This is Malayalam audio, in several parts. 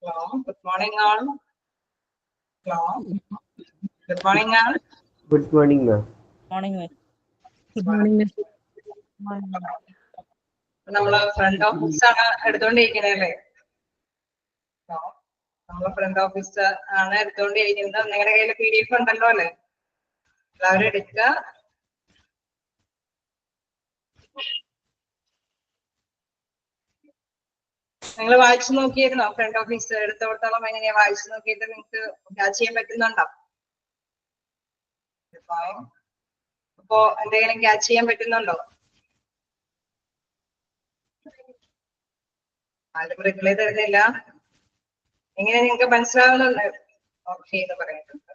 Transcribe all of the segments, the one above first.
Hello, good morning all. Hello, good morning all. Good morning, ma'am. Morning, ma'am. Good morning, Miss. നമ്മള് ഫ്രണ്ട് ഓഫീസ് ആണ് എടുത്തോണ്ടിരിക്കുന്നത് അല്ലേ? നമ്മള് ഫ്രണ്ട് ഓഫീസ് ആണ് എടുത്തോണ്ടിരിക്കുന്നത്. നിങ്ങളുടെ കയ്യിൽ PDF ഉണ്ടല്ലോ അല്ലേ? എല്ലാവരും എടുക്കുക. നിങ്ങൾ വായിച്ചു നോക്കിയിരുന്നോ? ഫ്രണ്ട് ഓഫീസ് എടുത്തോടത്തോളം എങ്ങനെയാ വായിച്ചു നോക്കിയിട്ട് നിങ്ങൾക്ക് ക്യാച്ച് ചെയ്യാൻ പറ്റുന്നുണ്ടോ? അപ്പോ എന്തെങ്കിലും ക്യാച്ച് ചെയ്യാൻ പറ്റുന്നുണ്ടോ? ആരും റിപ്ലൈ തരുന്നില്ല. എങ്ങനെ നിങ്ങൾക്ക് മനസ്സിലാവുന്നുണ്ട്? ഓക്കെ എന്ന് പറയുന്നുണ്ട്.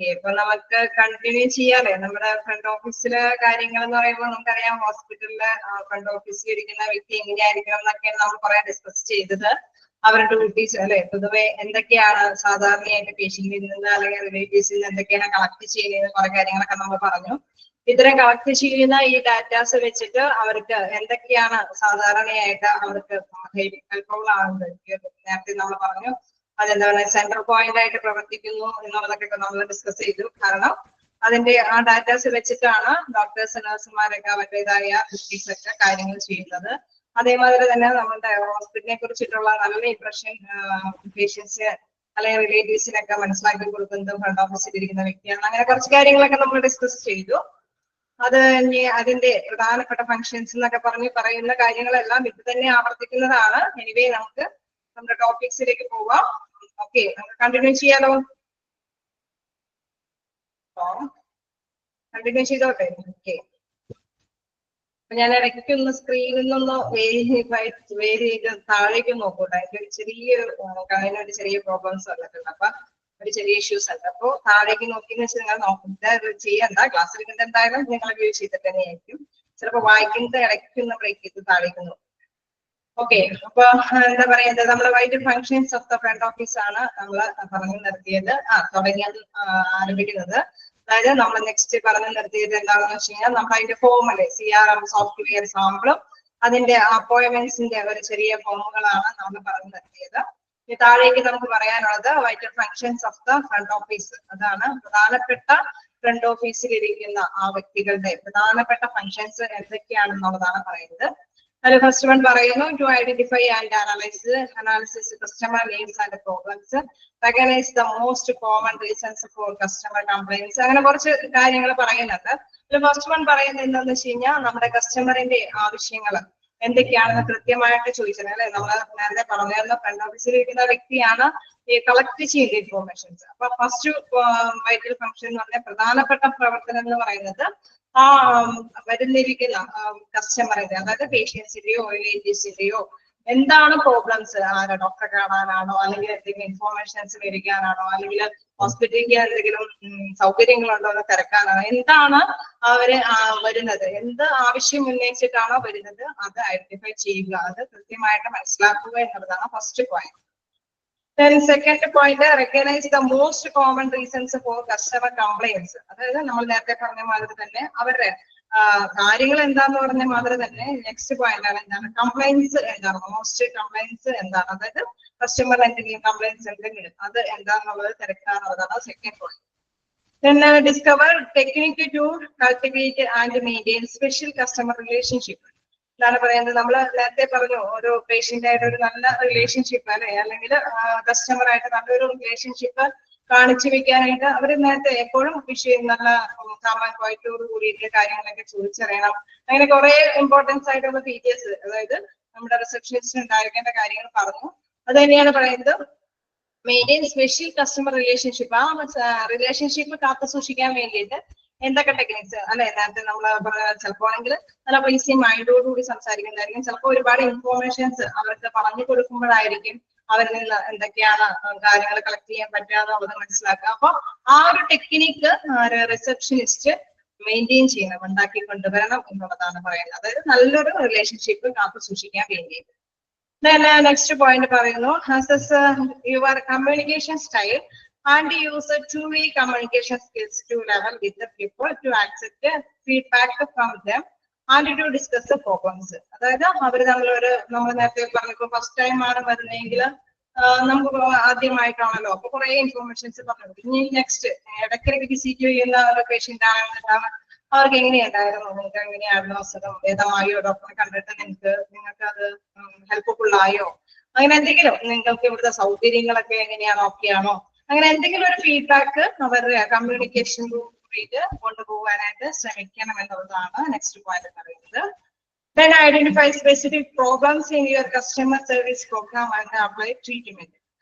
ഇപ്പൊ നമുക്ക് കണ്ടിന്യൂ ചെയ്യാലേ നമ്മുടെ ഫ്രണ്ട് ഓഫീസിലെ കാര്യങ്ങൾ എന്ന് പറയുമ്പോൾ നമുക്കറിയാം ഹോസ്പിറ്റലിലെ ഫ്രണ്ട് ഓഫീസിൽ ഇരിക്കുന്ന വ്യക്തി എങ്ങനെയായിരിക്കണം എന്നൊക്കെയാണ് നമ്മൾ കുറെ ഡിസ്കസ് ചെയ്തത്. അവരുടെ ഡ്യൂട്ടീസ് അല്ലെ പൊതുവെ എന്തൊക്കെയാണ് സാധാരണയായിട്ട് പേഷ്യന്റിൽ നിന്ന് അല്ലെങ്കിൽ റിലേറ്റീവ്സിൽ നിന്ന് എന്തൊക്കെയാണ് കളക്ട് ചെയ്യുന്നത് കുറെ കാര്യങ്ങളൊക്കെ നമ്മൾ പറഞ്ഞു. ഇത്തരം കളക്ട് ചെയ്യുന്ന ഈ ഡാറ്റാസ് വെച്ചിട്ട് അവർക്ക് എന്തൊക്കെയാണ് സാധാരണയായിട്ട് അവർക്ക് ഹെൽപ്ഫുൾ ആകുന്നത് നേരത്തെ നമ്മൾ പറഞ്ഞു. അതെന്താ പറയുക സെൻട്രൽ പോയിന്റ് ആയിട്ട് പ്രവർത്തിക്കുന്നു എന്നുള്ളതൊക്കെ നമ്മൾ ഡിസ്കസ് ചെയ്തു. കാരണം അതിന്റെ ആ ഡാറ്റാസ് വെച്ചിട്ടാണ് ഡോക്ടേഴ്സ് നഴ്സുമാരൊക്കെ അവരുടേതായ ഒക്കെ കാര്യങ്ങൾ ചെയ്യുന്നത്. അതേമാതിരി തന്നെ നമ്മുടെ ഹോസ്പിറ്റലിനെ കുറിച്ചിട്ടുള്ള നല്ല ഇംപ്രഷൻ പേഷ്യൻസ് അല്ലെങ്കിൽ റിലേറ്റീവ്സിനൊക്കെ മനസ്സിലാക്കി കൊടുക്കുന്നതും ഫ്രണ്ട് ഓഫീസിൽ ഇരിക്കുന്ന വ്യക്തിയാണ്. അങ്ങനെ കുറച്ച് കാര്യങ്ങളൊക്കെ നമ്മൾ ഡിസ്കസ് ചെയ്തു. അത് അതിന്റെ പ്രധാനപ്പെട്ട ഫങ്ഷൻസ് എന്നൊക്കെ പറയുന്ന കാര്യങ്ങളെല്ലാം ഇത് തന്നെ ആവർത്തിക്കുന്നതാണ്. എനിവേ നമുക്ക് നമ്മുടെ ടോപ്പിക്സിലേക്ക് പോവാം. ഓക്കെ, നമുക്ക് കണ്ടിന്യൂ ചെയ്യാലോ? കണ്ടിന്യൂ ചെയ്തോട്ടെ. ഓക്കെ, അപ്പൊ ഞാൻ ഇടയ്ക്ക് ഒന്ന് സ്ക്രീനിൽ നിന്ന് വേരി ചെയ്ത് താഴേക്ക് നോക്കൂട്ടെ. അതിന്റെ ഒരു അതിനൊരു ചെറിയ പ്രോബ്ലംസ് വന്നിട്ടുണ്ട്. അപ്പൊ ഒരു ചെറിയ ഇഷ്യൂസ് ഉണ്ട്. അപ്പൊ താഴേക്ക് നോക്കിയെന്ന് വെച്ചാൽ നിങ്ങൾ നോക്കുന്നത് ചെയ്യണ്ട. ക്ലാസ് എടുക്കുന്നത് എന്തായാലും നിങ്ങൾ വ്യൂ ചെയ്തിട്ട് തന്നെയായിരിക്കും. ചിലപ്പോ വായിക്കുന്നത് ഇടയ്ക്ക് ഒന്ന് ബ്രേക്ക് ചെയ്ത് താഴേക്ക് നോക്കും. ഓക്കെ, അപ്പൊ എന്താ പറയുന്നത് നമ്മുടെ vital functions of the front office ആണ് നമ്മൾ പറഞ്ഞു നിർത്തിയത്. ആരംഭിക്കുന്നത്. അതായത് നമ്മൾ നെക്സ്റ്റ് പറഞ്ഞു നിർത്തിയത് എന്താണെന്ന് വെച്ച് കഴിഞ്ഞാൽ നമ്മൾ അതിന്റെ ഫോം അല്ലെ CRM സോഫ്റ്റ്വെയർ സാമ്പിളും അതിന്റെ അപ്പോയിന്റ്മെന്റ്സിന്റെ ഒരു ചെറിയ ഫോമുകളാണ് നമ്മൾ പറഞ്ഞു നിർത്തിയത്. ഇനി താഴേക്ക് നമുക്ക് പറയാനുള്ളത് vital functions of the front office. അതാണ് പ്രധാനപ്പെട്ട ഫ്രണ്ട് ഓഫീസിൽ ഇരിക്കുന്ന ആ വ്യക്തികളുടെ പ്രധാനപ്പെട്ട ഫങ്ഷൻസ് എന്തൊക്കെയാണെന്നുള്ളതാണ് പറയുന്നത്. അതിൽ ഫസ്റ്റ് വൺ പറയുന്നു to identify and analysis customer needs and problems, recognize the most common reasons for customer complaints. അങ്ങനെ കുറച്ച് കാര്യങ്ങൾ പറയുന്നുണ്ട്. അതിൽ ഫസ്റ്റ് വൺ പറയുന്നത് എന്താണെന്ന് വെച്ച് കഴിഞ്ഞാൽ നമ്മുടെ കസ്റ്റമറിന്റെ ആവശ്യങ്ങൾ എന്തൊക്കെയാണെന്ന് കൃത്യമായിട്ട് ചോദിച്ചത് അല്ലെ. നമ്മൾ നേരത്തെ പറഞ്ഞിരുന്ന ഫ്രണ്ട് ഓഫീസിൽ ഇരിക്കുന്ന വ്യക്തിയാണ് ഈ കളക്ട് ചെയ്യുന്ന ഇൻഫോർമേഷൻസ്. അപ്പൊ ഫസ്റ്റ് വൈറ്റൽ ഫംഗ്ഷൻ എന്ന് പറഞ്ഞാൽ പ്രധാനപ്പെട്ട പ്രവർത്തനം എന്ന് പറയുന്നത് ആ വരുന്നിരിക്കുന്ന കസ്റ്റമറിന്റെ അതായത് പേഷ്യൻസിന്റെയോ റിലേറ്റീവ്സിന്റെയോ എന്താണ് പ്രോബ്ലംസ്, ആരോ ഡോക്ടറെ കാണാനാണോ അല്ലെങ്കിൽ എന്തെങ്കിലും ഇൻഫോർമേഷൻസ് മേടിക്കാനാണോ അല്ലെങ്കിൽ ഹോസ്പിറ്റലിൽ എന്തെങ്കിലും സൗകര്യങ്ങളുണ്ടോ എന്ന് തിരക്കാനാണോ, എന്താണ് അവര് വരുന്നത്, എന്ത് ആവശ്യം ഉന്നയിച്ചിട്ടാണോ വരുന്നത് അത് ഐഡന്റിഫൈ ചെയ്യുക, അത് കൃത്യമായിട്ട് മനസ്സിലാക്കുക എന്നുള്ളതാണ് first point. Then second point, recognize the most common reasons for customer complaints. അതായത് നമ്മൾ നേരത്തെ പറഞ്ഞ മാതിരി തന്നെ അവരുടെ കാര്യങ്ങൾ എന്താന്ന് പറഞ്ഞ മാതിരി തന്നെ നെക്സ്റ്റ് പോയിന്റ് ആണ് എന്താണ് കംപ്ലൈൻസ് എന്താണ്, മോസ്റ്റ് കംപ്ലൈൻസ് എന്താണ്, അതായത് കസ്റ്റമർ എന്തെങ്കിലും കംപ്ലൈൻസ് എന്തെങ്കിലും അത് എന്താണെന്നുള്ളത് തിരക്കാനുള്ളതാണ് second point. Then discover technique to cultivate and maintain special customer relationship. എന്താണ് പറയുന്നത്, നമ്മൾ നേരത്തെ പറഞ്ഞു ഒരു പേഷ്യന്റ് ആയിട്ട് ഒരു നല്ല റിലേഷൻഷിപ്പ് അല്ലെ അല്ലെങ്കിൽ കസ്റ്റമർ ആയിട്ട് നല്ലൊരു റിലേഷൻഷിപ്പ് കാണിച്ചു വെക്കാനായിട്ട് അവർ നേരത്തെ എപ്പോഴും വിഷയം നല്ല കാമൻ പോയിട്ടോട് കൂടിയിട്ട് കാര്യങ്ങളൊക്കെ ചോദിച്ചറിയണം. അങ്ങനെ കുറെ ഇമ്പോർട്ടൻസ് ആയിട്ടുള്ള ഫീച്ചേഴ്സ് അതായത് നമ്മുടെ റിസപ്ഷനിസ്റ്റ് ഉണ്ടായിരിക്കേണ്ട കാര്യങ്ങൾ പറഞ്ഞു. അത് തന്നെയാണ് പറയുന്നത് മെയിൻറ്റെയിൻ സ്പെഷ്യൽ കസ്റ്റമർ റിലേഷൻഷിപ്പ്. ആ റിലേഷൻഷിപ്പ് കാത്തു സൂക്ഷിക്കാൻ വേണ്ടിയിട്ട് എന്തൊക്കെ ടെക്നിക്സ് അല്ലെ നേരത്തെ നമ്മൾ ചിലപ്പോ ആണെങ്കിൽ നല്ല പ്ലീസിങ് മൈൻഡോടുകൂടി സംസാരിക്കുന്നതായിരിക്കും. ചിലപ്പോൾ ഒരുപാട് ഇൻഫോർമേഷൻസ് അവർക്ക് പറഞ്ഞു കൊടുക്കുമ്പോഴായിരിക്കും അവരിൽ നിന്ന് എന്തൊക്കെയാണ് കാര്യങ്ങൾ കളക്ട് ചെയ്യാൻ പറ്റുക എന്നുള്ളത് മനസ്സിലാക്കുക. അപ്പൊ ആ ഒരു ടെക്നിക്ക് റിസപ്ഷനിസ്റ്റ് മെയിൻറ്റെയിൻ ചെയ്യണം, ഉണ്ടാക്കി കൊണ്ടുവരണം എന്നുള്ളതാണ് പറയുന്നത്. അതായത് നല്ലൊരു റിലേഷൻഷിപ്പ് കാത്തു സൂക്ഷിക്കാൻ വേണ്ടിയിട്ട്. Then next point പറയുന്നു assess your communication style and use two-way communication skills to level with the people to accept feedback from them and to discuss the problems. അതായത് അവർ നമ്മൾ നേരത്തെ പറഞ്ഞപ്പോൾ ഫസ്റ്റ് ടൈം ആണ് വരുന്നതെങ്കിൽ നമുക്ക് ആദ്യമായിട്ടാണല്ലോ, അപ്പൊ കുറെ ഇൻഫോർമേഷൻസ് പറഞ്ഞു. ഇനി നെക്സ്റ്റ് ഇടയ്ക്കിടയ്ക്ക് വിസിറ്റ് ചെയ്യുന്ന പേഷ്യന്റ് ആണെന്നുണ്ടെങ്കിൽ അവർക്ക് എങ്ങനെയുണ്ടായിരുന്നു, നിങ്ങൾക്ക് എങ്ങനെയായിരുന്നു അസുഖം, ഭേദമായോ, ഡോക്ടറെ കണ്ടിട്ട് നിങ്ങൾക്ക് അത് ഹെൽപ്ഫുൾ ആയോ, അങ്ങനെ എന്തെങ്കിലും നിങ്ങൾക്ക് ഇവിടുത്തെ സൗകര്യങ്ങളൊക്കെ എങ്ങനെയാണോ, ഓക്കെയാണോ, അങ്ങനെ എന്തെങ്കിലും ഒരു ഫീഡ്ബാക്ക് അവരുടെ കമ്മ്യൂണിക്കേഷൻ കൂടിയിട്ട് കൊണ്ടുപോകാനായിട്ട് ശ്രമിക്കണം എന്നുള്ളതാണ് നെക്സ്റ്റ് പോയിന്റ് പറയുന്നത്. Then identify specific problems in your customer service program and apply treatment.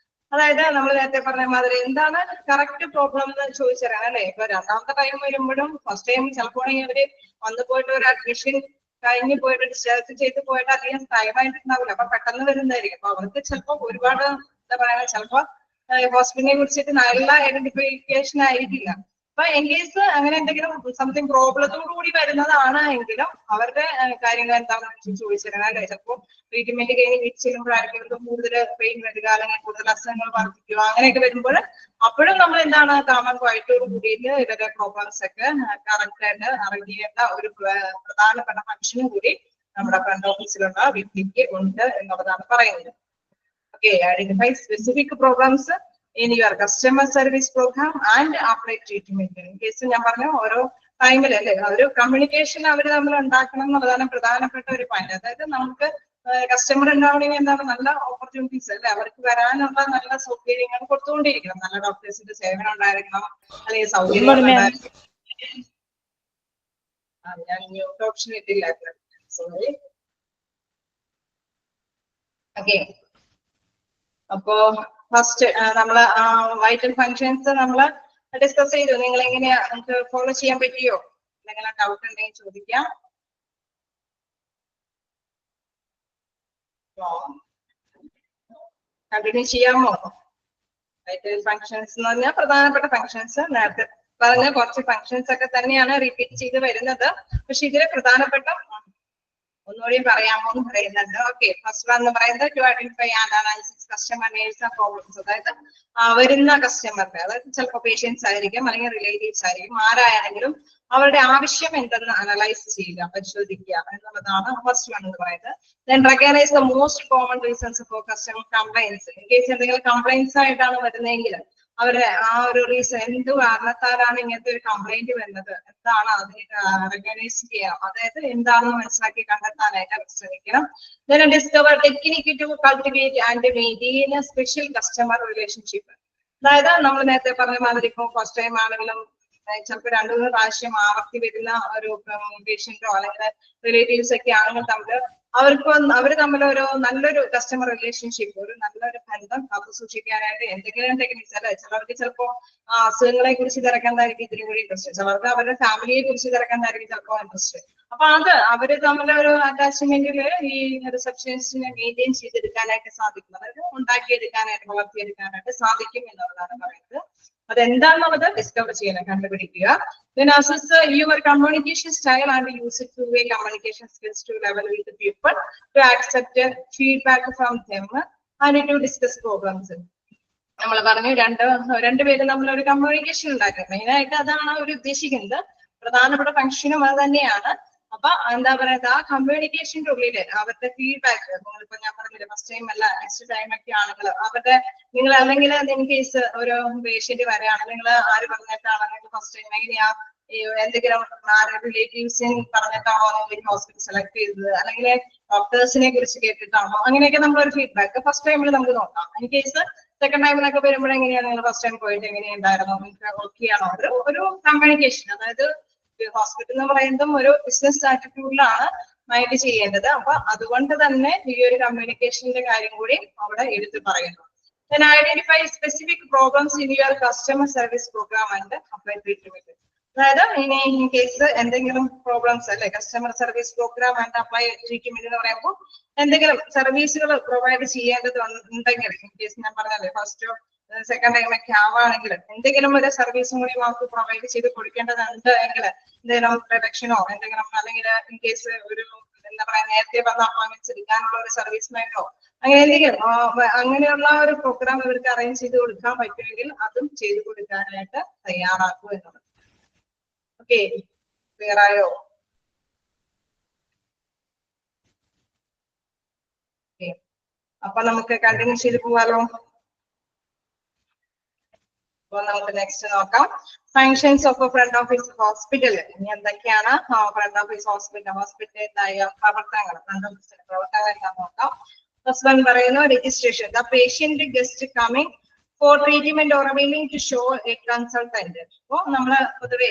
അതായത് നമ്മൾ നേരത്തെ പറഞ്ഞ മാതിരി എന്താണ് കറക്റ്റ് പ്രോബ്ലം എന്ന് ചോദിച്ചറിയാം അല്ലെ. ഇപ്പൊ രണ്ടാമത്തെ ടൈം വരുമ്പോഴും ഫസ്റ്റ് ടൈം ചിലപ്പോൾ അവര് വന്നു പോയിട്ട് ഒരു അഡ്മിഷൻ കഴിഞ്ഞ് പോയിട്ട് ഡിസ്ചാർജ് ചെയ്ത് പോയിട്ട് അധികം ടൈം ആയിട്ടുണ്ടാവില്ല. അപ്പൊ പെട്ടെന്ന് വരുന്നതായിരിക്കും. അപ്പൊ അവർക്ക് ചിലപ്പോൾ ഒരുപാട് എന്താ പറയാ, ചിലപ്പോൾ ഹോസ്പിറ്റലിനെ കുറിച്ചിട്ട് നല്ല ഐഡന്റിഫിക്കേഷൻ ആയിരിക്കില്ല. അപ്പൊ ഇൻ കേസ് അങ്ങനെ എന്തെങ്കിലും സംതിങ് പ്രോബ്ലത്തോടു കൂടി വരുന്നതാണ് എങ്കിലും അവരുടെ കാര്യങ്ങൾ എന്താണെന്ന് ചോദിച്ചിരുന്നത് അല്ലെ. ചിലപ്പോൾ ട്രീറ്റ്മെന്റ് കഴിഞ്ഞ് വീട്ടിൽ ചെല്ലുമ്പോഴായിരിക്കും ഇവർക്ക് കൂടുതൽ പെയിൻ വരിക, അല്ലെങ്കിൽ കൂടുതൽ അസുഖങ്ങൾ വർദ്ധിക്കുക, അങ്ങനെയൊക്കെ വരുമ്പോൾ അപ്പോഴും നമ്മൾ എന്താണ് കാമൺ ക്വയറ്റോട് കൂടിയിട്ട് ഇവരുടെ പ്രോബ്ലംസ് ഒക്കെ കറക്റ്റ് ആയിട്ട് അറിയേണ്ട ഒരു പ്രധാനപ്പെട്ട ഫംഗ്ഷനും കൂടി നമ്മുടെ ഫ്രണ്ട് ഓഫീസിലുള്ള വ്യക്തിക്ക് ഉണ്ട് എന്നുള്ളതാണ് പറയുന്നത്. Okay, identify specific problems in your customer service program and apply treatment. In case ഞാൻ പറഞ്ഞു ഓരോ ടൈമിൽ അല്ലെ ഒരു കമ്മ്യൂണിക്കേഷൻ അവർ നമ്മൾ ഉണ്ടാക്കണം എന്നുള്ളതാണ് പ്രധാനപ്പെട്ട ഒരു പോയിന്റ്. അതായത് നമുക്ക് കസ്റ്റമർ ഉണ്ടാവണമെങ്കിൽ എന്താണ് നല്ല ഓപ്പർച്യൂണിറ്റീസ് അല്ലെ, അവർക്ക് വരാനുള്ള നല്ല സൗകര്യങ്ങൾ കൊടുത്തുകൊണ്ടിരിക്കണം, നല്ല ഡോക്ടേഴ്സിന്റെ സേവനം ഉണ്ടായിരിക്കണം, അല്ലെങ്കിൽ സൗകര്യങ്ങൾ ഉണ്ടായിരിക്കണം. ഞാൻ മ്യൂട്ട് ഓപ്ഷൻ ഇട്ടില്ലായിരുന്നു, സോറി. ഓക്കെ, അപ്പോ ഫസ്റ്റ് നമ്മള് വൈറ്റൽ ഫങ്ഷൻസ് നമ്മള് ഡിസ്കസ് ചെയ്തു. നിങ്ങൾ എങ്ങനെയാ, നമുക്ക് ഫോളോ ചെയ്യാൻ പറ്റിയോ? എന്തെങ്കിലും ഡൗട്ട് ഉണ്ടെങ്കിൽ ചോദിക്കാം. കണ്ടിന്യൂ ചെയ്യാമോ? വൈറ്റൽ ഫങ്ഷൻസ് എന്ന് പറഞ്ഞാൽ പ്രധാനപ്പെട്ട ഫങ്ഷൻസ്, നേരത്തെ പറഞ്ഞ കുറച്ച് ഫങ്ഷൻസ് ഒക്കെ തന്നെയാണ് റിപ്പീറ്റ് ചെയ്ത് വരുന്നത്. പക്ഷെ ഇതിലെ പ്രധാനപ്പെട്ട ഒന്നുകൂടി പറയാമോ എന്ന് പറയുന്നുണ്ട്. ഓക്കെ, ഫസ്റ്റ് വൺ എന്ന് പറയുന്നത് to identify and analysis customer needs and problems. അതായത് വരുന്ന കസ്റ്റമറിന്റെ, അതായത് ചിലപ്പോൾ പേഷ്യൻസ് ആയിരിക്കും അല്ലെങ്കിൽ റിലേറ്റീവ്സ് ആയിരിക്കും, ആരായാണെങ്കിലും അവരുടെ ആവശ്യം എന്തെന്ന് അനലൈസ് ചെയ്യുക, പരിശോധിക്കുക എന്നുള്ളതാണ് ഫസ്റ്റ് വൺ എന്ന് പറയുന്നത്. Then recognize the most common reasons for customer complaints. In case എന്തെങ്കിലും കംപ്ലൈൻസ് ആയിട്ടാണ് വരുന്നതെങ്കിൽ അവരുടെ ആ ഒരു റീസൺ, എന്ത് കാരണത്താലാണ് ഇങ്ങനത്തെ ഒരു കംപ്ലൈന്റ് വരുന്നത്, എന്താണ് അതിനെ റെക്കഗ്നൈസ് ചെയ്യണം, അതായത് എന്താണെന്ന് മനസ്സിലാക്കി കണ്ടെത്താനായിട്ട് ശ്രമിക്കണം. Then discover technique to cultivate and maintain a special customer relationship. അതായത് നമ്മൾ നേരത്തെ പറഞ്ഞ മാതിരി ഇപ്പൊ ഫസ്റ്റ് ടൈം ആണെങ്കിലും ചിലപ്പോൾ 2-3 പ്രാവശ്യം ആവർത്തി വരുന്ന ഒരു പേഷ്യന്റോ അല്ലെങ്കിൽ റിലേറ്റീവ്സ് ഒക്കെ ആണെങ്കിൽ അവര് തമ്മിൽ ഒരു നല്ലൊരു കസ്റ്റമർ റിലേഷൻഷിപ്പ്, ഒരു നല്ലൊരു ബന്ധം കാത്തു സൂക്ഷിക്കാനായിട്ട് എന്തെങ്കിലും ടെക്നിക്സ് അല്ലെ. ചിലർക്ക് ചിലപ്പോൾ അസുഖങ്ങളെ കുറിച്ച് തിരക്കുന്നതായിരിക്കും ഇതിന് കൂടി ഇൻട്രസ്റ്റ്, ചിലർക്ക് അവരുടെ ഫാമിലിയെ കുറിച്ച് തിരക്കുന്നതായിരിക്കും ചിലപ്പോൾ ഇൻട്രസ്റ്റ്. അപ്പൊ അത് അവര് തമ്മിലൊരു അറ്റാച്ച്മെന്റില് ഈ റിസപ്ഷനിസ്റ്റിനെ മെയിൻറ്റെയിൻ ചെയ്തെടുക്കാനായിട്ട് സാധിക്കും, അതായത് ഉണ്ടാക്കിയെടുക്കാനായിട്ട് വളർത്തിയെടുക്കാനായിട്ട് സാധിക്കും എന്നുള്ളതാണ് പറയുന്നത്. അതെന്താണെന്നുള്ളത് ഡിസ്കവർ ചെയ്യണം, കണ്ടുപിടിക്കുക. Then assess your communication style and use it to way communication skills to level with the people, to accept feedback from them and to discuss problems. നമ്മൾ പറഞ്ഞു രണ്ടുപേരും നമ്മളൊരു കമ്മ്യൂണിക്കേഷൻ ഉണ്ടാക്കുക, മെയിനായിട്ട് അതാണ് അവർ ഉദ്ദേശിക്കുന്നത്. പ്രധാനപ്പെട്ട ഫംഗ്ഷനും അത് തന്നെയാണ്. അപ്പൊ എന്താ പറയുക, ആ കമ്മ്യൂണിക്കേഷന്റെ ഉള്ളില് അവരുടെ ഫീഡ്ബാക്ക്, ഇപ്പൊ ഞാൻ പറഞ്ഞില്ല ഫസ്റ്റ് ടൈം അല്ല നെക്സ്റ്റ് ടൈം ഒക്കെ ആണെങ്കിൽ അവരുടെ, നിങ്ങൾ അല്ലെങ്കിൽ ഇൻ കേസ് ഒരു പേഷ്യന്റ് വരെയാണ്, നിങ്ങൾ ആര് പറഞ്ഞിട്ടാണെങ്കിൽ ഫസ്റ്റ് ടൈം എങ്ങനെയാ എന്തെങ്കിലും റിലേറ്റീവ്സിനെ പറഞ്ഞിട്ടാണോ നിങ്ങൾ ഹോസ്പിറ്റൽ സെലക്ട് ചെയ്തത്, അല്ലെങ്കിൽ ഡോക്ടേഴ്സിനെ കുറിച്ച് കേട്ടിട്ടാണോ, അങ്ങനെയൊക്കെ നമ്മളൊരു ഫീഡ്ബാക്ക് ഫസ്റ്റ് ടൈമിൽ നമുക്ക് നോക്കാം. ഇൻ കേസ് സെക്കൻഡ് ടൈമിലൊക്കെ വരുമ്പോൾ എങ്ങനെയാണ് നിങ്ങൾ ഫസ്റ്റ് ടൈം പോയിട്ട് എങ്ങനെയുണ്ടായിരുന്നു, നിങ്ങൾക്ക് ഓക്കെ ആണോ, ഒരു കമ്മ്യൂണിക്കേഷൻ. അതായത് ഹോസ്പിറ്റൽ എന്ന് പറയുന്നതും ഒരു ബിസിനസ് ആറ്റിറ്റ്യൂഡിലാണ് മൈൻഡ് ചെയ്യേണ്ടത്. അപ്പൊ അതുകൊണ്ട് തന്നെ ഈ ഒരു കമ്മ്യൂണിക്കേഷന്റെ കാര്യം കൂടി അവിടെ എടുത്തു പറയുന്നു. Then identify specific problems in your customer service program and apply treatment. അതായത് ഇനി ഇൻ കേസ് എന്തെങ്കിലും പ്രോബ്ലംസ് അല്ലെ customer service program and apply treatment എന്ന് പറയുമ്പോൾ എന്തെങ്കിലും സർവീസുകൾ പ്രൊവൈഡ് ചെയ്യേണ്ടതുണ്ടെങ്കിൽ, ഇൻ കേസ് ഞാൻ പറഞ്ഞല്ലേ ഫസ്റ്റോ സെക്കൻഡ് ടൈം ഒക്കെ ആവുകയാണെങ്കിൽ എന്തെങ്കിലും ഒരു സർവീസും കൂടി നമുക്ക് പ്രൊവൈഡ് ചെയ്ത് കൊടുക്കേണ്ടതുണ്ട് എങ്കിൽ എന്തെങ്കിലും പ്രൊഡക്ഷനോ എന്തെങ്കിലും, അല്ലെങ്കിൽ ഇൻ കേസ് ഒരു എന്താ പറയാ നേരത്തെ വന്ന അപ്പോയിന്റ്മെന്റ്സ് എടുക്കാനുള്ള ഒരു സർവീസ് മൈൻഡോ അങ്ങനെ എന്തെങ്കിലും അങ്ങനെയുള്ള ഒരു പ്രോഗ്രാം ഇവർക്ക് അറേഞ്ച് ചെയ്ത് കൊടുക്കാൻ പറ്റുമെങ്കിൽ അതും ചെയ്തു കൊടുക്കാനായിട്ട് തയ്യാറാക്കുക എന്നുള്ളത്. ഓക്കെ, ക്ലിയർ ആയോ? അപ്പൊ നമുക്ക് കണ്ടിന്യൂ ചെയ്ത് പോവാലോ. അപ്പൊ നമുക്ക് നെക്സ്റ്റ് നോക്കാം. Functions of front office hospital. ഇനി എന്തൊക്കെയാണ് ഫ്രണ്ട് ഓഫീസ് ഹോസ്പിറ്റലിന്റെതായ പ്രവർത്തനങ്ങൾ, ഫ്രണ്ട് ഓഫീസിന്റെ പ്രവർത്തനങ്ങൾ എല്ലാം നോക്കാം. ഫസ്റ്റ് വൺ പറയുന്നു registration. The patient guest coming for treatment or willing to show a consultant. അപ്പൊ നമ്മള് പൊതുവെ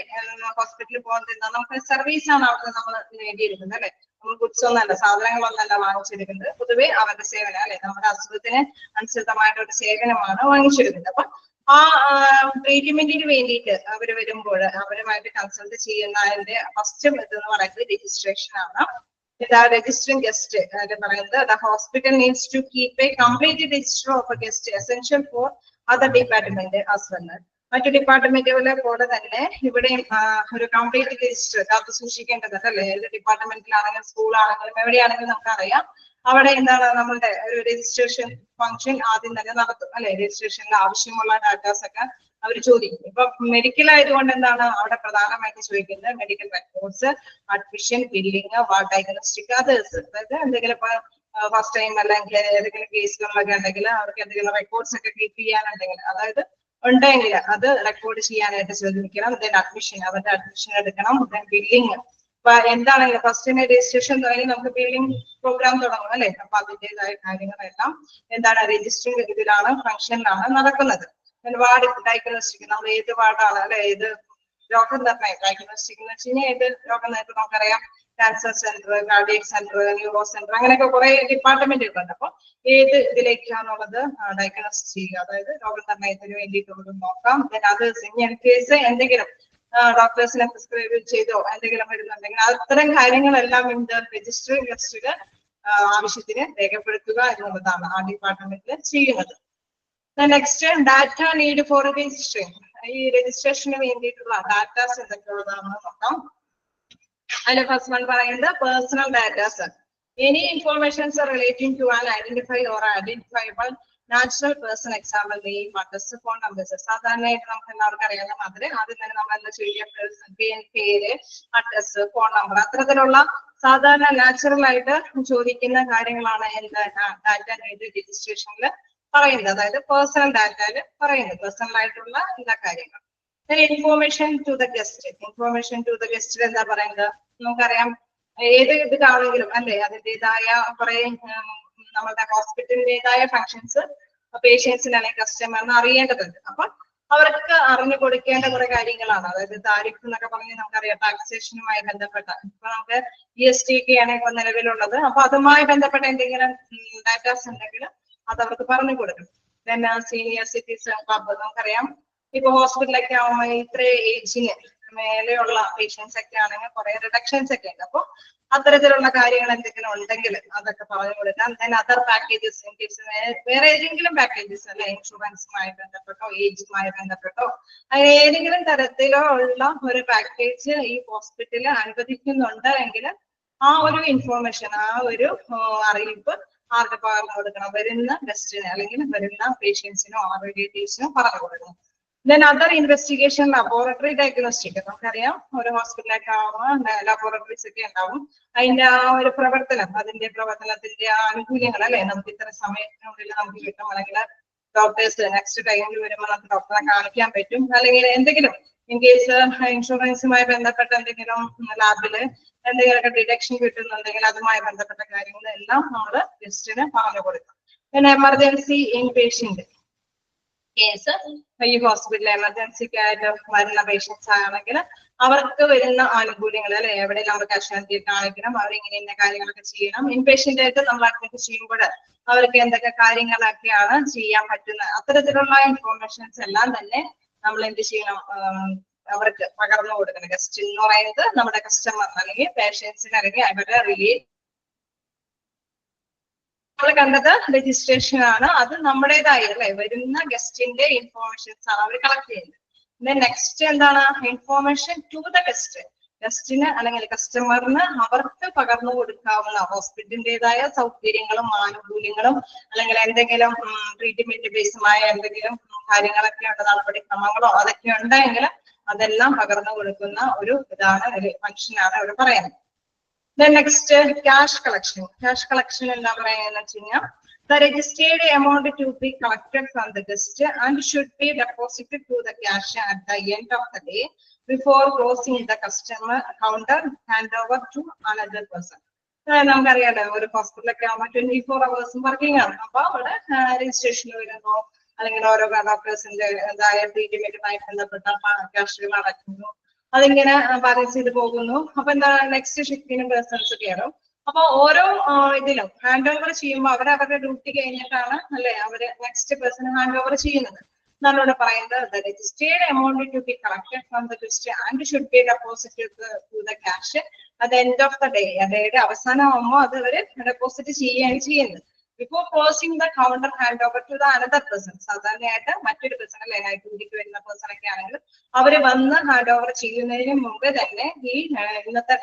ഹോസ്പിറ്റലിൽ പോകുന്നത് നമുക്ക് സർവീസ് ആണ് അവിടെ നമ്മൾ നേടിയിരിക്കുന്നത് അല്ലെ. നമ്മൾ ഗുഡ്സ് ഒന്നല്ല, സാധനങ്ങളൊന്നല്ല വാങ്ങിച്ചെടുക്കുന്നത്. പൊതുവെ അവരുടെ സേവനം അല്ലെ, നമ്മുടെ അസുഖത്തിന് അനുസൃതമായിട്ടൊരു സേവനമാണ് വാങ്ങിച്ചെടുക്കുന്നത്. അപ്പൊ ആ ട്രീറ്റ്മെന്റിന് വേണ്ടിയിട്ട് അവര് വരുമ്പോൾ അവരുമായിട്ട് കൺസൾട്ട് ചെയ്യുന്നതിന്റെ ഫസ്റ്റ് ഇതെന്ന് പറയുന്നത് രജിസ്ട്രേഷൻ ആണ്. രജിസ്റ്ററിംഗ് ഗസ്റ്റ് പറയുന്നത് the hospital needs to keep a complete register of a guest essential for other department as well. മറ്റു ഡിപ്പാർട്ട്മെന്റുകളെ പോലെ തന്നെ ഇവിടെയും ഒരു കംപ്ലീറ്റ് രജിസ്റ്റർ കാത്തു സൂക്ഷിക്കേണ്ടതുണ്ട് അല്ലെ. ഏത് ഡിപ്പാർട്ട്മെന്റിലാണെങ്കിലും സ്കൂളാണെങ്കിലും എവിടെയാണെങ്കിലും നമുക്കറിയാം അവിടെ എന്താണ് നമ്മളുടെ ഒരു രജിസ്ട്രേഷൻ ഫംഗ്ഷൻ ആദ്യം തന്നെ നടത്തും അല്ലെ. രജിസ്ട്രേഷനിൽ ആവശ്യമുള്ള ഡാറ്റാസ് ഒക്കെ അവർ ചോദിക്കും. ഇപ്പൊ മെഡിക്കൽ ആയതുകൊണ്ട് എന്താണ് അവിടെ പ്രധാനമായിട്ട് ചോദിക്കുന്നത് medical records, admission, billing, diagnostic, others. അതായത് എന്തെങ്കിലും ഇപ്പൊ ഫസ്റ്റ് ടൈം അല്ലെങ്കിൽ ഏതെങ്കിലും കേസുകളിലൊക്കെ ഉണ്ടെങ്കിൽ അവർക്ക് എന്തെങ്കിലും റെക്കോർഡ്സ് ഒക്കെ കീപ്പ് ചെയ്യാനുണ്ടെങ്കിൽ, അതായത് ഉണ്ടെങ്കിൽ അത് റെക്കോർഡ് ചെയ്യാനായിട്ട് ശ്രദ്ധിക്കണം. ദെൻ അഡ്മിഷൻ, അവരുടെ അഡ്മിഷൻ എടുക്കണം. ദെൻ ബില്ലിംഗ്, ഇപ്പൊ എന്താണെങ്കിലും ഫസ്റ്റിന് രജിസ്ട്രേഷൻ തുടങ്ങി നമുക്ക് ബില്ലിംഗ് പ്രോഗ്രാം തുടങ്ങും അല്ലെ. അപ്പൊ അതിൻ്റെതായ കാര്യങ്ങളെല്ലാം എന്താണ് രജിസ്റ്ററിംഗ് ഇതിലാണ് ഫംഗ്ഷനിലാണ് നടക്കുന്നത്. വാർഡ് ഡയഗ്നോസ്റ്റിക്, നമ്മൾ ഏത് വാർഡാണ് അല്ലെ, ഏത് രോഗനിർണയം, ഡയഗ്നോസ്റ്റിക് എന്ന് വെച്ച് കഴിഞ്ഞാൽ ഏത് രോഗനിർണയം നമുക്കറിയാം. Cancer centre, cardiac centre, neuro centre, അങ്ങനെയൊക്കെ കുറെ ഡിപ്പാർട്ട്മെന്റുകളുണ്ട്. അപ്പൊ ഏത് ഇതിലേക്കാണുള്ളത് ഡയഗ്നോസ് ചെയ്യുക, അതായത് രോഗനിർണയത്തിന് വേണ്ടിയിട്ടുള്ളത് നോക്കാം. അത് ഇൻ കേസ് എന്തെങ്കിലും ഡോക്ടേഴ്സിനെ പ്രിസ്ക്രൈബ് ചെയ്തോ എന്തെങ്കിലും വരുന്നുണ്ടെങ്കിൽ അത്തരം കാര്യങ്ങളെല്ലാം രജിസ്റ്ററിംഗ് ഗസ്റ്റില് ആവശ്യത്തിന് രേഖപ്പെടുത്തുക എന്നുള്ളതാണ് ആ ഡിപ്പാർട്ട്മെന്റിൽ ചെയ്യുന്നത്. Next data need for registration. ഈ രജിസ്ട്രേഷന് വേണ്ടിയിട്ടുള്ള ഡാറ്റാസ് എന്തൊക്കെയുള്ളതാണെന്ന് നോക്കാം. അതിന്റെ ഫസ്റ്റ് വൺ പറയുന്നത് personal datas. Any informations relating to an identify or identifiable natural person, example name, address, phone numbers. സാധാരണയായിട്ട് നമുക്ക് എല്ലാവർക്കും അറിയാവുന്ന മാതിരി ആദ്യം തന്നെ നമ്മൾ എന്താ ചെയ്യുക, പേര്, അഡ്രസ്, ഫോൺ നമ്പർ, അത്തരത്തിലുള്ള സാധാരണ നാച്ചുറൽ ആയിട്ട് ചോദിക്കുന്ന കാര്യങ്ങളാണ് ഡാറ്റ നീഡ് രജിസ്ട്രേഷനിൽ പറയുന്നത്. അതായത് പേഴ്സണൽ ഡാറ്റയിൽ പറയുന്നത് പേഴ്സണൽ ആയിട്ടുള്ള എല്ലാ കാര്യങ്ങളും. Information to the guest. Information to the ഗസ്റ്റിൽ എന്താ പറയുന്നത്, നമുക്കറിയാം ഏത് ഇതാണെങ്കിലും അല്ലെ അതിൻ്റെതായ കുറെ നമ്മുടെ ഹോസ്പിറ്റലിൻ്റെതായ ഫങ്ഷൻസ് പേഷ്യൻസിന് അല്ലെങ്കിൽ കസ്റ്റമറിന് അറിയേണ്ടതുണ്ട്. അപ്പൊ അവർക്ക് അറിഞ്ഞു കൊടുക്കേണ്ട കുറെ കാര്യങ്ങളാണ്. അതായത് താരിഫ് എന്നൊക്കെ പറഞ്ഞ് നമുക്കറിയാം ടാക്സേഷനുമായി ബന്ധപ്പെട്ട, ഇപ്പൊ നമുക്ക് GST ഒക്കെയാണ് ഇപ്പൊ നിലവിലുള്ളത്. അപ്പൊ അതുമായി ബന്ധപ്പെട്ട എന്തെങ്കിലും ഡാറ്റാസ് ഉണ്ടെങ്കിൽ അതവർക്ക് പറഞ്ഞു കൊടുക്കണം. then സീനിയർ സിറ്റിസൺ ക്ലബ്, നമുക്കറിയാം ഇപ്പൊ ഹോസ്പിറ്റലൊക്കെ ആവുമ്പോൾ ഇത്ര ഏജിന് മേലെയുള്ള പേഷ്യൻസ് ഒക്കെ ആണെങ്കിൽ കുറെ റിഡക്ഷൻസ് ഒക്കെ ഉണ്ട്. അപ്പൊ അത്തരത്തിലുള്ള കാര്യങ്ങൾ എന്തെങ്കിലും ഉണ്ടെങ്കിൽ അതൊക്കെ പറഞ്ഞു കൊടുക്കാം. then അതർ പാക്കേജസ്, വേറെ ഏതെങ്കിലും പാക്കേജസ് അല്ലെ ഇൻഷുറൻസുമായി ബന്ധപ്പെട്ടോ ഏജുമായി ബന്ധപ്പെട്ടോ അങ്ങനെ ഏതെങ്കിലും തരത്തിലോ ഉള്ള ഒരു പാക്കേജ് ഈ ഹോസ്പിറ്റലിൽ അനുവദിക്കുന്നുണ്ട് എങ്കിൽ ആ ഒരു ഇൻഫോർമേഷൻ, ആ ഒരു അറിയിപ്പ് ആർക്ക് പകർന്നു കൊടുക്കണം, വരുന്ന ഗസ്റ്റിന് അല്ലെങ്കിൽ വരുന്ന പേഷ്യൻസിനോ റിലേറ്റീവ്സിനോ പറഞ്ഞു കൊടുക്കണം. then other investigation, laboratory diagnostic, നമുക്കറിയാം ഒരു ഹോസ്പിറ്റലൊക്കെ ആവുമ്പോൾ ലബോറട്ടറീസ് ഒക്കെ ഉണ്ടാവും. അതിന്റെ ആ ഒരു പ്രവർത്തനം, അതിന്റെ പ്രവർത്തനത്തിന്റെ ആനുകൂല്യങ്ങൾ അല്ലെ നമുക്ക് ഇത്ര സമയത്തിനുള്ളിൽ നമുക്ക് കിട്ടും, അല്ലെങ്കിൽ ഡോക്ടേഴ്സ് നെക്സ്റ്റ് ടൈമിൽ വരുമ്പോൾ നമുക്ക് ഡോക്ടറെ കാണിക്കാൻ പറ്റും, അല്ലെങ്കിൽ എന്തെങ്കിലും ഇൻ കേസ് ഇൻഷുറൻസുമായി ബന്ധപ്പെട്ട എന്തെങ്കിലും ലാബില് എന്തെങ്കിലുമൊക്കെ ഡിഡക്ഷൻ കിട്ടുന്നുണ്ടെങ്കിൽ അതുമായി ബന്ധപ്പെട്ട കാര്യങ്ങളെല്ലാം നമ്മൾ ഗസ്റ്റിന് പറഞ്ഞു കൊടുക്കും. പിന്നെ എമർജൻസി ഇൻ പേഷ്യന്റ് കേസ്, ഈ ഹോസ്പിറ്റലിൽ എമർജൻസിക്ക് ആയിട്ട് വരുന്ന പേഷ്യൻസ് ആണെങ്കിൽ അവർക്ക് വരുന്ന ആനുകൂല്യങ്ങൾ അല്ലെ, എവിടെ നമ്മൾ കാഷ്വാലിറ്റി കാണിക്കണം, അവരിങ്ങനെ ഇന്ന കാര്യങ്ങളൊക്കെ ചെയ്യണം. ഇൻ പേഷ്യന്റ് ആയിട്ട് നമ്മൾ അഡ്മിറ്റ് ചെയ്യുമ്പോൾ അവർക്ക് എന്തൊക്കെ കാര്യങ്ങളൊക്കെയാണ് ചെയ്യാൻ പറ്റുന്നത്, അത്തരത്തിലുള്ള ഇൻഫോർമേഷൻസ് എല്ലാം തന്നെ നമ്മൾ എന്ത് ചെയ്യണം, അവർക്ക് പകർന്നു കൊടുക്കണം. ഗസ്റ്റ് എന്ന് പറയുന്നത് നമ്മുടെ കസ്റ്റമർ അല്ലെങ്കിൽ പേഷ്യൻസിന് അല്ലെങ്കിൽ അവരുടെ റിലേറ്റ് നമ്മൾ കണ്ടത് രജിസ്ട്രേഷൻ ആണ്. അത് നമ്മുടേതായി അല്ലെ വരുന്ന ഗസ്റ്റിന്റെ ഇൻഫോർമേഷൻസ് ആണ് അവർ കളക്ട് ചെയ്യുന്നത്. നെക്സ്റ്റ് എന്താണ്, ഇൻഫോർമേഷൻ ടു ദ ഗസ്റ്റ്. ഗസ്റ്റിന് അല്ലെങ്കിൽ കസ്റ്റമറിന് അവർക്ക് പകർന്നു കൊടുക്കാവുന്ന ഹോസ്പിറ്റലിൻ്റെതായ സൗകര്യങ്ങളും ആനുകൂല്യങ്ങളും അല്ലെങ്കിൽ എന്തെങ്കിലും ട്രീറ്റ്മെന്റ് ബേസുമായ എന്തെങ്കിലും കാര്യങ്ങളൊക്കെ ഉണ്ട്, നടപടിക്രമങ്ങളോ അതൊക്കെ ഉണ്ടെങ്കിൽ അതെല്ലാം പകർന്നു കൊടുക്കുന്ന ഒരു ഇതാണ് ഒരു ഫംഗ്ഷനാണ് അവർ പറയുന്നത്. Next cash collection. Cash collection എന്താ പറയുന്നത് വെച്ച് കഴിഞ്ഞാൽ The registered amount to be collected from the guest and should be deposited to the cash at the end of the day before closing the customer counter handover to another person. നമുക്കറിയാലോ ഒരു ഹോസ്പിറ്റലൊക്കെ ആകുമ്പോൾ 24 hours വർക്കിംഗ് ആണ്. അപ്പൊ അവിടെ രജിസ്ട്രേഷൻ വരുന്നു, അല്ലെങ്കിൽ ഓരോ ഡോക്ടേഴ്സിന്റെ ട്രീറ്റ്മെന്റുമായി ബന്ധപ്പെട്ട ക്യാഷുകൾ അടയ്ക്കുന്നു, അതിങ്ങനെ ബാലൻസ് ചെയ്ത് പോകുന്നു. അപ്പൊ എന്താ നെക്സ്റ്റ് ഷിഫ്റ്റിനും പേഴ്സൺസ് കയറും. അപ്പൊ ഓരോ ഇതിലും ഹാൻഡ് ഓവർ ചെയ്യുമ്പോൾ അവരവരുടെ ഡ്യൂട്ടി കഴിഞ്ഞിട്ടാണ് അല്ലെ അവര് നെക്സ്റ്റ് പേഴ്സൺ ഹാൻഡ് ഓവർ ചെയ്യുന്നത്. നമ്മളിവിടെ പറയുന്നത് registered amount to be collected from the list and should be deposited to the cash at end of the day. ഡേയുടെ അവസാനമാകുമ്പോൾ അത് അവര് ഡെപ്പോസിറ്റ് ചെയ്യുകയാണ് ചെയ്യുന്നത്. Before closing the counter hand over to the another person. സാധാരണയായിട്ട് മറ്റൊരു പേഴ്സൺ അല്ലെ നൈറ്റ് ഡ്യൂട്ടിക്ക് വരുന്ന പേഴ്സൺ ഒക്കെ ആണെങ്കിൽ അവര് വന്ന് ഹാൻഡ് ഓവർ ചെയ്യുന്നതിന് മുമ്പ് തന്നെ ഈ ഇന്നത്തെ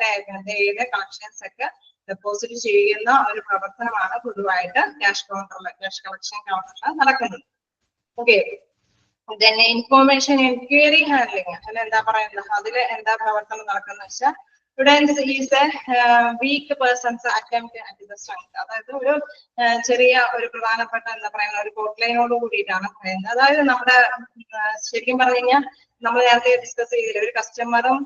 ഡേയുടെ കളക്ഷൻസ് ഒക്കെ ഡെപ്പോസിറ്റ് ചെയ്യുന്ന ഒരു പ്രവർത്തനമാണ് പൊതുവായിട്ട് ക്യാഷ് കൗണ്ടറിൽ, ക്യാഷ് കളക്ഷൻ കൗണ്ടറിൽ നടക്കുന്നത്. ഓക്കെ, തന്നെ ഇൻഫോർമേഷൻ എൻക്വയറി ഹാൻഡ്ലിംഗ് അല്ല എന്താ പറയുന്നത്, അതില് എന്താ പ്രവർത്തനം നടക്കുന്നത് വെച്ചാൽ ഇവിടെ week persons attempt at the strength. അതായത് ഒരു ചെറിയ ഒരു പ്രധാനപ്പെട്ട എന്താ പറയുന്ന ഒരു കോട്ട് ലൈനോട് കൂടിയിട്ടാണ് പറയുന്നത്. അതായത് നമ്മുടെ ശരിക്കും പറഞ്ഞു കഴിഞ്ഞാൽ നമ്മൾ നേരത്തെ ഡിസ്കസ് ചെയ്തില്ല, ഒരു കസ്റ്റമറും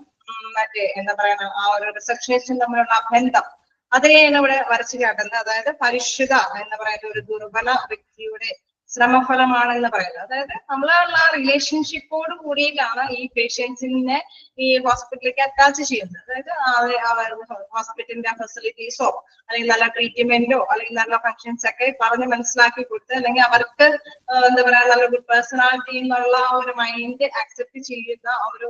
മറ്റേ എന്താ പറയുക ആ ഒരു റിസപ്ഷനിസ്റ്റും തമ്മിലുള്ള ബന്ധം അതിനെയാണ് ഇവിടെ വരച്ചു കാട്ടുന്നത്. അതായത് പരിശുദ്ധ എന്ന് പറയുന്ന ഒരു ദുർബല വ്യക്തിയുടെ ശ്രമഫലമാണ് എന്ന് പറയുന്നത്. അതായത് നമ്മളുള്ള റിലേഷൻഷിപ്പോട് കൂടിയിട്ടാണ് ഈ പേഷ്യൻസിനെ ഈ ഹോസ്പിറ്റലിലേക്ക് അറ്റാച്ച് ചെയ്യുന്നത്. അതായത് ഹോസ്പിറ്റലിന്റെ ഫെസിലിറ്റീസോ അല്ലെങ്കിൽ നല്ല ട്രീറ്റ്മെന്റോ അല്ലെങ്കിൽ നല്ല ഫങ്ഷൻസ് ഒക്കെ പറഞ്ഞ് മനസ്സിലാക്കി കൊടുത്ത് അല്ലെങ്കിൽ അവർക്ക് എന്താ പറയാ നല്ല ഗുഡ് പേഴ്സണാലിറ്റി എന്നുള്ള ഒരു മൈൻഡ് അക്സെപ്റ്റ് ചെയ്യുന്ന ഒരു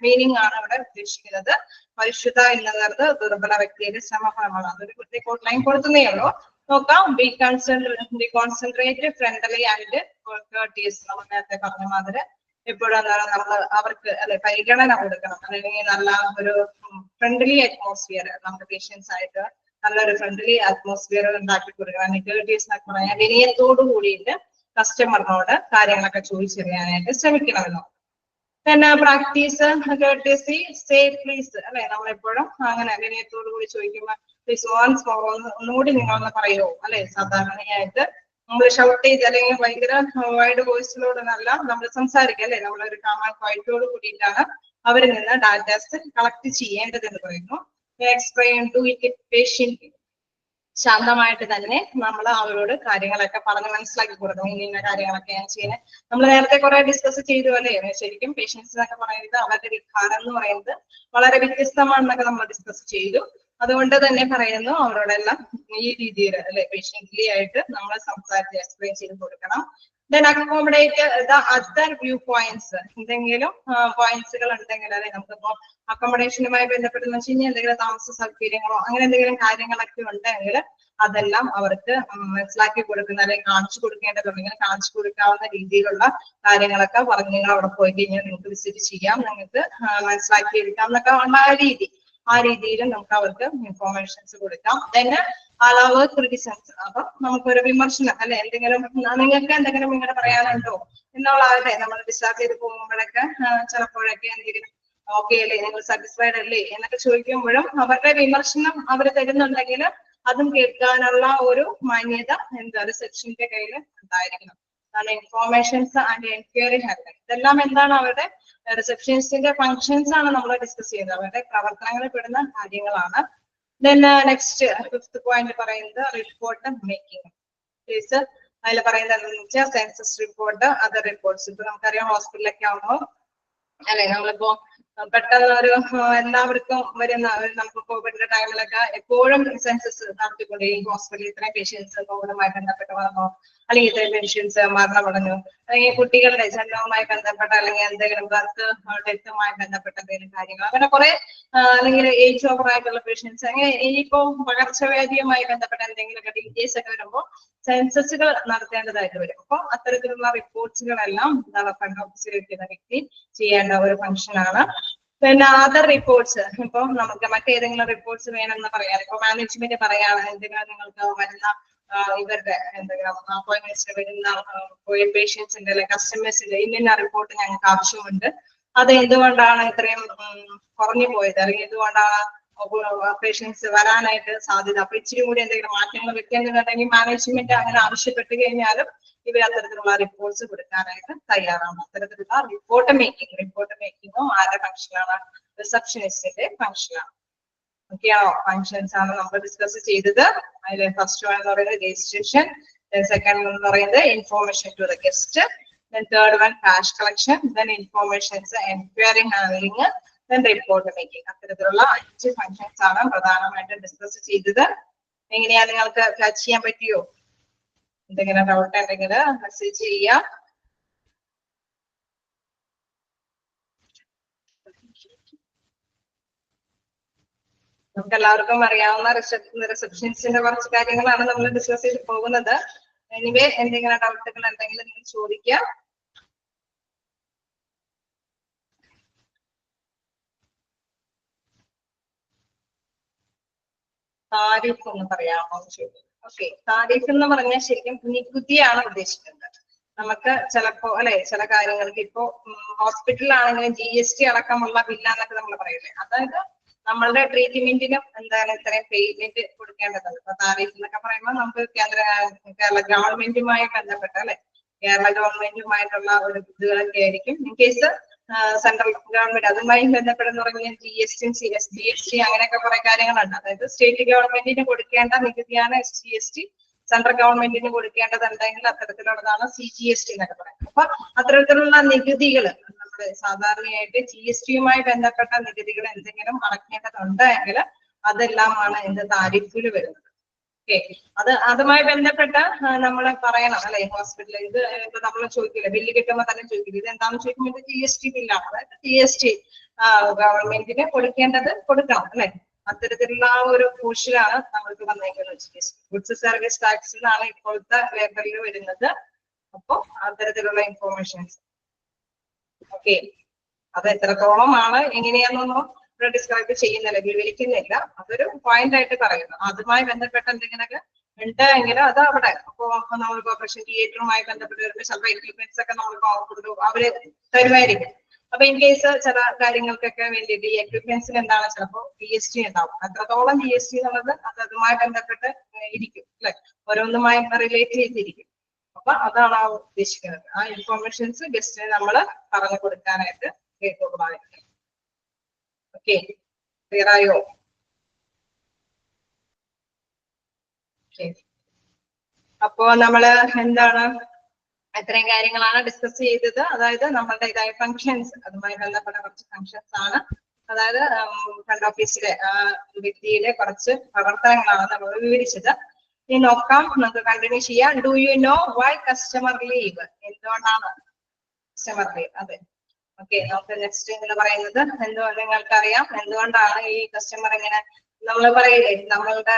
മീനിങ് ആണ് ഇവിടെ ഉദ്ദേശിക്കുന്നത്. പരിശുദ്ധ എന്നത് ദുർബല വ്യക്തിയുടെ ശ്രമഫലമാണ്. അതൊരു പ്രത്യേക ഔട്ട്ലൈൻ കൊടുക്കുന്നേ ഉള്ളൂ. നോക്കാം. Be concentrate friendly and courteous. നമ്മൾ നേരത്തെ പറഞ്ഞ മാതിരി എപ്പോഴും എന്താണ് നമ്മൾ അവർക്ക് അല്ലെ പരിഗണന കൊടുക്കണം, അല്ലെങ്കിൽ നല്ല ഒരു ഫ്രണ്ട്ലി അറ്റ്മോസ്ഫിയർ നമുക്ക് പേഷ്യൻസ് ആയിട്ട് നല്ലൊരു ഫ്രണ്ട്ലി അറ്റ്മോസ്ഫിയർ ഉണ്ടാക്കി കൊടുക്കണം. കോർട്ടീസ് എന്നൊക്കെ പറയാൻ വിനയത്തോടു കൂടിയിട്ട് കസ്റ്റമറിനോട് കാര്യങ്ങളൊക്കെ ചോദിച്ചറിയാനായിട്ട് ശ്രമിക്കണമല്ലോ. പിന്നെ പ്രാക്ടീസ് കോർട്ടസി, സേ പ്ലീസ് അല്ലെ, നമ്മളെപ്പോഴും അങ്ങനെ വിനയത്തോടു കൂടി ചോദിക്കുമ്പോൾ പ്ലീസ് ഒന്നുകൂടി നിങ്ങളൊന്ന് പറയുമോ അല്ലെ. സാധാരണയായിട്ട് നമ്മൾ ഷൗട്ട് ചെയ്ത് അല്ലെങ്കിൽ ഭയങ്കര വൈഡ് വോയിസിലോടൊന്നല്ല നമ്മൾ സംസാരിക്കുക അല്ലെ, നമ്മളൊരു കാമൺ ക്വയറ്റോട് കൂടിയിട്ടാണ് അവരിൽ നിന്ന് ഡാറ്റാസ് കളക്ട് ചെയ്യേണ്ടതെന്ന് പറയുന്നു. Explain to it patient. ശാന്തമായിട്ട് തന്നെ നമ്മൾ അവരോട് കാര്യങ്ങളൊക്കെ പറഞ്ഞ് മനസ്സിലാക്കി കൊടുക്കണം. ഇന്ന കാര്യങ്ങളൊക്കെ ഞാൻ ചെയ്യുന്നത് നമ്മൾ നേരത്തെ കുറെ ഡിസ്കസ് ചെയ്തു അല്ലേ. ശരിക്കും പേഷ്യൻസ് എന്നൊക്കെ പറയുന്നത് അവരുടെ വികാരം എന്ന് പറയുന്നത് വളരെ വ്യത്യസ്തമാണെന്നൊക്കെ നമ്മൾ ഡിസ്കസ് ചെയ്തു. അതുകൊണ്ട് തന്നെ പറയുന്നു അവരോടെല്ലാം ഈ രീതിയിൽ അല്ലെ പേഷ്യന്റ്ലി ആയിട്ട് നമ്മൾ സംസാരിച്ച് എക്സ്പ്ലെയിൻ ചെയ്ത് കൊടുക്കണം. Then accommodate the other view points. എന്തെങ്കിലും പോയിന്റ്സുകൾ ഉണ്ടെങ്കിൽ അല്ലെ നമുക്കിപ്പോ അക്കോമഡേഷനുമായി ബന്ധപ്പെട്ടെന്ന് വെച്ച് കഴിഞ്ഞാൽ എന്തെങ്കിലും താമസ സൗകര്യങ്ങളോ അങ്ങനെ എന്തെങ്കിലും കാര്യങ്ങളൊക്കെ ഉണ്ടെങ്കിൽ അതെല്ലാം അവർക്ക് മനസ്സിലാക്കി കൊടുക്കുന്ന അല്ലെങ്കിൽ കാണിച്ചു കൊടുക്കേണ്ടതുണ്ടെങ്കിൽ കാണിച്ചു കൊടുക്കാവുന്ന രീതിയിലുള്ള കാര്യങ്ങളൊക്കെ പറഞ്ഞ് നിങ്ങൾ അവിടെ പോയി കഴിഞ്ഞാൽ നിങ്ങൾക്ക് വിസിറ്റ് ചെയ്യാം, നിങ്ങൾക്ക് മനസ്സിലാക്കി എടുക്കാം എന്നൊക്കെ ഉള്ള ആ രീതിയിലും നമുക്ക് അവർക്ക് ഇൻഫോർമേഷൻസ് കൊടുക്കാം. then allow criticisms. അപ്പൊ നമുക്കൊരു വിമർശനം അല്ലെ, എന്തെങ്കിലും നിങ്ങൾക്ക് എന്തെങ്കിലും ഇങ്ങനെ പറയാനുണ്ടോ എന്നുള്ള അല്ലെ നമ്മൾ ഡിസ്ചാർജ് ചെയ്ത് പോകുമ്പോഴൊക്കെ ചിലപ്പോഴൊക്കെ എന്തെങ്കിലും ഓക്കെ അല്ലേ, നിങ്ങൾ സാറ്റിസ്ഫൈഡ് അല്ലേ എന്നൊക്കെ ചോദിക്കുമ്പോഴും അവരുടെ വിമർശനം അവർ തരുന്നുണ്ടെങ്കിൽ അതും കേൾക്കാനുള്ള ഒരു മാന്യത എന്താ റിസപ്ഷന്റെ കയ്യിൽ ഉണ്ടായിരിക്കണം. അതാണ് ഇൻഫോർമേഷൻസ് ആൻഡ് എൻക്വയറി ഹാൻഡ്ലിംഗ്. ഇതെല്ലാം എന്താണ് അവരുടെ റിസപ്ഷനിസ്റ്റിന്റെ ഫങ്ഷൻസ് ആണ് നമ്മൾ ഡിസ്കസ് ചെയ്യുന്നത്, അവരുടെ പ്രവർത്തനങ്ങളിൽ പെടുന്ന കാര്യങ്ങളാണ്. ദെൻ നെക്സ്റ്റ് 5th പോയിന്റ് പറയുന്നത് റിപ്പോർട്ട് മേക്കിംഗ്. അതിൽ പറയുന്നത് എന്താണെന്ന് വെച്ചാൽ സെൻസസ് റിപ്പോർട്ട്, അതർ റിപ്പോർട്ട്സ്. ഇപ്പൊ നമുക്കറിയാം ഹോസ്പിറ്റലൊക്കെ ആവുമ്പോൾ അല്ലെ നമ്മളിപ്പോ പെട്ടെന്ന് ഒരു എല്ലാവർക്കും വരുന്ന നമുക്ക് കോവിഡിന്റെ ടൈമിലൊക്കെ എപ്പോഴും സെൻസസ് നടത്തിക്കൊണ്ടിരിക്കും. ഹോസ്പിറ്റലിൽ ഇത്രയും പേഷ്യൻസ് കോവിഡുമായി ബന്ധപ്പെട്ട് വന്നോ, അല്ലെങ്കിൽ ഇത്രയും പേഷ്യൻസ് മരണമടഞ്ഞു, അല്ലെങ്കിൽ കുട്ടികളുടെ ജനനവുമായി ബന്ധപ്പെട്ട അല്ലെങ്കിൽ എന്തെങ്കിലും ബർത്ത് ഡെത്തുമായി ബന്ധപ്പെട്ട എന്തെങ്കിലും കാര്യങ്ങൾ, അങ്ങനെ കുറെ അല്ലെങ്കിൽ ഏജ് ഓവർ ആയിട്ടുള്ള പേഷ്യൻസ്, അങ്ങനെ ഇനിയിപ്പോ പകർച്ചവ്യാധിയുമായി ബന്ധപ്പെട്ട എന്തെങ്കിലുമൊക്കെ ഡീറ്റെയിൽസ് ഒക്കെ വരുമ്പോൾ സെൻസസുകൾ നടത്തേണ്ടതായിട്ട് വരും. അപ്പൊ അത്തരത്തിലുള്ള റിപ്പോർട്ട്സുകളെല്ലാം ഡെവലപ്മെന്റ് ഓഫീസിലിരിക്കുന്ന വ്യക്തി ചെയ്യേണ്ട ഒരു ഫംഗ്ഷനാണ്. പിന്നെ അതർ റിപ്പോർട്ട്സ്, ഇപ്പൊ നമുക്ക് മറ്റേതെങ്കിലും റിപ്പോർട്ട്സ് വേണമെന്ന് പറയാം. ഇപ്പൊ മാനേജ്മെന്റ് പറയാണ് എന്തെങ്കിലും നിങ്ങൾക്ക് വരുന്ന ഇവരുടെ എന്തെങ്കിലും അപ്പോയിന്റ്മെന്റ്സ് വരുന്ന പേഷ്യൻസിന്റെ അല്ലെ കസ്റ്റമേഴ്സിന്റെ ഇന്ന റിപ്പോർട്ട് ഞങ്ങൾക്ക് ആവശ്യമുണ്ട്, അത് എന്തുകൊണ്ടാണ് ഇത്രയും കുറഞ്ഞു പോയത് അല്ലെങ്കിൽ എന്തുകൊണ്ടാണ് പേഷ്യൻസ് വരാനായിട്ട് സാധ്യത. അപ്പൊ ഇച്ചിരി കൂടി എന്തെങ്കിലും മാറ്റങ്ങൾ വെക്കേണ്ടതുണ്ടെങ്കിൽ മാനേജ്മെന്റ് അങ്ങനെ ആവശ്യപ്പെട്ട് കഴിഞ്ഞാലും ഇവർ അത്തരത്തിലുള്ള റിപ്പോർട്ട്സ് കൊടുക്കാനായിട്ട് തയ്യാറാണ്. അത്തരത്തിലുള്ള റിപ്പോർട്ട് മേക്കിങ്ങും ആരുടെ ഫംഗ്ഷനാണ്? റിസപ്ഷനിസ്റ്റിന്റെ ഫംഗ്ഷനാണ്. ഓക്കെയാണോ? ഫംഗ്ഷൻസ് ആണ് നമ്മൾ ഡിസ്കസ് ചെയ്തത്. അതിൽ ഫസ്റ്റ് വൺ എന്ന് പറയുന്നത് രജിസ്ട്രേഷൻ, സെക്കൻഡ് എന്ന് പറയുന്നത് information to the guest, third one cash collection, informations enquiry handling, report making. അത്തരത്തിലുള്ള 5 ഫംഗ്ഷൻസ് ആണ് പ്രധാനമായിട്ടും ഡിസ്കസ് ചെയ്തത്. എങ്ങനെയാ, നിങ്ങൾക്ക് ക്യാച്ച് ചെയ്യാൻ പറ്റിയോ? എന്തെങ്കിലും ഡൗട്ട് ഉണ്ടെങ്കിൽ മെസ്സേജ് ചെയ്യാം. നമുക്ക് എല്ലാവർക്കും അറിയാവുന്ന റിസപ്ഷനിസ്റ്റിന്റെ കുറച്ച് കാര്യങ്ങളാണ് നമ്മൾ ഡിസ്കസ് ചെയ്ത് പോകുന്നത്. എനിവേ എന്തെങ്കിലും ഡൗട്ടുകൾ ഉണ്ടെങ്കിൽ നിങ്ങൾ ചോദിക്കാം. താരിഫ് എന്ന് പറയാമോ ചോദിക്കും. ഓക്കെ, താരിഫ് എന്ന് പറഞ്ഞാൽ ശരിക്കും നികുതിയാണ് ഉദ്ദേശിക്കുന്നത്. നമുക്ക് ചിലപ്പോ അല്ലെ ചില കാര്യങ്ങൾക്ക് ഇപ്പോ ഹോസ്പിറ്റലിലാണെങ്കിലും GST അടക്കമുള്ള ബില്ലാന്നൊക്കെ നമ്മൾ പറയില്ലേ, അതായത് നമ്മളുടെ ട്രീറ്റ്മെന്റിനും എന്താണ് ഇത്രയും പേയ്മെന്റ് കൊടുക്കേണ്ടതുണ്ട്. ഇപ്പൊ താരിഫ് എന്നൊക്കെ പറയുമ്പോൾ നമുക്ക് കേരള ഗവൺമെന്റുമായി ബന്ധപ്പെട്ട അല്ലെ കേരള ഗവൺമെന്റുമായിട്ടുള്ള ഒരു ഇതുകളൊക്കെ ആയിരിക്കും. ഇൻ കേസ് സെൻട്രൽ ഗവൺമെന്റ് അതുമായി ബന്ധപ്പെടുന്ന പറഞ്ഞാൽ GST, SGST അങ്ങനെയൊക്കെ കുറെ കാര്യങ്ങളുണ്ട്. അതായത് സ്റ്റേറ്റ് ഗവൺമെന്റിന് കൊടുക്കേണ്ട നികുതിയാണ് SGST, സെൻട്രൽ ഗവൺമെന്റിന് കൊടുക്കേണ്ടതുണ്ടെങ്കിൽ അത്തരത്തിലുള്ളതാണ് CGST എന്നൊക്കെ പറയുന്നത്. അപ്പൊ അത്തരത്തിലുള്ള നികുതികൾ നമ്മുടെ സാധാരണയായിട്ട് GSTയുമായി ബന്ധപ്പെട്ട നികുതികൾ എന്തെങ്കിലും അടയ്ക്കേണ്ടതുണ്ട് എങ്കിൽ അതെല്ലാമാണ് എന്ത് താരിഫിൽ വരുന്നത്. ഓക്കെ, അതുമായി ബന്ധപ്പെട്ട നമ്മൾ പറയണം അല്ലെ. ഹോസ്പിറ്റലിൽ ഇത് നമ്മൾ ചോദിക്കില്ല, ബില്ല് കിട്ടുമ്പോൾ തന്നെ ചോദിക്കില്ല ഇത് എന്താണെന്ന് ചോദിക്കുമ്പോൾ ഇത് GST ബില്ലാണ്. അതായത് GST ഗവൺമെന്റിന് കൊടുക്കണം അല്ലെ. അത്തരത്തിലുള്ള ആ ഒരു പോർഷനാണ് നമ്മൾക്ക് വന്നേക്കുന്നത്. GST ഗുഡ്സ് സർവീസ് ടാക്സ് എന്നാണ് ഇപ്പോഴത്തെ ലേബലിൽ വരുന്നത്. അപ്പൊ അത്തരത്തിലുള്ള ഇൻഫോർമേഷൻസ് ഓക്കെ, അത് എത്രത്തോളമാണ് എങ്ങനെയാണെന്നൊന്നും ഇവിടെ ഡിസ്ക്രൈബ് ചെയ്യുന്നില്ല, വിവരിക്കുന്നില്ല. അതൊരു പോയിന്റ് ആയിട്ട് പറയുന്നു. അതുമായി ബന്ധപ്പെട്ട എന്തെങ്കിലുമൊക്കെ ഉണ്ട് എങ്കിൽ അത് അവിടെ. അപ്പൊ നമ്മളിപ്പോ ഓപ്പറേഷൻ തിയേറ്ററുമായി ബന്ധപ്പെട്ട് വരുമ്പോൾ ചിലപ്പോൾ എക്യുപ്മെന്റ്സ് ഒക്കെ നമ്മൾ അവര് തരുമായിരിക്കും. അപ്പൊ ഇൻ കേസ് ചില കാര്യങ്ങൾക്കൊക്കെ വേണ്ടിയിട്ട് ഈ എക്യുപ്മെന്റ്സിന് എന്താണ് ചിലപ്പോൾ GST ഉണ്ടാവും. എത്രത്തോളം GST എന്നുള്ളത് അത് അതുമായി ബന്ധപ്പെട്ട് ഇരിക്കും അല്ലെ, ഓരോന്നുമായി റിലേറ്റ് ചെയ്തിരിക്കും. അപ്പൊ അതാണ് ആ ഉദ്ദേശിക്കുന്നത്. ആ ഇൻഫോർമേഷൻസ് ഗസ്റ്റിന് നമ്മൾ പറഞ്ഞു കൊടുക്കാനായിട്ട് കേൾക്കുന്നതായിരിക്കും. ഓക്കെ, ക്ലിയർ ആയോ? അപ്പോ നമ്മള് എന്താണ് ഇത്രയും കാര്യങ്ങളാണ് ഡിസ്കസ് ചെയ്തത്. അതായത് നമ്മളുടെ ഇതായ ഫങ്ഷൻസ്, അതുമായി ബന്ധപ്പെട്ട കുറച്ച് ഫങ്ഷൻസ് ആണ്. അതായത് ഫ്രണ്ട് ഓഫീസിലെ വ്യക്തിയിലെ കുറച്ച് പ്രവർത്തനങ്ങളാണ് നമ്മൾ വിവരിച്ചത്. ഇനി നോക്കാം, നമുക്ക് കണ്ടിന്യൂ ചെയ്യാം. Do you know why customer leave? എന്തുകൊണ്ടാണ് കസ്റ്റമർ ലീവ്? അതെ, ഓക്കെ. നമുക്ക് നെക്സ്റ്റ് എന്ന് പറയുന്നത് നിങ്ങൾക്കറിയാം എന്തുകൊണ്ടാണ് ഈ കസ്റ്റമർ ഇങ്ങനെ നമ്മൾ പറയില്ലേ, നമ്മളുടെ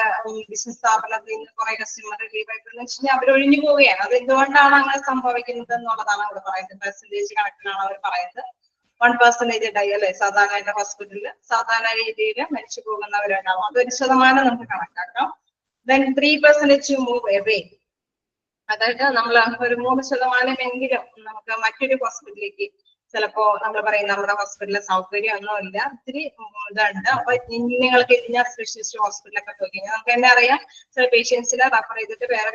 ബിസിനസ് സ്ഥാപനത്തിൽ നിന്ന് കുറെ കസ്റ്റമർ ലീവ് ആയിട്ടെന്ന് വെച്ച് കഴിഞ്ഞാൽ അവർ ഒഴിഞ്ഞു പോവുകയാണ്. അത് എന്തുകൊണ്ടാണ് അങ്ങനെ സംഭവിക്കുന്നത് എന്നുള്ളതാണ് അവർ പറയുന്നത്. പെർസെന്റേജ് കണക്കിലാണ് അവർ പറയുന്നത്. 1% ഉണ്ടായി അല്ലെ, സാധാരണ ഹോസ്പിറ്റലിൽ സാധാരണ രീതിയിൽ മരിച്ചു പോകുന്നവരുണ്ടാവും. അത് 1% നമുക്ക് കണക്കാക്കാം. then 3% മൂവ് എവേ, അതായത് നമ്മൾ ഒരു 3% എങ്കിലും നമുക്ക് മറ്റൊരു ഹോസ്പിറ്റലിലേക്ക്, ചിലപ്പോ നമ്മൾ പറയും നമ്മുടെ ഹോസ്പിറ്റലിലെ സൗകര്യം ഒന്നുമില്ല, ഇത്തിരി ഇതുണ്ട്, അപ്പൊ നിങ്ങൾക്ക് ഇന്ന സ്പെഷ്യലിസ്റ്റ് ഹോസ്പിറ്റലൊക്കെ പോയി കഴിഞ്ഞാൽ നമുക്ക് തന്നെ അറിയാം ചില പേഷ്യൻസിനെ റെഫർ ചെയ്തിട്ട് വേറെ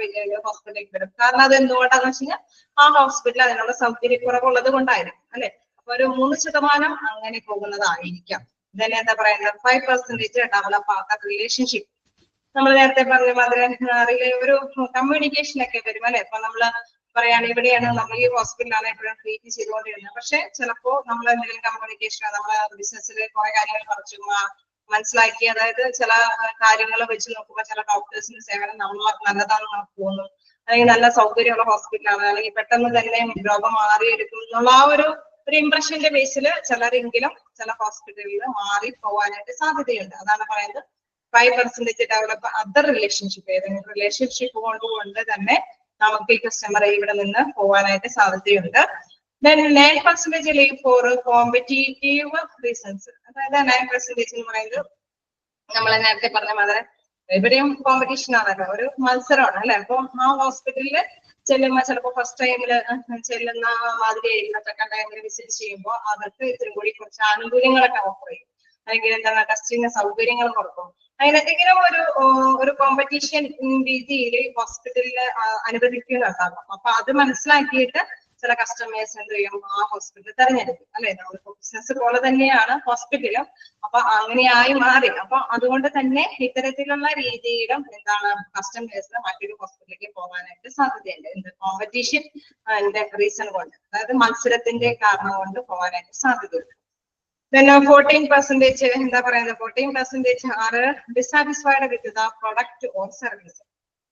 ഹോസ്പിറ്റലിലേക്ക് വരും. കാരണം അത് എന്തുകൊണ്ടാന്ന് വെച്ച് കഴിഞ്ഞാൽ ആ ഹോസ്പിറ്റൽ അതിനുള്ള സൗകര്യക്കുറവുള്ളത് കൊണ്ടായിരിക്കും അല്ലെ. അപ്പൊ ഒരു 3% അങ്ങനെ പോകുന്നതായിരിക്കാം. ഇതന്നെ എന്താ പറയുന്നത്, 5% ഡെവലപ്പ് ആക്കാത്ത റിലേഷൻഷിപ്പ്. നമ്മൾ നേരത്തെ പറഞ്ഞ മാതിരി ഒരു കമ്മ്യൂണിക്കേഷൻ ഒക്കെ വരും അല്ലെ. അപ്പൊ നമ്മള് പറയാണ് ഇവിടെയാണ് നമ്മൾ ഈ ഹോസ്പിറ്റലാണ് എപ്പോഴും ട്രീറ്റ് ചെയ്തുകൊണ്ടിരുന്നത്, പക്ഷെ ചിലപ്പോ നമ്മൾ എന്തെങ്കിലും കമ്മ്യൂണിക്കേഷൻ നമ്മളെ ബിസിനസ്സിൽ കുറെ കാര്യങ്ങൾ കുറച്ച് മനസ്സിലാക്കി, അതായത് ചില കാര്യങ്ങൾ വെച്ച് നോക്കുമ്പോൾ ചില ഡോക്ടേഴ്സിന്റെ സേവനം നല്ലതാണെന്ന് നമുക്ക് തോന്നും, അല്ലെങ്കിൽ നല്ല സൗകര്യമുള്ള ഹോസ്പിറ്റലാണ്, അല്ലെങ്കിൽ പെട്ടെന്ന് തന്നെ രോഗം മാറിയെടുക്കും എന്നുള്ള ആ ഒരു ഇംപ്രഷന്റെ ബേസിൽ ചിലരെങ്കിലും ചില ഹോസ്പിറ്റലിൽ മാറി പോവാനായിട്ട് സാധ്യതയുണ്ട്. അതാണ് പറയുന്നത് 5% ഡെവലപ്പ് അതർ റിലേഷൻഷിപ്പ്. ഏതെങ്കിലും റിലേഷൻഷിപ്പ് കൊണ്ട് തന്നെ നമുക്ക് ഈ കസ്റ്റമറെ ഇവിടെ നിന്ന് പോകാനായിട്ട് സാധ്യതയുണ്ട്. then 9% leave for competitive reasons. അതായത് 9% എന്ന് പറയുന്നത് നമ്മൾ നേരത്തെ പറഞ്ഞ മാതിരി ഇവിടെയും കോമ്പറ്റീഷൻ ആണല്ലോ, ഒരു മത്സരമാണ് അല്ലെ. അപ്പൊ ആ ഹോസ്പിറ്റലില് ചെല്ലുമ്പോൾ ചിലപ്പോൾ ഫസ്റ്റ് ടൈമില് ചെല്ലുന്ന മാതിരി ആയിരിക്കും സെക്കൻഡ് ടൈമിൽ വിസിറ്റ് ചെയ്യുമ്പോൾ അവർക്ക് ഇത്തിരി കൂടി കുറച്ച് ആനുകൂല്യങ്ങളൊക്കെ ഓഫർ ചെയ്യും. അല്ലെങ്കിൽ എന്താണ് ടെസ്റ്റിംഗ് സൗകര്യങ്ങൾ കൊടുക്കും. അങ്ങനെ എന്തെങ്കിലും ഒരു കോമ്പറ്റീഷൻ രീതിയിൽ ഹോസ്പിറ്റലിൽ അനുവദിക്കുന്നുണ്ടാകും. അപ്പൊ അത് മനസ്സിലാക്കിയിട്ട് ചില കസ്റ്റമേഴ്സ് എന്ത് ചെയ്യും, ആ ഹോസ്പിറ്റൽ തെരഞ്ഞെടുക്കും. അല്ലെ, നമ്മളിപ്പോ ബിസിനസ് പോലെ തന്നെയാണ് ഹോസ്പിറ്റലും. അപ്പൊ അങ്ങനെയായി മാറി. അപ്പൊ അതുകൊണ്ട് തന്നെ ഇത്തരത്തിലുള്ള രീതിയിലും എന്താണ് കസ്റ്റമേഴ്സിന് മറ്റൊരു ഹോസ്പിറ്റലിലേക്ക് പോകാനായിട്ട് സാധ്യതയുണ്ട്. എന്ത് കോമ്പറ്റീഷൻ റീസൺ കൊണ്ട്, അതായത് മത്സരത്തിന്റെ കാരണം കൊണ്ട് പോകാനായിട്ട് സാധ്യതയുണ്ട്. Then 14% എന്താ പറയുന്നത്, 14% are dissatisfied with the product or service.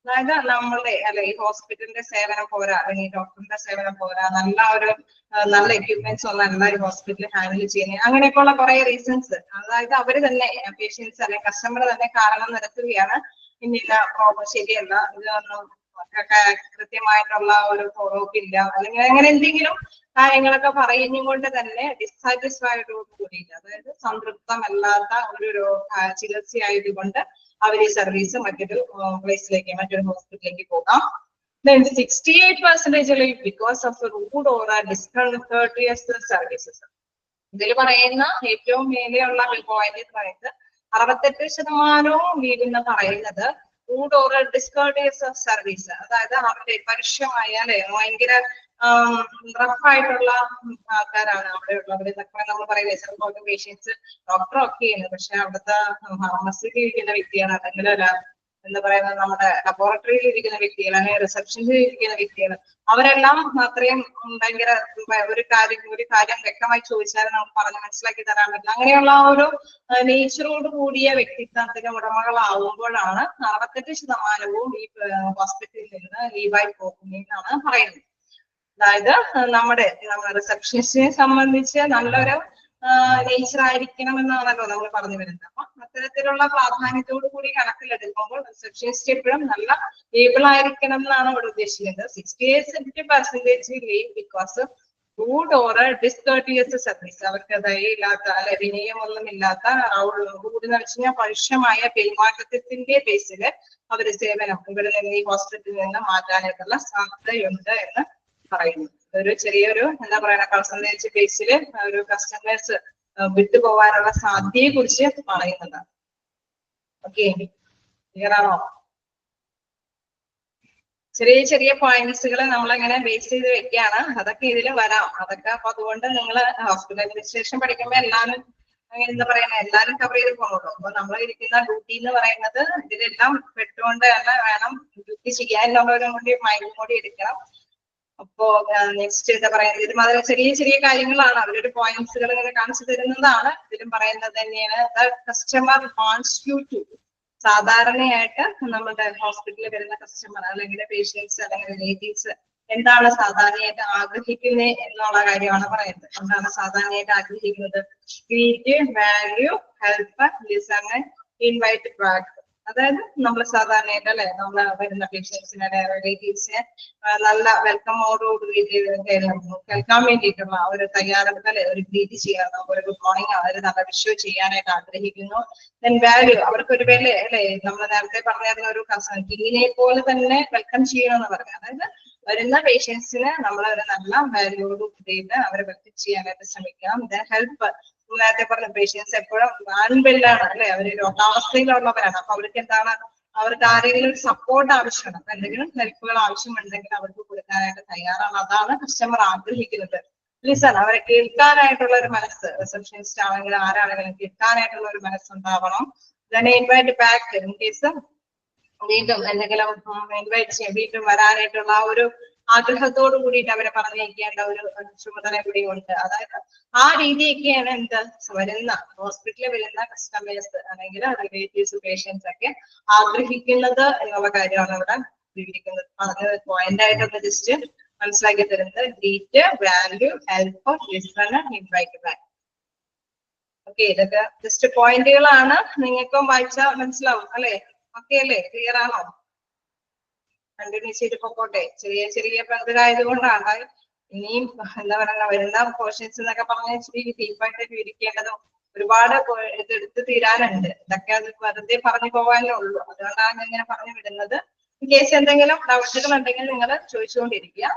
അതായത് നമ്മളുടെ അല്ലെ ഈ ഹോസ്പിറ്റലിന്റെ സേവനം പോരാ, അല്ലെങ്കിൽ ഡോക്ടറിന്റെ സേവനം പോരാ, നല്ല എക്യുപ്മെന്റ്സ് ഒന്നും അല്ല ഈ ഹോസ്പിറ്റലിൽ ഹാൻഡിൽ ചെയ്യുന്നത്, അങ്ങനെയൊക്കെയുള്ള കുറെ റീസൺസ്. അതായത് അവര് തന്നെ പേഷ്യൻസ് അല്ലെങ്കിൽ കസ്റ്റമർ തന്നെ കാരണം നിരത്തുകയാണ്, ഇന്നില്ല ശരിയല്ല, ഇതൊന്നും കൃത്യമായിട്ടുള്ള ഒരു ഫോളോ അപ്പ് ഇല്ല, അല്ലെങ്കിൽ അങ്ങനെ എന്തെങ്കിലും കാര്യങ്ങളൊക്കെ പറയുന്നതുകൊണ്ട് തന്നെ ഡിസാറ്റിസ്ഫൈഡോട് കൂടിയില്ല, അതായത് സംതൃപ്തമല്ലാത്ത ഒരു ചികിത്സയായതുകൊണ്ട് അവർ ഈ സർവീസ് മറ്റൊരു പ്ലേസിലേക്ക്, മറ്റൊരു ഹോസ്പിറ്റലിലേക്ക് പോകാം. Then 68% because of rude or discourteous services. ഇതിൽ പറയുന്ന ഏറ്റവും മേലെയുള്ള പോയിന്റ് എന്ന് പറയുന്നത് 68% വീടെന്ന് പറയുന്നത് റൂഡ് ഓർ ഡിസ്കർട്ടിയസ് സർവീസ്, അതായത് അവരുടെ പരുഷമായ അല്ലെ ഭയങ്കര റഫായിട്ടുള്ള ആൾക്കാരാണ് അവിടെ ഉള്ളവർ എന്നൊക്കെ നമ്മൾ പറയുന്നത്. ചിലപ്പോൾ പേഷ്യൻസ് ഡോക്ടർ ഒക്കെ ചെയ്യുന്നത്, പക്ഷെ അവിടുത്തെ ഫാർമസിയിൽ ഇരിക്കുന്ന വ്യക്തിയാണ്, അല്ലെങ്കിൽ എന്താ പറയുന്നത് നമ്മുടെ ലബോറട്ടറിയിൽ ഇരിക്കുന്ന വ്യക്തികൾ, അല്ലെങ്കിൽ റിസപ്ഷനിൽ ഇരിക്കുന്ന വ്യക്തികൾ, അവരെല്ലാം അത്രയും ഭയങ്കര ഒരു കാര്യം വ്യക്തമായി ചോദിച്ചാൽ നമുക്ക് പറഞ്ഞ് മനസ്സിലാക്കി തരാൻ പറ്റില്ല. അങ്ങനെയുള്ള ഒരു നേച്ചറോട് കൂടിയ വ്യക്തിത്വത്തിന് ഉടമകളാവുമ്പോഴാണ് 68% ഈ ഹോസ്പിറ്റലിൽ നിന്ന് ലീവായി പോകുന്നതെന്നാണ് പറയുന്നത്. അതായത് നമ്മുടെ റിസപ്ഷനിസ്റ്റിനെ സംബന്ധിച്ച് നല്ലൊരു നേച്ചർ ആയിരിക്കണം എന്നാണല്ലോ നമ്മൾ പറഞ്ഞു വരുന്നത്. അപ്പൊ അത്തരത്തിലുള്ള പ്രാധാന്യത്തോടു കൂടി കണക്കിലെടുക്കുമ്പോൾ റിസപ്ഷനിസ്റ്റ് എപ്പോഴും നല്ല ലേബിൾ ആയിരിക്കണം എന്നാണ് ഇവിടെ ഉദ്ദേശിക്കുന്നത്. 68% leave because rude or discourteous service, അവർക്ക് ദയയില്ലാത്ത അല്ലെ വിനയമൊന്നും ഇല്ലാത്ത, റൂഡ് എന്ന് വെച്ച് കഴിഞ്ഞാൽ പരുഷമായ പെരുമാറ്റത്തിന്റെ ബേസിൽ അവര് സേവനം ഇവിടെ നിന്ന് ഈ ഹോസ്പിറ്റലിൽ നിന്ന് മാറ്റാനായിട്ടുള്ള സാധ്യതയുണ്ട് എന്ന് പറയുന്നു. ഒരു ചെറിയൊരു എന്താ പറയുക പെർസെന്റേജ് ബേസിൽ ഒരു കസ്റ്റമേഴ്സ് വിട്ടുപോകാനുള്ള സാധ്യതയെ കുറിച്ച് പറയുന്നതാണ്. ഓക്കെ, ക്ലിയർ ആണോ? ചെറിയ ചെറിയ പോയിന്റ്സുകൾ നമ്മളെങ്ങനെ ബേസ് ചെയ്ത് വെക്കുകയാണ്, അതൊക്കെ ഇതിൽ വരാം. അതൊക്കെ അപ്പൊ അതുകൊണ്ട് നിങ്ങൾ ഹോസ്പിറ്റൽ അഡ്മിനിസ്ട്രേഷൻ പഠിക്കുമ്പോൾ എല്ലാവരും എന്താ പറയുക എല്ലാവരും കവർ ചെയ്ത് പോകുള്ളൂ. അപ്പൊ നമ്മൾ ഇരിക്കുന്ന ഡ്യൂട്ടി എന്ന് പറയുന്നത് ഇതിലെല്ലാം പെട്ടുകൊണ്ട് തന്നെ വേണം ഡ്യൂട്ടി ചെയ്യാനുള്ളവരും കൂടി മൈൻഡ് കൂടി എടുക്കണം. അപ്പോ നെക്സ്റ്റ് എന്താ പറയുന്നത്, ഇത് വളരെ ചെറിയ ചെറിയ കാര്യങ്ങളാണ്, അവരൊരു പോയിന്റ്സുകൾ ഇങ്ങനെ കാണിച്ചു തരുന്നതാണ്. ഇതിലും പറയുന്നത് തന്നെയാണ് കസ്റ്റമർ വാണ്ട്സ് യു ടു, സാധാരണയായിട്ട് നമ്മുടെ ഹോസ്പിറ്റലിൽ വരുന്ന കസ്റ്റമർ അല്ലെങ്കിൽ പേഷ്യൻസ് അല്ലെങ്കിൽ റിലേറ്റീവ്സ് എന്താണ് സാധാരണയായിട്ട് ആഗ്രഹിക്കുന്നത് എന്നുള്ള കാര്യമാണ് പറയുന്നത്. എന്താണ് സാധാരണയായിട്ട് ആഗ്രഹിക്കുന്നത്? Treat, value, help, listen, invite back. അതായത് നമ്മൾ സാധാരണയായിട്ട് അല്ലെ നമ്മൾ വരുന്ന പേഷ്യൻസിനെ റിലേറ്റീവ്സിനെ നല്ല വെൽക്കമോടുകൂടി കേൾക്കാൻ വേണ്ടിയിട്ടുള്ള ഒരു തയ്യാറെടുപ്പ് അല്ലെ, ഒരു ഗ്രീറ്റ് ചെയ്യാൻ, ഒരു ഗുഡ് മോർണിംഗ് അവർ നല്ല വിഷ് ചെയ്യാനായിട്ട് ആഗ്രഹിക്കുന്നു. ദെൻ വാല്യൂ, അവർക്ക് ഒരു വില അല്ലെ, നമ്മൾ നേരത്തെ പറഞ്ഞിരുന്ന ഒരു കിങ്ങിനെ പോലെ തന്നെ വെൽക്കം ചെയ്യണമെന്ന് പറയാം. അതായത് വരുന്ന പേഷ്യൻസിന് നമ്മൾ ഒരു നല്ല വാല്യൂയോട് കൂടിയിട്ട് അവരെ വെൽക്കം ചെയ്യാനായിട്ട് ശ്രമിക്കാം. ദെൻ ഹെൽപ്പ്, നേരത്തെ പറഞ്ഞ പേഷ്യൻസ് എപ്പോഴും വാൻബെല്ലാണ് അല്ലെ, അവര് രോഗാവസ്ഥയിലുള്ളവരാണ്. അപ്പൊ അവർക്ക് എന്താണ്, അവർക്ക് ആരെങ്കിലും ഒരു സപ്പോർട്ട് ആവശ്യമാണ്, എന്തെങ്കിലും ഹെൽപ്പുകൾ ആവശ്യമുണ്ടെങ്കിൽ അവർക്ക് കൊടുക്കാനായിട്ട് തയ്യാറാണ്. അതാണ് കസ്റ്റമർ ആഗ്രഹിക്കുന്നത്. ലിസൺ, അവരെ കേൾക്കാനായിട്ടുള്ള ഒരു മനസ്സ്, റിസപ്ഷനിസ്റ്റ് ആണെങ്കിലും ആരാണെങ്കിലും കേൾക്കാനായിട്ടുള്ള ഒരു മനസ്സുണ്ടാവണം. Then invite back, in case വീണ്ടും എന്തെങ്കിലും ഇൻവൈറ്റ് ചെയ്യാൻ വീണ്ടും വരാനായിട്ടുള്ള ആ ഒരു ആഗ്രഹത്തോടു കൂടിയിട്ട് അവരെ പറഞ്ഞേക്കേണ്ട ഒരു ചുമതല കൂടി ഉണ്ട്. അതായത് ആ രീതിയൊക്കെയാണ് എന്ത് വരുന്ന ഹോസ്പിറ്റലിൽ വരുന്ന കസ്റ്റമേഴ്സ് അല്ലെങ്കിൽ റിലേറ്റീവ്സ് പേഷ്യൻസ് ഒക്കെ ആഗ്രഹിക്കുന്നത് എന്നുള്ള കാര്യമാണ് ഇവിടെ വിവരിക്കുന്നത്. അതിന് പോയിന്റ് ആയിട്ടൊന്ന് ജസ്റ്റ് മനസ്സിലാക്കി തരുന്നത് greet, value, help, listen, invite back. Okay, ഇതൊക്കെ ജസ്റ്റ് പോയിന്റുകളാണ്, നിങ്ങൾക്കും വായിച്ചാൽ മനസ്സിലാവും അല്ലെ? ഓക്കെ അല്ലേ? ക്ലിയർ ആണോ? കണ്ടിന്യൂ ചെയ്ത് പോട്ടെ. ചെറിയ ചെറിയ പങ്കായത് കൊണ്ടാണ് ഇനിയും എന്താ പറയുക വരുന്ന പോർഷൻസ് എന്നൊക്കെ പറഞ്ഞ ഇച്ചിരി ഡീപ്പായിട്ട് വിവരിക്കേണ്ടതും ഒരുപാട് ഇത് എടുത്ത് തീരാനുണ്ട്. ഇതൊക്കെ അത് വെറുതെ പറഞ്ഞു പോകാനേ ഉള്ളൂ. അതുകൊണ്ടാണ് ഇങ്ങനെ പറഞ്ഞു വിടുന്നത്. ഇൻ കേസ് എന്തെങ്കിലും ഡൗട്ടുകൾ ഉണ്ടെങ്കിൽ നിങ്ങൾ ചോദിച്ചുകൊണ്ടിരിക്കുക.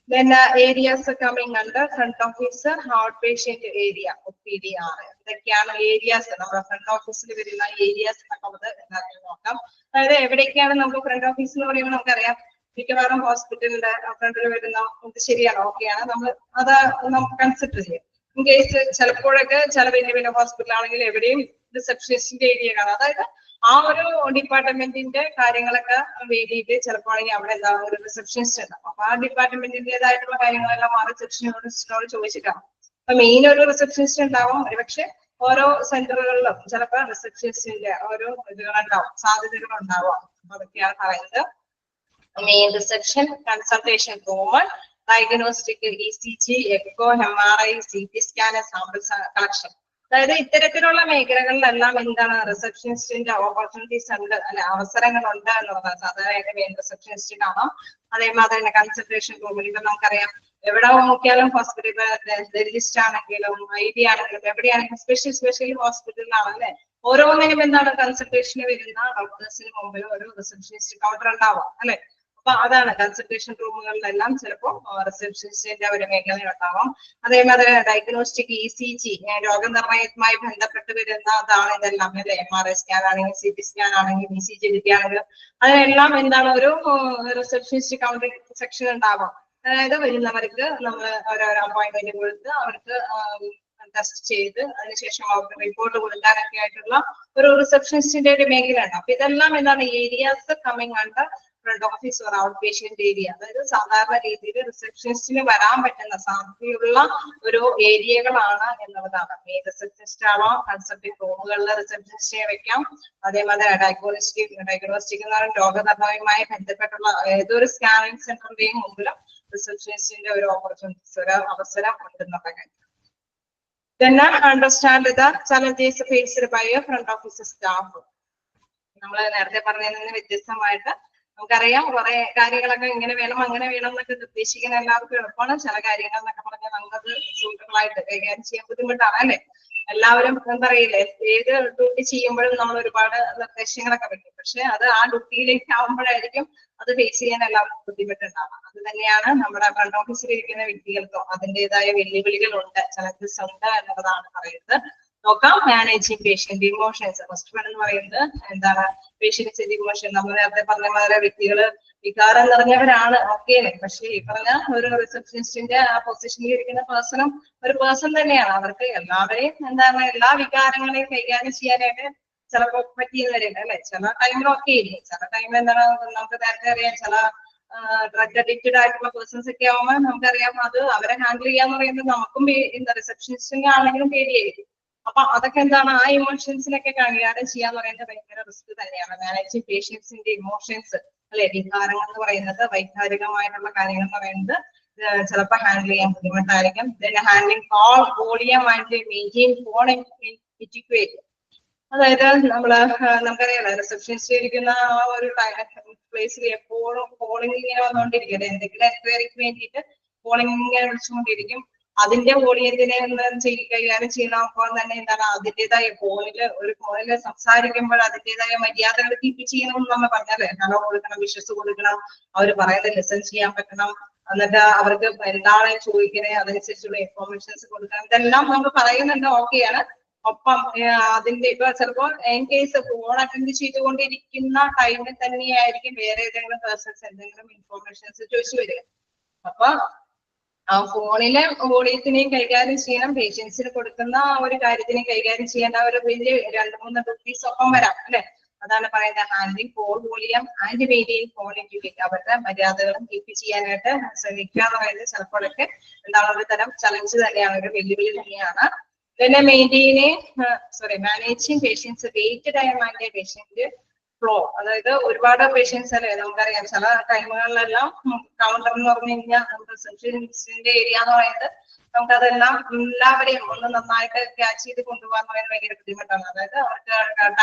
Then areas coming under front office, outpatient area, OPD ആണ്. ഇതൊക്കെയാണ് ഏരിയാസ് നമ്മുടെ ഫ്രണ്ട് ഓഫീസിൽ വരുന്ന ഏരിയാസ് എന്താണെന്ന് നോക്കാം. അതായത് എവിടേക്കാണ് നമുക്ക് ഫ്രണ്ട് ഓഫീസ് എന്ന് പറയുമ്പോൾ നമുക്കറിയാം മിക്കവാറും ഹോസ്പിറ്റലിന്റെ ഫ്രണ്ടിൽ വരുന്ന ഇത് ശരിയാണ്, ഓക്കെയാണ്, നമ്മൾ അത് നമുക്ക് കൺസിഡർ ചെയ്യാം. ഇൻ കേസ് ചിലപ്പോഴൊക്കെ ചില വലിയ വലിയ ഹോസ്പിറ്റൽ ആണെങ്കിൽ എവിടെയും റിസപ്ഷനിസ്റ്റിന്റെ ഏരിയ കാണാം. അതായത് ആ ഒരു ഡിപ്പാർട്ട്മെന്റിന്റെ കാര്യങ്ങളൊക്കെ വേണ്ടിയിട്ട് ചിലപ്പോഴെങ്കിൽ അവിടെ എന്താ ഒരു റിസപ്ഷനിസ്റ്റ് ഉണ്ടാവും. അപ്പൊ ആ ഡിപ്പാർട്ട്മെന്റിന്റേതായിട്ടുള്ള കാര്യങ്ങളെല്ലാം ആ റിസപ്ഷനിസ്റ്റിനോട് ചോദിച്ചിട്ടാണ്. അപ്പൊ മെയിൻ ഒരു റിസപ്ഷനിസ്റ്റ് ഉണ്ടാവും. ഒരുപക്ഷെ ഓരോ സെന്ററുകളിലും ചിലപ്പോൾ റിസപ്ഷനിസ്റ്റിന്റെ ഓരോ ഇതുകളുണ്ടാവും, സാധ്യതകൾ ഉണ്ടാവാം. അതൊക്കെയാണ് പറയുന്നത്. Main reception, consultation room, diagnostic, ECG, echo, MRI, CT scan, sample collection. അതായത് ഇത്തരത്തിലുള്ള മേഖലകളിലെല്ലാം എന്താണ് റിസപ്ഷനിസ്റ്റിന്റെ ഓപ്പർച്യൂണിറ്റീസ് ഉണ്ട്, അല്ലെ, അവസരങ്ങൾ ഉണ്ട് എന്നുള്ളതാണ്. സാധാരണ മെയിൻ റിസപ്ഷനിസ്റ്റ് കാണാം. അതേമാതിരി തന്നെ കൺസൾട്ടേഷൻ റൂമിൽ ഇപ്പൊ നമുക്കറിയാം എവിടെ നോക്കിയാലും ഹോസ്പിറ്റൽ ഡെന്റിസ്റ്റ് ആണെങ്കിലും ID ആണെങ്കിലും എവിടെയാണെങ്കിലും സ്പെഷ്യലി ഹോസ്പിറ്റലിലാണ് അല്ലെ, ഓരോന്നിനും എന്താണ് കൺസൾട്ടേഷന് വരുന്ന ഡോക്ടേഴ്സിന് മുമ്പിൽ ഒരു റിസപ്ഷനിസ്റ്റ് കൗണ്ടർ ഉണ്ടാവാം അല്ലെ. അപ്പൊ അതാണ് കൺസൾട്ടേഷൻ റൂമുകളിലെല്ലാം ചിലപ്പോൾ റിസപ്ഷനിസ്റ്റിന്റെ ഒരു മേഖല ഉണ്ടാവാം. അതേമാതിരി ഡയഗ്നോസ്റ്റിക്, ECG, രോഗനിർണയവുമായി ബന്ധപ്പെട്ട് വരുന്ന അതാണ് ഇതെല്ലാം അല്ലെ. MRI സ്കാൻ ആണെങ്കിൽ, CT സ്കാൻ ആണെങ്കിൽ, ECG എടുക്കുകയാണെങ്കിൽ അതിനെല്ലാം എന്താണ് ഒരു റിസപ്ഷനിസ്റ്റ് കൗണ്ടർ സെക്ഷൻ ഉണ്ടാവാം. അതായത് വരുന്നവർക്ക് നമ്മൾ ഓരോരോ അപ്പോയിന്റ്മെന്റ് കൊടുത്ത് അവർക്ക് ടെസ്റ്റ് ചെയ്ത് അതിനുശേഷം അവർക്ക് റിപ്പോർട്ട് കൊടുക്കാനൊക്കെ ആയിട്ടുള്ള ഒരു റിസപ്ഷനിസ്റ്റിന്റെ ഒരു മേഖലയാണ്. അപ്പൊ ഇതെല്ലാം എന്താണ് areas coming under front office or out patient area. അതായത് സാധാരണ രീതിയിൽ റിസപ്ഷനിസ്റ്റിന് വരാൻ പറ്റുന്ന സാധ്യതയുള്ള ഒരു ഏരിയകളാണ് എന്നുള്ളതാണ്. മെയിൻ റിസപ്ഷനിസ്റ്റ് ആവാം, കൺസൾട്ടിംഗ് റൂമുകളിൽ റിസപ്ഷനിസ്റ്റിനെ വെക്കാം. അതേമാതിരി ഡയഗ്നോസ്റ്റിക് എന്ന് പറയുന്ന രോഗനിർണയവുമായി ബന്ധപ്പെട്ടുള്ള ഏതൊരു സ്കാനിങ് സെന്ററിന്റെയും മുമ്പിലും റിസപ്ഷനിസ്റ്റിന്റെ ഒരു ഓപ്പർച്യൂണിറ്റീസ്, ഒരു അവസരം ഉണ്ടെന്നുള്ള കാര്യം. Then understand the challenges faced by a front office staff. നമ്മൾ നേരത്തെ പറഞ്ഞതിൽ നിന്ന് വ്യത്യസ്തമായിട്ട് നമുക്കറിയാം കുറെ കാര്യങ്ങളൊക്കെ ഇങ്ങനെ വേണം അങ്ങനെ വേണം എന്നൊക്കെ നിർദ്ദേശിക്കുന്ന എല്ലാവർക്കും എളുപ്പമാണ്. ചില കാര്യങ്ങൾ എന്നൊക്കെ പറഞ്ഞാൽ നമുക്കത് സൂട്ടബിളായിട്ട് കൈകാര്യം ചെയ്യാൻ ബുദ്ധിമുട്ടാണ് അല്ലെ. എല്ലാവരും പറയില്ലേ, ഏത് ഡ്യൂട്ടി ചെയ്യുമ്പോഴും നമ്മൾ ഒരുപാട് നിർദ്ദേശങ്ങളൊക്കെ വെക്കും. പക്ഷെ അത് ആ ഡ്യൂട്ടിയിലേക്ക് ആവുമ്പോഴായിരിക്കും അത് ഫേസ് ചെയ്യാൻ എല്ലാവർക്കും ബുദ്ധിമുട്ടുണ്ടാവാം. അത് തന്നെയാണ് നമ്മുടെ ഫ്രണ്ട് ഓഫീസിൽ ഇരിക്കുന്ന വ്യക്തികൾക്കും അതിൻ്റെതായ വെല്ലുവിളികളുണ്ട്, ചലഞ്ചസ് ഉണ്ട് എന്നുള്ളതാണ് പറയുന്നത്. നോക്കാം. Managing patient emotions. First one എന്ന് പറയുന്നത് എന്താണ്, പേഷ്യൻസിന്റെ ഇമോഷൻ. നമ്മൾ നേരത്തെ പറഞ്ഞ മാതിരി വ്യക്തികള് വികാരം നിറഞ്ഞവരാണ്, ഓക്കെ. പക്ഷെ ഈ പറഞ്ഞ ഒരു റിസപ്ഷനിസ്റ്റിന്റെ ആ പൊസിഷനിൽ ഇരിക്കുന്ന ഒരു പേഴ്സൺ തന്നെയാണ്. അവർക്ക് എല്ലാവരെയും എന്താണ് എല്ലാ വികാരങ്ങളെയും കൈകാര്യം ചെയ്യാനായിട്ട് ചിലപ്പോൾ പറ്റിയെന്ന് അല്ലെ. ചില ടൈമിലൊക്കെ ഇരിക്കും, ചില ടൈമിൽ എന്താണ് നമുക്ക് നേരത്തെ അറിയാം, ചില ഡ്രഗ് അഡിക്റ്റഡ് ആയിട്ടുള്ള പേഴ്സൺസ് ഒക്കെ ആവുമ്പോൾ നമുക്കറിയാം അത് അവരെ ഹാൻഡിൽ ചെയ്യാന്ന് പറയുന്നത് നമുക്കും എന്താ റിസപ്ഷനിസ്റ്റിന്റെ ആണെങ്കിലും പേടിയായിരിക്കും. അപ്പൊ അതൊക്കെ എന്താണ് ആ ഇമോഷൻസിനൊക്കെ കൈകാര്യം ചെയ്യാന്ന് പറയുന്നത് ഭയങ്കര റിസ്ക് തന്നെയാണ്. മാനേജിങ് പേഷ്യൻസിന്റെ ഇമോഷൻസ് അല്ലെ, വികാരങ്ങൾ എന്ന് പറയുന്നത് വൈകാരികമായിട്ടുള്ള കാര്യങ്ങൾ എന്ന് പറയുന്നത് ചിലപ്പോൾ ഹാൻഡിൽ ചെയ്യാൻ ബുദ്ധിമുട്ടായിരിക്കും. Handling call volume and maintain phone etiquette. അതായത് നമുക്കറിയാലോ റിസപ്ഷനിസ്റ്റ് ഇരിക്കുന്ന ആ ഒരു പ്ലേസിൽ എപ്പോഴും കോളിംഗ് ഇങ്ങനെ വന്നുകൊണ്ടിരിക്കും. എന്തെങ്കിലും എൻക്വയറിക്ക് വേണ്ടിയിട്ട് കോളിംഗ് ഇങ്ങനെ വിളിച്ചുകൊണ്ടിരിക്കും. അതിന്റെ വോളിയത്തിനെ കൈകാര്യം ചെയ്യുമ്പോൾ തന്നെ എന്താണ് അതിൻ്റെതായ ഫോണില് സംസാരിക്കുമ്പോൾ അതിൻ്റെതായ മര്യാദകൾ കീപ്പ് ചെയ്യണമെന്ന് നമ്മൾ പറഞ്ഞല്ലേ. ഹലോ കൊടുക്കണം, വിഷസ് കൊടുക്കണം, അവർ പറയുന്നത് ലിസൺ ചെയ്യാൻ പറ്റണം, എന്നിട്ട് അവർക്ക് എന്താണ് ചോദിക്കുന്നത് അതനുസരിച്ചുള്ള ഇൻഫോർമേഷൻസ് കൊടുക്കണം. ഇതെല്ലാം നമ്മൾ പറയുന്നുണ്ട്, ഓക്കെയാണ്. ഒപ്പം അതിന്റെ ഇപ്പൊ ചിലപ്പോ ഇൻ കേസ് ഫോൺ അറ്റൻഡ് ചെയ്തുകൊണ്ടിരിക്കുന്ന ടൈമിൽ തന്നെയായിരിക്കും വേറെ ഏതെങ്കിലും പേഴ്സൺസ് എന്തെങ്കിലും ഇൻഫോർമേഷൻസ് ചോദിച്ചു വരിക. അപ്പൊ ആ ഫോണിലെ വോളിയത്തിനെയും കൈകാര്യം ചെയ്യണം, പേഷ്യൻസിന് കൊടുക്കുന്ന ആ ഒരു കാര്യത്തിനെയും കൈകാര്യം ചെയ്യേണ്ട ഒരു വലിയ 2-3 ഡ്യൂട്ടീസ് ഒപ്പം വരാം അല്ലെ. അതാണ് പറയുന്നത് handling call volume and maintain phone etiquette. അവരുടെ മര്യാദകളും കീപ്പ് ചെയ്യാനായിട്ട് ശ്രമിക്കുക എന്ന് പറയുന്നത് ചിലപ്പോഴൊക്കെ എന്താണ് ഒരു തരം ചലഞ്ച് തന്നെയാണ്, ഒരു വെല്ലുവിളി തന്നെയാണ്. പിന്നെ managing patients wait time and patient flow. അതായത് ഒരുപാട് പേഷ്യൻസ് അല്ലെ, നമുക്കറിയാം ചില ടൈമുകളിലെല്ലാം കൗണ്ടർ എന്ന് പറഞ്ഞു കഴിഞ്ഞാൽ നമ്മുടെ റിസപ്ഷനിസ്റ്റിന്റെ ഏരിയ എന്ന് പറയുന്നത് നമുക്കതെല്ലാം എല്ലാവരെയും ഒന്ന് നന്നായിട്ട് ക്യാച്ച് ചെയ്ത് കൊണ്ടുപോകാൻ പറയുന്നത് ഭയങ്കര ബുദ്ധിമുട്ടാണ്. അതായത് അവർക്ക്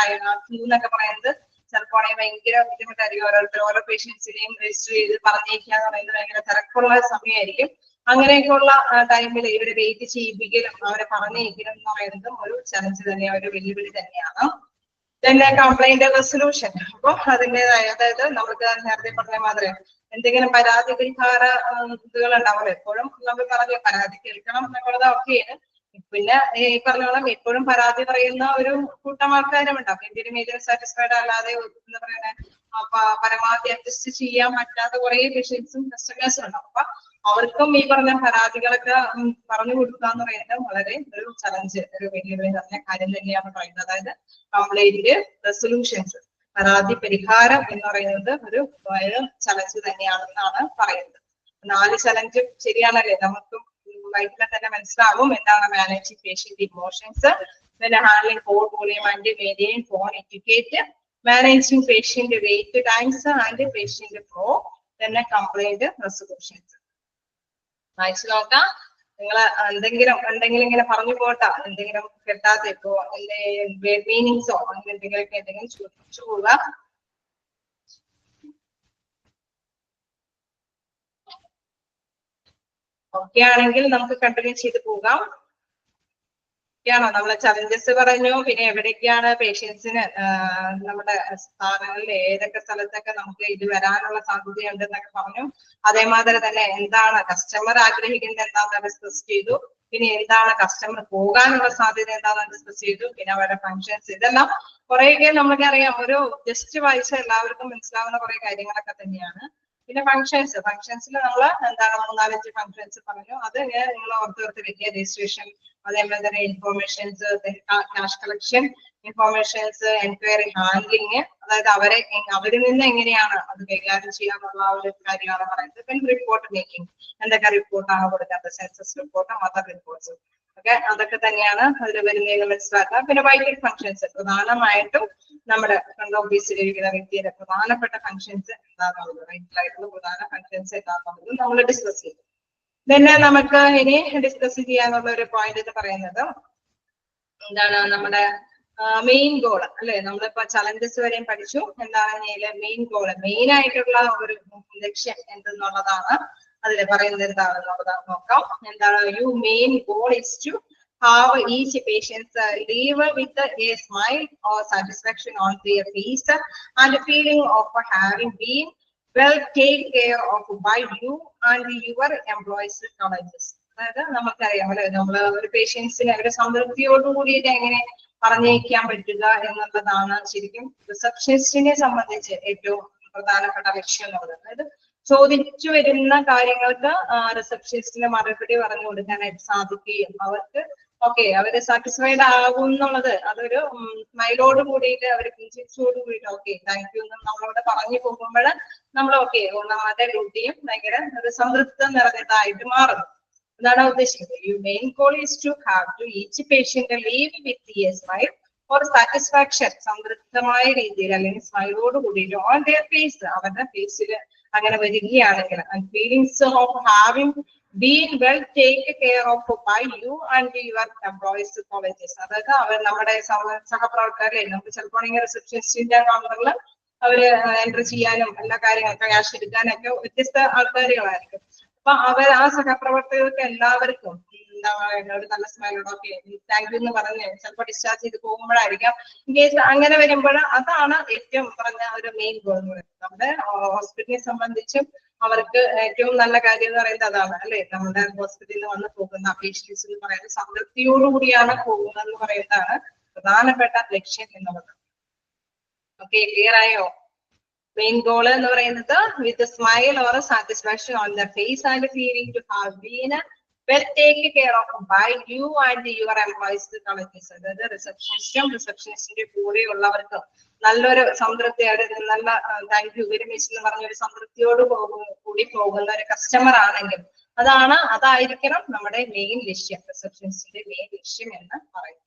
ക്യൂ എന്നൊക്കെ പറയുന്നത് ചിലപ്പോൾ ഭയങ്കര ബുദ്ധിമുട്ടായിരിക്കും. ഓരോ പേഷ്യൻസിനെയും രജിസ്റ്റർ ചെയ്ത് പറഞ്ഞേക്കുക എന്ന് പറയുന്നത് ഭയങ്കര തിരക്കുള്ള സമയമായിരിക്കും. അങ്ങനെയൊക്കെയുള്ള ടൈമിൽ ഇവരെ വെയിറ്റ് ചെയ്യിപ്പിക്കലും അവരെ പറഞ്ഞേക്കലും എന്ന് പറയുന്നതും ഒരു ചലഞ്ച് തന്നെയാണ്, ഒരു വെല്ലുവിളി തന്നെയാണ്. തന്നെ കംപ്ലൈന്റ് റെസൊല്യൂഷൻ. അപ്പൊ അതിൻ്റെതായ, അതായത് നമുക്ക് നേരത്തെ പറഞ്ഞ മാതിരി എന്തെങ്കിലും പരാതി പരിഹാര ഇതുകൾ ഉണ്ടാവുമല്ലോ. എപ്പോഴും നമ്മൾ പറഞ്ഞു പരാതി കേൾക്കണം എന്നുള്ളത് ഓക്കെയാണ്. പിന്നെ ഈ പറഞ്ഞോളം എപ്പോഴും പരാതി പറയുന്ന ഒരു കൂട്ടം ആൾക്കാരും ഉണ്ടാവും. എന്തിനും ഏതിനും സാറ്റിസ്ഫൈഡ് അല്ലാതെ എന്താ പറയുക പരമാവധി അഡ്ജസ്റ്റ് ചെയ്യാൻ പറ്റാത്ത കുറെ പേഷ്യൻസും കസ്റ്റമേഴ്സും ഉണ്ടാവും. അപ്പൊ അവർക്കും ഈ പറഞ്ഞ പരാതികളൊക്കെ പറഞ്ഞു കൊടുക്കുക എന്ന് പറയുന്നത് വളരെ ഒരു ചലഞ്ച്, ഒരു വെല്ലുവിളി നിറഞ്ഞ കാര്യം തന്നെയാണ് പറയുന്നത്. അതായത് കംപ്ലൈന്റ് റെസൊല്യൂഷൻസ്, പരാതി പരിഹാരം എന്ന് പറയുന്നത് ഒരു ചലഞ്ച് തന്നെയാണെന്നാണ് പറയുന്നത്. 4 ചലഞ്ചും ശരിയാണല്ലേ? നമുക്കും വൈകിട്ട് തന്നെ മനസ്സിലാവും എന്താണ് മാനേജിങ് പേഷ്യന്റ് ഇമോഷൻസ്, പിന്നെ handling call volume and maintain phone etiquette, managing patient wait times and patient flow, then complaint resolutions. വായിച്ചു നോക്കാം. നിങ്ങൾ എന്തെങ്കിലും ഇങ്ങനെ പറഞ്ഞു പോട്ടാ, എന്തെങ്കിലും കിട്ടാതെ ഇപ്പോ മീനിങ്സോ അങ്ങനെ എന്തെങ്കിലും ചോദിച്ചു പോവുക. ഓക്കെ ആണെങ്കിൽ നമുക്ക് കണ്ടിന്യൂ ചെയ്ത് പോകാം. ാണോ നമ്മളെ ചലഞ്ചസ് പറഞ്ഞു, പിന്നെ എവിടേക്കാണ് പേഷ്യൻസിന് നമ്മുടെ സ്ഥാനങ്ങളിൽ ഏതൊക്കെ സ്ഥലത്തൊക്കെ നമുക്ക് ഇത് വരാനുള്ള സാധ്യതയുണ്ട് എന്നൊക്കെ പറഞ്ഞു. അതേമാതിരി തന്നെ എന്താണ് കസ്റ്റമർ ആഗ്രഹിക്കുന്നത് എന്താണെന്ന് ഡിസ്കസ് ചെയ്തു. പിന്നെ എന്താണ് കസ്റ്റമർ പോകാനുള്ള സാധ്യത എന്താണെന്ന് ഡിസ്കസ് ചെയ്തു. പിന്നെ അവരുടെ ഫങ്ഷൻസ്, ഇതെല്ലാം കുറെയൊക്കെ നമുക്കറിയാം, ഒരു ജസ്റ്റ് വായിച്ച എല്ലാവർക്കും മനസ്സിലാവുന്ന കുറെ കാര്യങ്ങളൊക്കെ തന്നെയാണ്. പിന്നെ ഫങ്ഷൻസിൽ നമ്മൾ എന്താണ് 3-4 ഫങ്ഷൻസ് പറഞ്ഞു. അത് നിങ്ങൾ ഓർത്ത് വെക്കുക. രജിസ്ട്രേഷൻ, അതേപോലെ തന്നെ informations, cash collection informations, enquiry handling, അതായത് അവരിൽ നിന്ന് എങ്ങനെയാണ് അത് കൈകാര്യം ചെയ്യാനുള്ള ഒരു കാര്യമാണ് പറയുന്നത്. പിന്നെ റിപ്പോർട്ട് മേക്കിംഗ്, എന്തൊക്കെ റിപ്പോർട്ടാണ് കൊടുക്കുന്നത്, സെൻസസ് റിപ്പോർട്ടും അതർ റിപ്പോർട്ട്സും ഒക്കെ അതൊക്കെ തന്നെയാണ് അതിൽ വരുന്നതെന്ന് മനസ്സിലാക്കുക. പിന്നെ വൈറ്റൽ ഫങ്ഷൻസ്, പ്രധാനമായിട്ടും നമ്മുടെ ഫ്രണ്ട് ഓഫീസിൽ ഇരിക്കുന്ന വ്യക്തിയുടെ പ്രധാനപ്പെട്ട ഫങ്ഷൻസ് എന്താണെന്നുള്ളത്, വൈറ്റലായിട്ടുള്ള പ്രധാന ഫങ്ഷൻസ് എന്താണെന്നുള്ളത് നമ്മൾ ഡിസ്കസ് ചെയ്തു. പിന്നെ നമുക്ക് ഇനി ഡിസ്കസ് ചെയ്യാനുള്ള ഒരു പോയിന്റ് എന്ന് പറയുന്നത് എന്താണ് നമ്മുടെ മെയിൻ ഗോൾ അല്ലെ. നമ്മളിപ്പോ ചലഞ്ചസ് വരെയും പഠിച്ചു. എന്താണ് മെയിൻ ഗോൾ, മെയിൻ ആയിട്ടുള്ള ഒരു ലക്ഷ്യം എന്തെന്നുള്ളതാണ് അതിൽ പറയുന്നത് എന്താണെന്നുള്ളത് നോക്കാം. എന്താണ് you main goal is to have each patient leave with a smile or satisfaction on their face and a feeling of having been well taken care of by you and your employees colleges. അതായത് നമുക്കറിയാം അല്ലെ, നമ്മള് ഒരു പേഷ്യൻസിനെ അവരുടെ സംതൃപ്തിയോടുകൂടിയിട്ട് എങ്ങനെ പറഞ്ഞയക്കാൻ പറ്റുക എന്നുള്ളതാണ് ശരിക്കും റിസപ്ഷനിസ്റ്റിനെ സംബന്ധിച്ച് ഏറ്റവും പ്രധാനപ്പെട്ട ലക്ഷ്യം എന്നുള്ളത്. അതായത് ചോദിച്ചു വരുന്ന കാര്യങ്ങൾക്ക് റിസപ്ഷനിസ്റ്റിന് മറുപടി പറഞ്ഞു കൊടുക്കാനായിട്ട് സാധിക്കുകയും അവർക്ക് അവര് സാറ്റിസ്ഫൈഡ് ആകും എന്നുള്ളത്, അതൊരു സ്മൈലോട് കൂടിയിട്ട് അവർ ചിരിച്ചോട് കൂടിയിട്ട് താങ്ക് യു എന്ന് നമ്മളോട് പറഞ്ഞു പോകുമ്പോൾ നമ്മൾ ഒന്നാമത്തെ ഡ്യൂട്ടിയും ഭയങ്കര ഒരു സംതൃപ്തം നിറഞ്ഞതായിട്ട് മാറുന്നു. എന്താണ് ഉദ്ദേശിക്കുന്നത്? You main goal is to have to each patient leave with a smile or satisfaction, സംതൃപ്തമായ രീതിയിൽ അല്ലെങ്കിൽ സ്മൈലോട് കൂടിയിട്ട് ഓൺ ദെയർ ഫേസ്, അവരുടെ ഫേസിൽ അങ്ങനെ വരികയാണെങ്കിൽ, and feelings of having been well take care of by you and your employees colleagues. അതായത് അവർ നമ്മുടെ സഹപ്രവർത്തകരെ, നമുക്ക് ചിലപ്പോൾ റിസപ്ഷനിസ്റ്റിന്റെ കൗണ്ടറിൽ അവര് എൻട്രി ചെയ്യാനും എല്ലാ കാര്യങ്ങളൊക്കെ ക്യാഷ് എടുക്കാനൊക്കെ വ്യത്യസ്ത ആൾക്കാരുകളായിരിക്കും. അപ്പൊ ആ സഹപ്രവർത്തകർക്ക് എല്ലാവർക്കും എന്താ പറയുക, ഒരു നല്ല സ്മൈലോടെ താങ്ക് യു എന്ന് പറഞ്ഞ് ചിലപ്പോൾ ഡിസ്ചാർജ് ചെയ്ത് പോകുമ്പോഴായിരിക്കാം. ഇൻകേസ് അങ്ങനെ വരുമ്പോൾ അതാണ് ഏറ്റവും പറഞ്ഞ ഒരു മെയിൻ ഗോൾ എന്ന് പറയുന്നത്. നമ്മുടെ ഹോസ്പിറ്റലിനെ സംബന്ധിച്ചും അവർക്ക് ഏറ്റവും നല്ല കാര്യം എന്ന് പറയുന്നത് അതാണ് അല്ലെ. നമ്മുടെ ഹോസ്പിറ്റലിൽ വന്ന് പോകുന്ന പേഷ്യൻസ് എന്ന് പറയുന്നത് സംതൃപ്തിയോടുകൂടിയാണ് പോകുന്നതെന്ന് പറയുന്നതാണ് പ്രധാനപ്പെട്ട ലക്ഷ്യം എന്നുള്ളത്. ക്ലിയർ ആയോ? മെയിൻ ഗോൾ എന്ന് പറയുന്നത് with smile or satisfaction on the face and feeling to have been well take care of by you and your employees colleagues. അതായത് റിസപ്ഷനിസ്റ്റിന്റെ കൂടെയുള്ളവർക്ക് നല്ലൊരു സംതൃപ്തി, നല്ല താങ്ക് യു വെരി മച്ച് എന്ന് പറഞ്ഞൊരു സംതൃപ്തിയോട് കൂടി പോകുന്ന ഒരു കസ്റ്റമർ ആണെങ്കിൽ അതായിരിക്കണം നമ്മുടെ മെയിൻ ലക്ഷ്യം, റിസപ്ഷനിസ്റ്റിന്റെ മെയിൻ ലക്ഷ്യം എന്ന് പറയുന്നത്.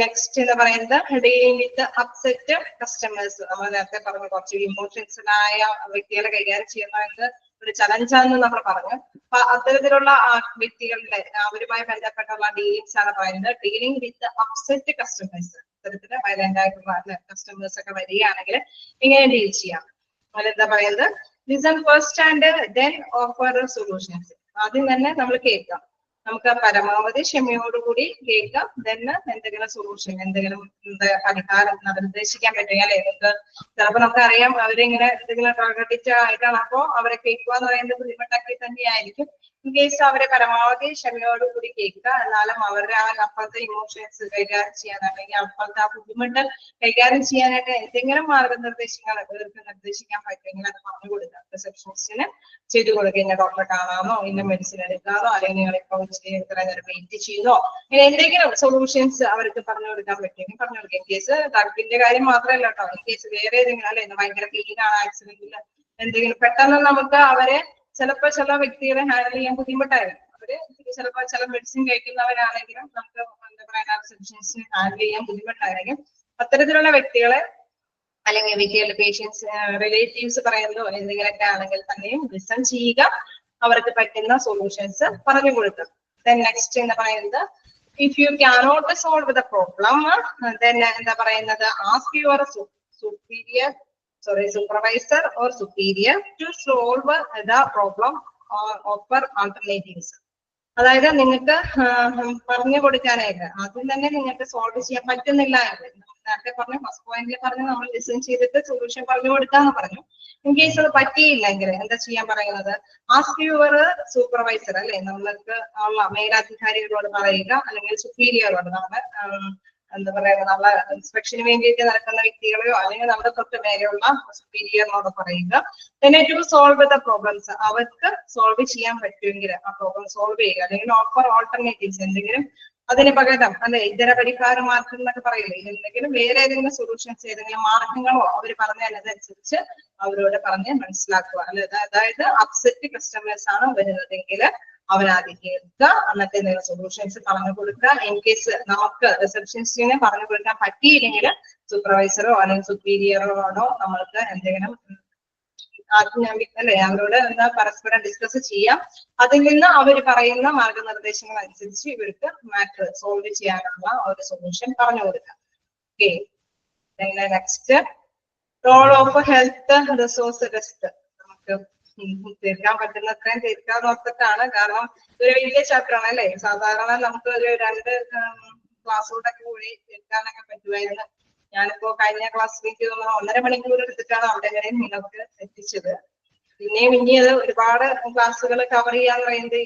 നെക്സ്റ്റ് എന്ന് പറയുന്നത് ഡീലിംഗ് വിത്ത് അപ്സെറ്റ് കസ്റ്റമേഴ്സ്. നമ്മൾ നേരത്തെ പറഞ്ഞു കുറച്ച് ഇമോഷൻസിലായ വ്യക്തികളെ കൈകാര്യം ചെയ്യുന്നത് ഒരു ചലഞ്ചാണെന്ന് നമ്മൾ പറഞ്ഞു. അപ്പൊ അത്തരത്തിലുള്ള വ്യക്തികളുടെ അവരുമായി ബന്ധപ്പെട്ടുള്ള ഡീലിങ്സ് ആണ് പറയുന്നത്. ഡീലിംഗ് വിത്ത് അപ്സെറ്റ് കസ്റ്റമേഴ്സ്, അത്തരത്തില് വയലന്റ് ആയിട്ടുള്ള കസ്റ്റമേഴ്സ് ഒക്കെ വരികയാണെങ്കിൽ ഇങ്ങനെ ഡീൽ ചെയ്യാം. അതിലെന്താ പറയുന്നത്? Listen first and then offer solutions. ആദ്യം തന്നെ നമ്മൾ കേൾക്കാം, നമുക്ക് പരമാവധി ക്ഷമയോടുകൂടി കേൾക്കാം. എന്തെങ്കിലും സൊല്യൂഷൻ, എന്തെങ്കിലും പരിഹാരം നിർദ്ദേശിക്കാൻ പറ്റും അല്ലെ. ചിലപ്പോ നമുക്കറിയാം അവരിങ്ങനെ എന്തെങ്കിലും പ്രകടിച്ചായിട്ടാണ്, അപ്പോ അവരെ കേൾക്കുക എന്ന് പറയുന്നത് ബുദ്ധിമുട്ടാക്കി തന്നെയായിരിക്കും. ഇൻ കേസ് അവരെ പരമാവധി ക്ഷമയോടുകൂടി കേൾക്കുക. എന്നാലും അവരുടെ അപ്പോഴത്തെ ഇമോഷൻസ് കൈകാര്യം ചെയ്യാൻ, അല്ലെങ്കിൽ അപ്പോഴത്തെ ആ ബുദ്ധിമുട്ട് കൈകാര്യം ചെയ്യാനായിട്ട് എന്തെങ്കിലും മാർഗനിർദ്ദേശങ്ങൾ ഇവർക്ക് നിർദ്ദേശിക്കാൻ പറ്റുമെങ്കിൽ അത് പറഞ്ഞു കൊടുക്കുക. റിസപ്ഷനിസ്റ്റിന് ചെയ്തു കൊടുക്കുക. ഇന്ന ഡോക്ടറെ കാണാമോ, ഇന്ന മെഡിസിൻ എടുക്കാമോ, അല്ലെങ്കിൽ നിങ്ങൾ ഇപ്പോൾ ഇത്ര നേരം വെയിറ്റ് ചെയ്തോ, ഇങ്ങനെ എന്തെങ്കിലും സൊല്യൂഷൻസ് അവർക്ക് പറഞ്ഞു കൊടുക്കാൻ പറ്റുമെങ്കിൽ പറഞ്ഞു കൊടുക്കുക. ഇൻ കേസ് ഡ്രഗിന്റെ കാര്യം മാത്രമല്ല കേട്ടോ, ഇൻ കേസ് വേറെ ഏതെങ്കിലും അല്ലെ ഭയങ്കര പെയിനാണ്, ആക്സിഡന്റിൽ എന്തെങ്കിലും പെട്ടെന്ന് നമുക്ക് അവരെ ചിലപ്പോ ചില വ്യക്തികളെ ഹാൻഡിൽ ചെയ്യാൻ ബുദ്ധിമുട്ടായിരിക്കും. അവര് ചിലപ്പോൾ ചില മെഡിസിൻ കഴിക്കുന്നവരാണെങ്കിലും നമുക്ക് എന്താ പറയുക റിസപ്ഷനിസ്റ്റിന് ഹാൻഡിൽ ചെയ്യാൻ ബുദ്ധിമുട്ടായിരിക്കും. അത്തരത്തിലുള്ള വ്യക്തികളെ അല്ലെങ്കിൽ വ്യക്തികളുടെ പേഷ്യൻസ് റിലേറ്റീവ്സ് പറയുന്നതോ എന്തെങ്കിലുമൊക്കെ ആണെങ്കിൽ തന്നെയും ലിസൺ ചെയ്യുക, അവർക്ക് പറ്റുന്ന സൊല്യൂഷൻസ് പറഞ്ഞു കൊടുക്കുക. നെക്സ്റ്റ് എന്ന് പറയുന്നത്, if you cannot solve the problem എന്താ പറയുന്നത്, ask your supervisor or superior to solve the problem or offer alternatives. അതായത് നിങ്ങൾക്ക് പറഞ്ഞു കൊടുക്കാനായിട്ട് ആദ്യം തന്നെ നിങ്ങൾക്ക് സോൾവ് ചെയ്യാൻ പറ്റുന്നില്ല. നേരത്തെ പറഞ്ഞു, ഫസ്റ്റ് പോയിന്റിൽ പറഞ്ഞു നമ്മൾ ലിസൺ ചെയ്തിട്ട് സൊല്യൂഷൻ പറഞ്ഞു കൊടുക്കാന്ന് പറഞ്ഞു. ഇൻ കേസ് അത് പറ്റിയില്ലെങ്കിൽ എന്താ ചെയ്യാൻ പറയുന്നത്, ആസ്ക് യുവർ സൂപ്പർവൈസർ അല്ലെ, നമ്മൾക്ക് ഉള്ള മേലധികാരികളോട് പറയുക, അല്ലെങ്കിൽ സുപ്പീരിയറോട്, നമ്മുടെ എന്താ പറയുക നമ്മളെ ഇൻസ്പെക്ഷന് വേണ്ടിയിട്ട് നടക്കുന്ന വ്യക്തികളെയോ അല്ലെങ്കിൽ നമ്മുടെ തൊട്ട് മേലെയുള്ള സുപ്പീരിയറിനോട് പറയുക. ടു സോൾവ് ദ പ്രോബ്ലംസ്, അവർക്ക് സോൾവ് ചെയ്യാൻ പറ്റുമെങ്കിൽ ആ പ്രോബ്ലം സോൾവ് ചെയ്യുക, അല്ലെങ്കിൽ ഓഫർ ഓൾട്ടർനേറ്റീവ്സ്, എന്തെങ്കിലും അതിന് പകരം അല്ലെ ഇതര പരിഹാര മാർഗം എന്നൊക്കെ പറയില്ലേ, എന്തെങ്കിലും വേറെ ഏതെങ്കിലും സൊല്യൂഷൻസ്, ഏതെങ്കിലും മാർഗങ്ങളോ അവർ പറഞ്ഞതിനനുസരിച്ച് അവരോട് പറഞ്ഞ് മനസ്സിലാക്കുക. അല്ലെ അതായത് അപ്സെറ്റ് കസ്റ്റമേഴ്സ് ആണ് വരുന്നതെങ്കിൽ അവരാദ്യം കേൾക്കുക, എന്നിട്ട് എന്തെങ്കിലും സൊല്യൂഷൻസ് പറഞ്ഞു കൊടുക്കുക. ഇൻ കേസ് നമുക്ക് റിസപ്ഷനിസ്റ്റിനെ പറഞ്ഞു കൊടുക്കാൻ പറ്റിയില്ലെങ്കിൽ സൂപ്പർവൈസറോ അല്ലെങ്കിൽ സുപ്പീരിയറോടോ നമ്മൾക്ക് എന്തെങ്കിലും അല്ലെ അവരോട് എന്താ പരസ്പരം ഡിസ്കസ് ചെയ്യാം. അതിൽ നിന്ന് അവർ പറയുന്ന മാർഗനിർദ്ദേശങ്ങൾ അനുസരിച്ച് ഇവർക്ക് മാറ്റർ സോൾവ് ചെയ്യാനുള്ള ഒരു സൊല്യൂഷൻ പറഞ്ഞു കൊടുക്കാം. Okay, next role of health resource desk. നമുക്ക് തീർക്കാൻ പറ്റുന്നത്രയും തീർക്കാൻ ഓർത്തിട്ടാണ്, കാരണം ഒരു വലിയ ചാപ്റ്റർ ആണ് അല്ലെ. സാധാരണ നമുക്ക് ഒരു 2 ക്ലാസ്സോടൊക്കെ കൂടി തീർക്കാനൊക്കെ പറ്റുമായിരുന്നു. ഞാനിപ്പോ കഴിഞ്ഞ ക്ലാസ് എനിക്ക് 1.5 മണിക്കൂർ എടുത്തിട്ടാണ് അവിടെ വരെ നിങ്ങൾക്ക് എത്തിച്ചത്. പിന്നെയും ഇനി അത് ഒരുപാട് ക്ലാസ്സുകൾ കവർ ചെയ്യാന്ന് പറയുന്നത്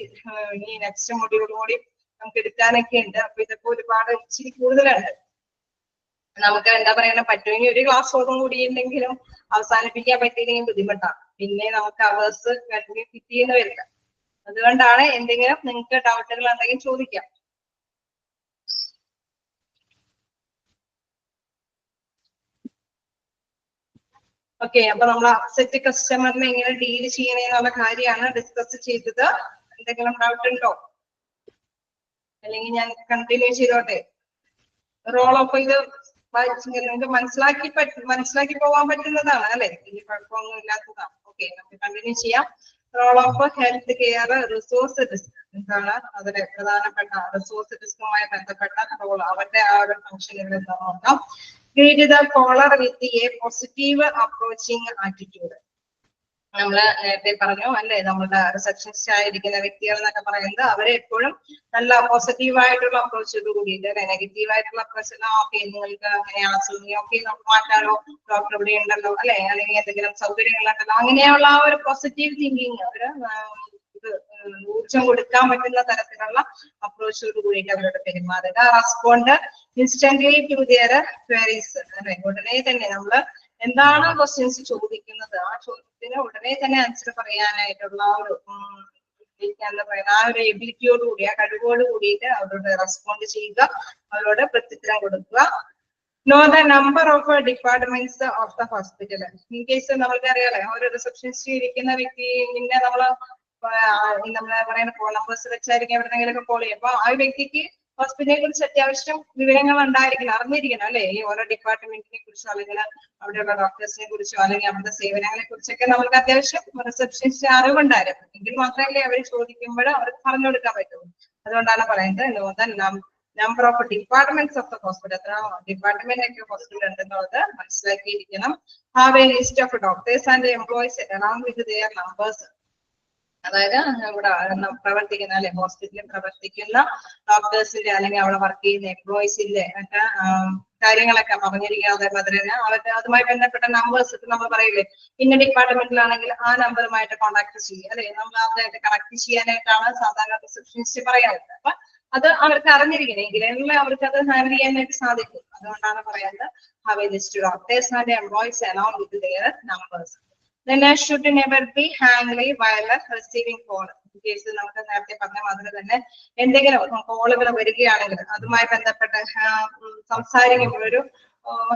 ഇനി നെക്സ്റ്റ് മൊഡ്യൂളോടി നമുക്ക് എടുക്കാനൊക്കെ ഉണ്ട്. അപ്പൊ ഇതൊക്കെ ഒരുപാട് ഇച്ചിരി കൂടുതലുണ്ട്. നമുക്ക് എന്താ പറയുക, പറ്റുമെങ്കിൽ ഒരു ക്ലാസ്സോടും കൂടി ഉണ്ടെങ്കിലും അവസാനിപ്പിക്കാൻ പറ്റിയില്ലെങ്കിൽ ബുദ്ധിമുട്ടാണ്. പിന്നെ നമുക്ക് അവേഴ്സ് കണ്ടിന്യൂ ഫിറ്റ് ചെയ്യുന്ന വരില്ല. അതുകൊണ്ടാണ് എന്തെങ്കിലും നിങ്ങൾക്ക് ഡൗട്ടുകൾ ഉണ്ടെങ്കിൽ ചോദിക്കാം. ഓക്കെ, അപ്പൊ നമ്മൾ അപ്സെറ്റ് കസ്റ്റമറിനെ എങ്ങനെ ഡീൽ ചെയ്യണേന്നുള്ള കാര്യമാണ് ഡിസ്കസ് ചെയ്തത്. എന്തെങ്കിലും ഡൗട്ട് ഉണ്ടോ? അല്ലെങ്കിൽ ഞാൻ കണ്ടിന്യൂ ചെയ്തോട്ടെ? റോൾ ഓഫ് ഇത് നിങ്ങൾക്ക് മനസ്സിലാക്കി പോകാൻ പറ്റുന്നതാണ് അല്ലെ, വലിയ കുഴപ്പമൊന്നും ഇല്ലാത്തതാണ്. ഓക്കെ, നമുക്ക് കണ്ടിന്യൂ ചെയ്യാം. Role of health care resource desk എന്താണ്, അതിലെ പ്രധാനപ്പെട്ട റിസോഴ്സ് ഡിസ്കുമായി ബന്ധപ്പെട്ട റോൾ, അവരുടെ ആ ഒരു ഫംഗ്ഷനുകൾ എന്താ നോക്കാം. Treat the caller with a positive approaching attitude. നമ്മള് നേരത്തെ പറഞ്ഞു അല്ലെ, നമ്മുടെ റിസപ്ഷനിസ്റ്റ് ആയിരിക്കുന്ന വ്യക്തികൾ എന്നൊക്കെ പറയുന്നത് അവരെ എപ്പോഴും നല്ല പോസിറ്റീവ് ആയിട്ടുള്ള അപ്രോച്ചോട് കൂടിയിട്ട് അല്ലെ, നെഗറ്റീവ് ആയിട്ടുള്ള അപ്രോച്ച് ഓക്കെ നിങ്ങൾക്ക് അങ്ങനെയാണ് അസുഖം, ഓക്കെ നമുക്ക് മാറ്റാലോ, ഡോക്ടർ ഇവിടെ ഉണ്ടല്ലോ അല്ലെ, അല്ലെങ്കിൽ എന്തെങ്കിലും സൗകര്യങ്ങളുണ്ടല്ലോ, അങ്ങനെയുള്ള ആ ഒരു പോസിറ്റീവ് തിങ്കിങ്, ഒരു ഊർജം കൊടുക്കാൻ പറ്റുന്ന തരത്തിലുള്ള അപ്രോച്ചോട് കൂടിയിട്ട് അവരോട് പെരുമാറുക. Respond instantly to their queries. ഉടനെ തന്നെ നമ്മള് എന്താണ് ക്വസ്റ്റ്യൻസ് ചോദിക്കുന്നത് ആ ചോദ്യത്തിന് ഉടനെ തന്നെ ആൻസർ പറയാനായിട്ടുള്ള ഒരു എന്താ പറയുക, ആ ഒരു എബിലിറ്റിയോട് കൂടി, ആ കഴിവോട് കൂടിയിട്ട് അവരോട് റെസ്പോണ്ട് ചെയ്യുക, അവരോട് പ്രത്യുത്തരം കൊടുക്കുക. No the number of departments of the hospital. In case നമ്മൾക്ക് അറിയാലോ, ഒരു റിസപ്ഷനിസ്റ്റ് ഇരിക്കുന്ന വ്യക്തി പിന്നെ നമ്മള് പറയുന്ന ഫോൺ നമ്പേഴ്സ് വെച്ചായിരിക്കും എവിടെന്നെങ്കിലൊക്കെ കോൾ ചെയ്യും. അപ്പൊ ആ വ്യക്തിക്ക് ഹോസ്പിറ്റലിനെ കുറിച്ച് അത്യാവശ്യം വിവരങ്ങൾ ഉണ്ടായിരിക്കണം, അറിഞ്ഞിരിക്കണം അല്ലെ. ഈ ഓരോ ഡിപ്പാർട്ട്മെന്റിനെ കുറിച്ചോ അല്ലെങ്കിൽ അവിടെയുള്ള ഡോക്ടേഴ്സിനെ കുറിച്ചോ അല്ലെങ്കിൽ അവിടുത്തെ സേവനങ്ങളെ കുറിച്ചൊക്കെ നമുക്ക് അത്യാവശ്യം റിസപ്ഷനിസ്റ്റ് അറിവുണ്ടായിരുന്നു. എങ്കിൽ മാത്രമല്ലേ അവർ ചോദിക്കുമ്പോൾ അവർക്ക് പറഞ്ഞു കൊടുക്കാൻ പറ്റുള്ളൂ. അതുകൊണ്ടാണ് പറയുന്നത് know the number of departments of the hospital. എത്ര ഡിപ്പാർട്ട്മെന്റ് ഒക്കെ ഹോസ്പിറ്റൽ ഉണ്ടെന്നുള്ളത് മനസ്സിലാക്കിയിരിക്കണം. Have a list of doctors and employees along with their numbers. അതായത് ഇവിടെ പ്രവർത്തിക്കുന്ന അല്ലെ ഹോസ്പിറ്റലിൽ പ്രവർത്തിക്കുന്ന ഡോക്ടേഴ്സിന്റെ അല്ലെങ്കിൽ അവിടെ വർക്ക് ചെയ്യുന്ന എംപ്ലോയീസിന്റെ ഒക്കെ കാര്യങ്ങളൊക്കെ പറഞ്ഞിരിക്കുക. അതേപോലെ തന്നെ അവർക്ക് അതുമായി ബന്ധപ്പെട്ട നമ്പേഴ്സ് നമ്മൾ പറയില്ലേ, ഇന്ന ഡിപ്പാർട്ട്മെന്റിലാണെങ്കിൽ ആ നമ്പറുമായിട്ട് കോൺടാക്ട് ചെയ്യുക അല്ലെ, നമ്മൾ അതായിട്ട് കണക്ട് ചെയ്യാനായിട്ടാണ് സാധാരണ റിസപ്ഷനിസ്റ്റ് പറയാറുണ്ട്. അപ്പൊ അത് അവർക്ക് അറിഞ്ഞിരിക്കണമെങ്കിൽ അവർക്ക് അത് ഹാൻഡിൽ ചെയ്യാനായിട്ട് സാധിക്കും. അതുകൊണ്ടാണ് പറയുന്നത് have a list of doctors and employees along with their numbers. Then should never be handled while receiving call. Case നമുക്ക് നേരത്തെ പറഞ്ഞ മാതിരി തന്നെ എന്തെങ്കിലും കോളുകൾ വരികയാണെങ്കിൽ അതുമായി ബന്ധപ്പെട്ട് സംസാരിക്കുമ്പോൾ ഒരു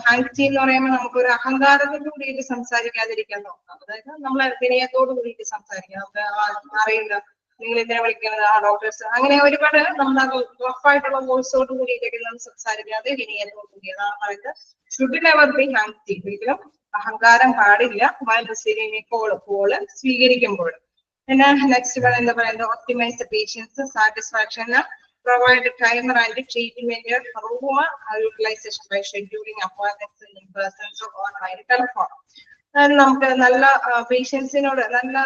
ഹാൻഡി എന്ന് പറയുമ്പോൾ നമുക്കൊരു അഹങ്കാരത്തോടുകൂടിയിട്ട് സംസാരിക്കാതിരിക്കാൻ നോക്കാം. അതായത് നമ്മൾ വിനയത്തോടു കൂടിയിട്ട് സംസാരിക്കാം. നമുക്ക് അറിയില്ല നിങ്ങൾ ഇതിനെ വിളിക്കുന്നത് ആ ഡോക്ടേഴ്സ് അങ്ങനെ ഒരുപാട് നമ്മൾ റഫായിട്ടുള്ള വോയിസോട് കൂടിയിട്ടൊക്കെ നമ്മൾ സംസാരിക്കാതെ വിനയത്തോടു കൂടി. അതാണ് പറയുന്നത് ഷുഡ് നെവർ ബി ഹാൻഡി. ഒരിക്കലും അഹങ്കാരം പാടില്ല വൈൽ റിസീവിംഗ് കോള് സ്വീകരിക്കുമ്പോൾ. പിന്നെ നെക്സ്റ്റ് എന്താ പറയുന്നത് optimize the patients satisfaction, provide timer and treatment room utilization by scheduling appointments in persons or by telephone. നമുക്ക് നല്ല പേഷ്യൻസിനോട് നല്ല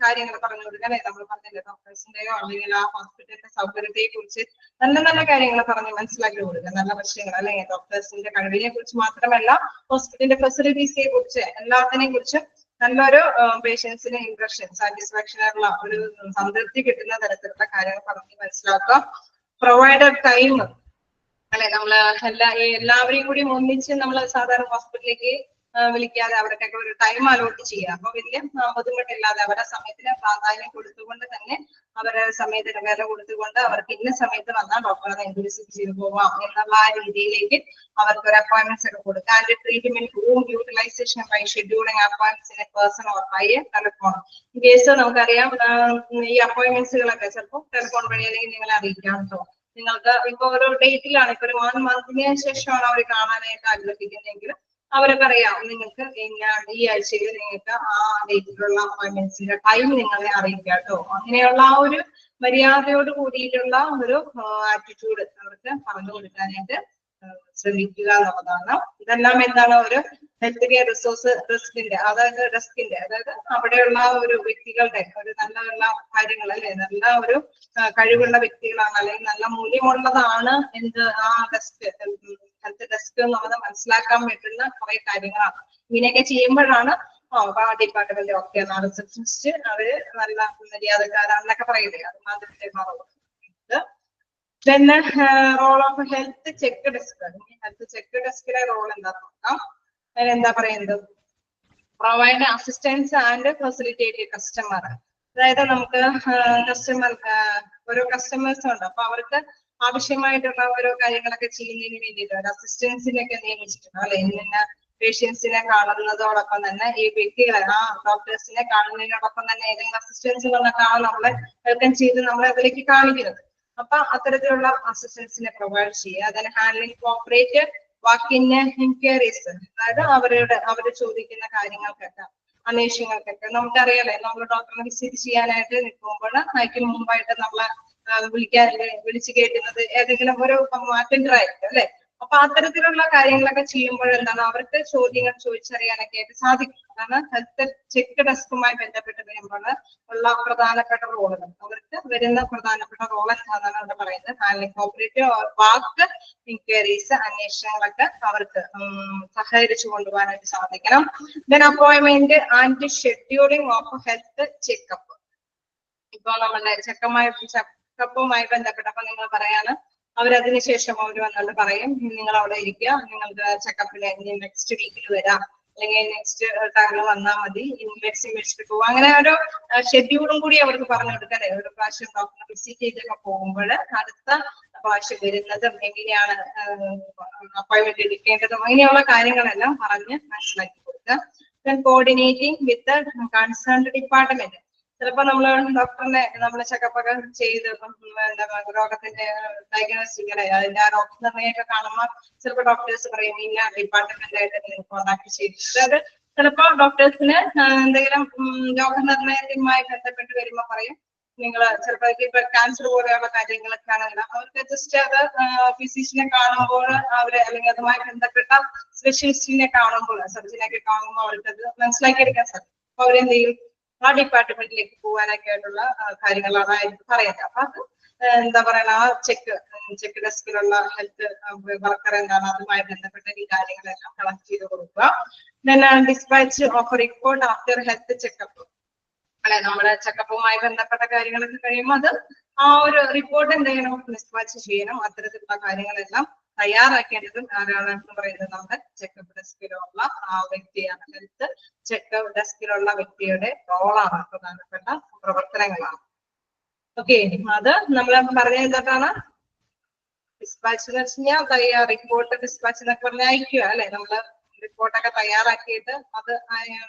കാര്യങ്ങൾ പറഞ്ഞു കൊടുക്കാൻ നമ്മൾ പറഞ്ഞില്ലേ, ഡോക്ടേഴ്സിന്റെയോ അല്ലെങ്കിൽ ആ ഹോസ്പിറ്റലിന്റെ സൗകര്യത്തെ കുറിച്ച് നല്ല നല്ല കാര്യങ്ങൾ പറഞ്ഞ് മനസ്സിലാക്കി കൊടുക്കുക. നല്ല വശങ്ങൾ അല്ലെങ്കിൽ ഡോക്ടേഴ്സിന്റെ കഴിവിനെ കുറിച്ച് മാത്രമല്ല ഹോസ്പിറ്റലിന്റെ ഫെസിലിറ്റീസിനെ കുറിച്ച് എല്ലാത്തിനെ കുറിച്ചും നല്ലൊരു പേഷ്യൻസിന് ഇംപ്രഷൻ സാറ്റിസ്ഫാക്ഷൻ ആയിട്ടുള്ള ഒരു സംതൃപ്തി കിട്ടുന്ന തരത്തിലുള്ള കാര്യങ്ങൾ പറഞ്ഞ് മനസ്സിലാക്കുക. പ്രൊവൈഡർ ടൈം അല്ലെ, നമ്മള് എല്ലാവരെയും കൂടി ഒന്നിച്ച് നമ്മൾ സാധാരണ ഹോസ്പിറ്റലിലേക്ക് വിളിക്കാതെ അവർക്കൊക്കെ ഒരു ടൈം അലോട്ട് ചെയ്യുക. അപ്പൊ വലിയ ബുദ്ധിമുട്ടില്ലാതെ അവരുടെ സമയത്തിന് പ്രാധാന്യം കൊടുത്തുകൊണ്ട് തന്നെ അവരുടെ സമയത്തിന് വില കൊടുത്തുകൊണ്ട് അവർക്ക് ഇന്ന സമയത്ത് വന്നാൽ ഡോക്ടറെ വിസിറ്റ് ചെയ്ത് പോവാം എന്നുള്ള ആ രീതിയിലേക്ക് അവർക്ക് ഒരു അപ്പോയിന്റ്മെന്റ്സ് ഒക്കെ കൊടുക്കുക. And treatment room utilization by scheduling appointments in a person or by a telephone. In case നമുക്കറിയാം ഈ അപ്പോയിന്റ്മെന്റ്സുകളൊക്കെ ചിലപ്പോൾ ടെലിഫോൺ വഴി അല്ലെങ്കിൽ നിങ്ങളെ അറിയിക്കാം കേട്ടോ. നിങ്ങൾക്ക് ഇപ്പൊ ഒരു ഡേറ്റിലാണ്, ഇപ്പൊ ഒരു 1 മന്തിന് ശേഷമാണ് അവർ കാണാനായിട്ട് ആഗ്രഹിക്കുന്നതെങ്കിൽ അവരെ പറയാം നിങ്ങൾക്ക് ഈ ആഴ്ചയിൽ നിങ്ങൾക്ക് ആ ഡേറ്റിലുള്ള അപ്പോയിന്റ്മെന്റ്സിന്റെ ടൈം നിങ്ങളെ അറിയിക്കാം കേട്ടോ. അങ്ങനെയുള്ള ആ ഒരു മര്യാദയോട് കൂടിയിട്ടുള്ള ഒരു ആറ്റിറ്റ്യൂഡ് അവർക്ക് പറഞ്ഞു കൊടുക്കാനായിട്ട് ശ്രമിക്കുക എന്നുള്ളതാണ്. ഇതെല്ലാം എന്താണ് ഒരു ഹെൽത്ത് കെയർ റിസോഴ്സ് ഡെസ്കിന്റെ അതായത് അവിടെയുള്ള ഒരു വ്യക്തികളുടെ ഒരു നല്ല കാര്യങ്ങൾ അല്ലെ, നല്ല ഒരു കഴിവുള്ള വ്യക്തികളാണ് അല്ലെങ്കിൽ നല്ല മൂല്യമുള്ളതാണ് എന്ത് ആ ഡെസ്ക് ഹെൽത്ത് ഡെസ്ക് എന്നുള്ളത് മനസ്സിലാക്കാൻ പറ്റുന്ന കുറെ കാര്യങ്ങളാണ്. ഇങ്ങനെയൊക്കെ ചെയ്യുമ്പോഴാണ് ഡിപ്പാർട്ട്മെന്റ് ഒക്കെ റിസപ്ഷനിസ്റ്റ് അവര് നല്ല മര്യാദക്കാരാണെന്നൊക്കെ പറയില്ലേ, അതുമാതിരി മാറുന്നത്. പിന്നെ role of health check desk. Health check ഡെസ്കിലെ റോൾ എന്താന്ന് നോക്കാം. അതിനെന്താ പറയുന്നത് provide assistance and facilitate customer. അതായത് നമുക്ക് ഓരോ കസ്റ്റമേഴ്സ് ഉണ്ട്, അപ്പൊ അവർക്ക് ആവശ്യമായിട്ടുള്ള ഓരോ കാര്യങ്ങളൊക്കെ ചെയ്യുന്നതിന് വേണ്ടിയിട്ട് ഒരു അസിസ്റ്റൻസിനൊക്കെ നിയമിച്ചിട്ടുണ്ട് അല്ലെ. ഇന്ന പേഷ്യൻസിനെ കാണുന്നതോടൊപ്പം തന്നെ ഈ വ്യക്തികളെ ആ ഡോക്ടേഴ്സിനെ കാണുന്നതിനോടൊപ്പം തന്നെ ഏതെങ്കിലും അസിസ്റ്റൻസ് വന്നിട്ടാണ് നമ്മളെ വെൽക്കം ചെയ്ത് നമ്മളെ അതിലേക്ക് കാണിക്കുന്നത്. അപ്പൊ അത്തരത്തിലുള്ള അസിസ്റ്റൻസിനെ പ്രൊവൈഡ് ചെയ്യുക. അതിന് ഹാൻഡ്ലിംഗ് കോപ്പറേറ്റ് വാക്കിന് എൻക്വയറീസ്, അതായത് അവര് ചോദിക്കുന്ന കാര്യങ്ങൾക്കൊക്കെ അന്വേഷണങ്ങൾക്കൊക്കെ നമുക്കറിയാലേ, നമ്മൾ ഡോക്ടറെ വിസിറ്റ് ചെയ്യാനായിട്ട് നിൽക്കുമ്പോൾ അതിന് മുമ്പായിട്ട് നമ്മളെ വിളിച്ചു കേട്ടുന്നത് ഏതെങ്കിലും ഒരു അറ്റൻഡർ ആയിരിക്കും അല്ലെ. അപ്പൊ അത്തരത്തിലുള്ള കാര്യങ്ങളൊക്കെ ചെയ്യുമ്പോൾ എന്താണ് അവർക്ക് ചോദ്യങ്ങൾ ചോദിച്ചറിയാനൊക്കെ ആയിട്ട് സാധിക്കും. അതാണ് ഹെൽത്ത് ചെക്ക് ഡെസ്കുമായി ബന്ധപ്പെട്ട് വരുമ്പോൾ ഉള്ള പ്രധാനപ്പെട്ട റോളുകൾ. അവർക്ക് വരുന്ന പ്രധാനപ്പെട്ട റോൾ എന്താണെന്നാണ് അവിടെ പറയുന്നത്. ഹാൻഡ്ലിംഗ് കോപ്പറേറ്റീവ് വാക്ക് ഇൻക്വയറീസ് അന്വേഷണങ്ങളൊക്കെ അവർക്ക് സഹകരിച്ചു കൊണ്ടുപോകാനായിട്ട് സാധിക്കണം. Then appointment and scheduling of health checkup. ഇപ്പൊ നമ്മുടെ ചെക്കപ്പുമായി ബന്ധപ്പെട്ടപ്പോ നിങ്ങൾ പറയാണ് അവരതിന് ശേഷം അവർ വന്നുകൊണ്ട് പറയും നിങ്ങൾ അവിടെ ഇരിക്കുക, നിങ്ങൾക്ക് ചെക്കപ്പിന് നെക്സ്റ്റ് വീക്കിൽ വരാം അല്ലെങ്കിൽ നെക്സ്റ്റ് ടൈമിൽ വന്നാൽ മതി, വാക്സിൻ വെച്ചിട്ട് പോകും. അങ്ങനെ ഒരു ഷെഡ്യൂളും കൂടി അവർക്ക് പറഞ്ഞു കൊടുക്കല്ലേ. ഒരു പ്രാവശ്യം ഡോക്ടറെ വിസിറ്റ് ചെയ്തൊക്കെ പോകുമ്പോൾ അടുത്ത പ്രാവശ്യം വരുന്നതും എങ്ങനെയാണ് അപ്പോയിന്റ്മെന്റ് എടുക്കേണ്ടതും അങ്ങനെയുള്ള കാര്യങ്ങളെല്ലാം പറഞ്ഞ് മനസ്സിലാക്കി കൊടുക്കുക. കോർഡിനേറ്റിംഗ് വിത്ത് കൺസേൺഡ് ഡിപ്പാർട്ട്മെന്റ്. ചിലപ്പോ ഡോക്ടറിനെ നമ്മള് ചെക്കപ്പ് ഒക്കെ ചെയ്ത് എന്താ രോഗത്തിന്റെ ഡയഗ്നോസ്റ്റിക് അതിന്റെ ആ രോഗനിർണയൊക്കെ കാണുമ്പോൾ ചിലപ്പോൾ ഡോക്ടേഴ്സ് പറയും ഇന്ന ഡിപ്പാർട്ട്മെന്റ് ആയിട്ട് നിങ്ങൾ കോൺടാക്ട് ചെയ്തിട്ട്. അതായത് ചിലപ്പോ ഡോക്ടേഴ്സിന് എന്തെങ്കിലും രോഗനിർണയവുമായി ബന്ധപ്പെട്ട് വരുമ്പോ പറയും നിങ്ങൾ ചിലപ്പോ ഇപ്പൊ ക്യാൻസർ പോലെയുള്ള കാര്യങ്ങളൊക്കെ ആണെങ്കിൽ അവർക്ക് ജസ്റ്റ് അത് ഫിസിഷ്യനെ കാണുമ്പോൾ അവര് അല്ലെങ്കിൽ അതുമായി ബന്ധപ്പെട്ട സ്പെഷ്യലിസ്റ്റിനെ കാണുമ്പോൾ സർജനൊക്കെ കാണുമ്പോൾ അവർക്കത് മനസ്സിലാക്കിയെടുക്കാൻ സാധിക്കും. അപ്പൊ അവരെന്ത് ചെയ്യും ആ ഡിപ്പാർട്ട്മെന്റിലേക്ക് പോകാനൊക്കെ ആയിട്ടുള്ള കാര്യങ്ങളാണ് പറയുന്നത്. അപ്പൊ അത് എന്താ പറയുക, ആ ചെക്ക് ഡെസ്കിലുള്ള ഹെൽത്ത് വർക്കർ എന്താണ് അതുമായി ബന്ധപ്പെട്ട ഈ കാര്യങ്ങളെല്ലാം കളക്ട് ചെയ്ത് കൊടുക്കുക. then dispatch of a report after health checkup. അല്ലെ, നമ്മുടെ ചെക്കപ്പുമായി ബന്ധപ്പെട്ട കാര്യങ്ങളൊക്കെ കഴിയുമ്പോൾ അത് ആ ഒരു റിപ്പോർട്ട് എന്ത് ചെയ്യണം, ഡിസ്പാച്ച് ചെയ്യണം. അത്തരത്തിലുള്ള കാര്യങ്ങളെല്ലാം തയ്യാറാക്കേണ്ടതും ആരാണെന്ന് പറയുന്നത് നമ്മുടെ ചെക്കപ്പ് ഡെസ്കിലുള്ള ആ വ്യക്തിയാണ്. ഹെൽത്ത് ചെക്കപ്പ് ഡെസ്കിലുള്ള വ്യക്തിയുടെ റോളാണ്, പ്രധാനപ്പെട്ട പ്രവർത്തനങ്ങളാണ്. ഓക്കെ, അത് നമ്മൾ പറഞ്ഞ എന്താണ്, ഡിസ്പാച്ച് എന്ന് വെച്ച് കഴിഞ്ഞാൽ റിപ്പോർട്ട് ഡിസ്പാച്ച് എന്നൊക്കെ പറഞ്ഞാൽ അയക്കുക അല്ലെ, നമ്മള് റിപ്പോർട്ടൊക്കെ തയ്യാറാക്കിയിട്ട് അത്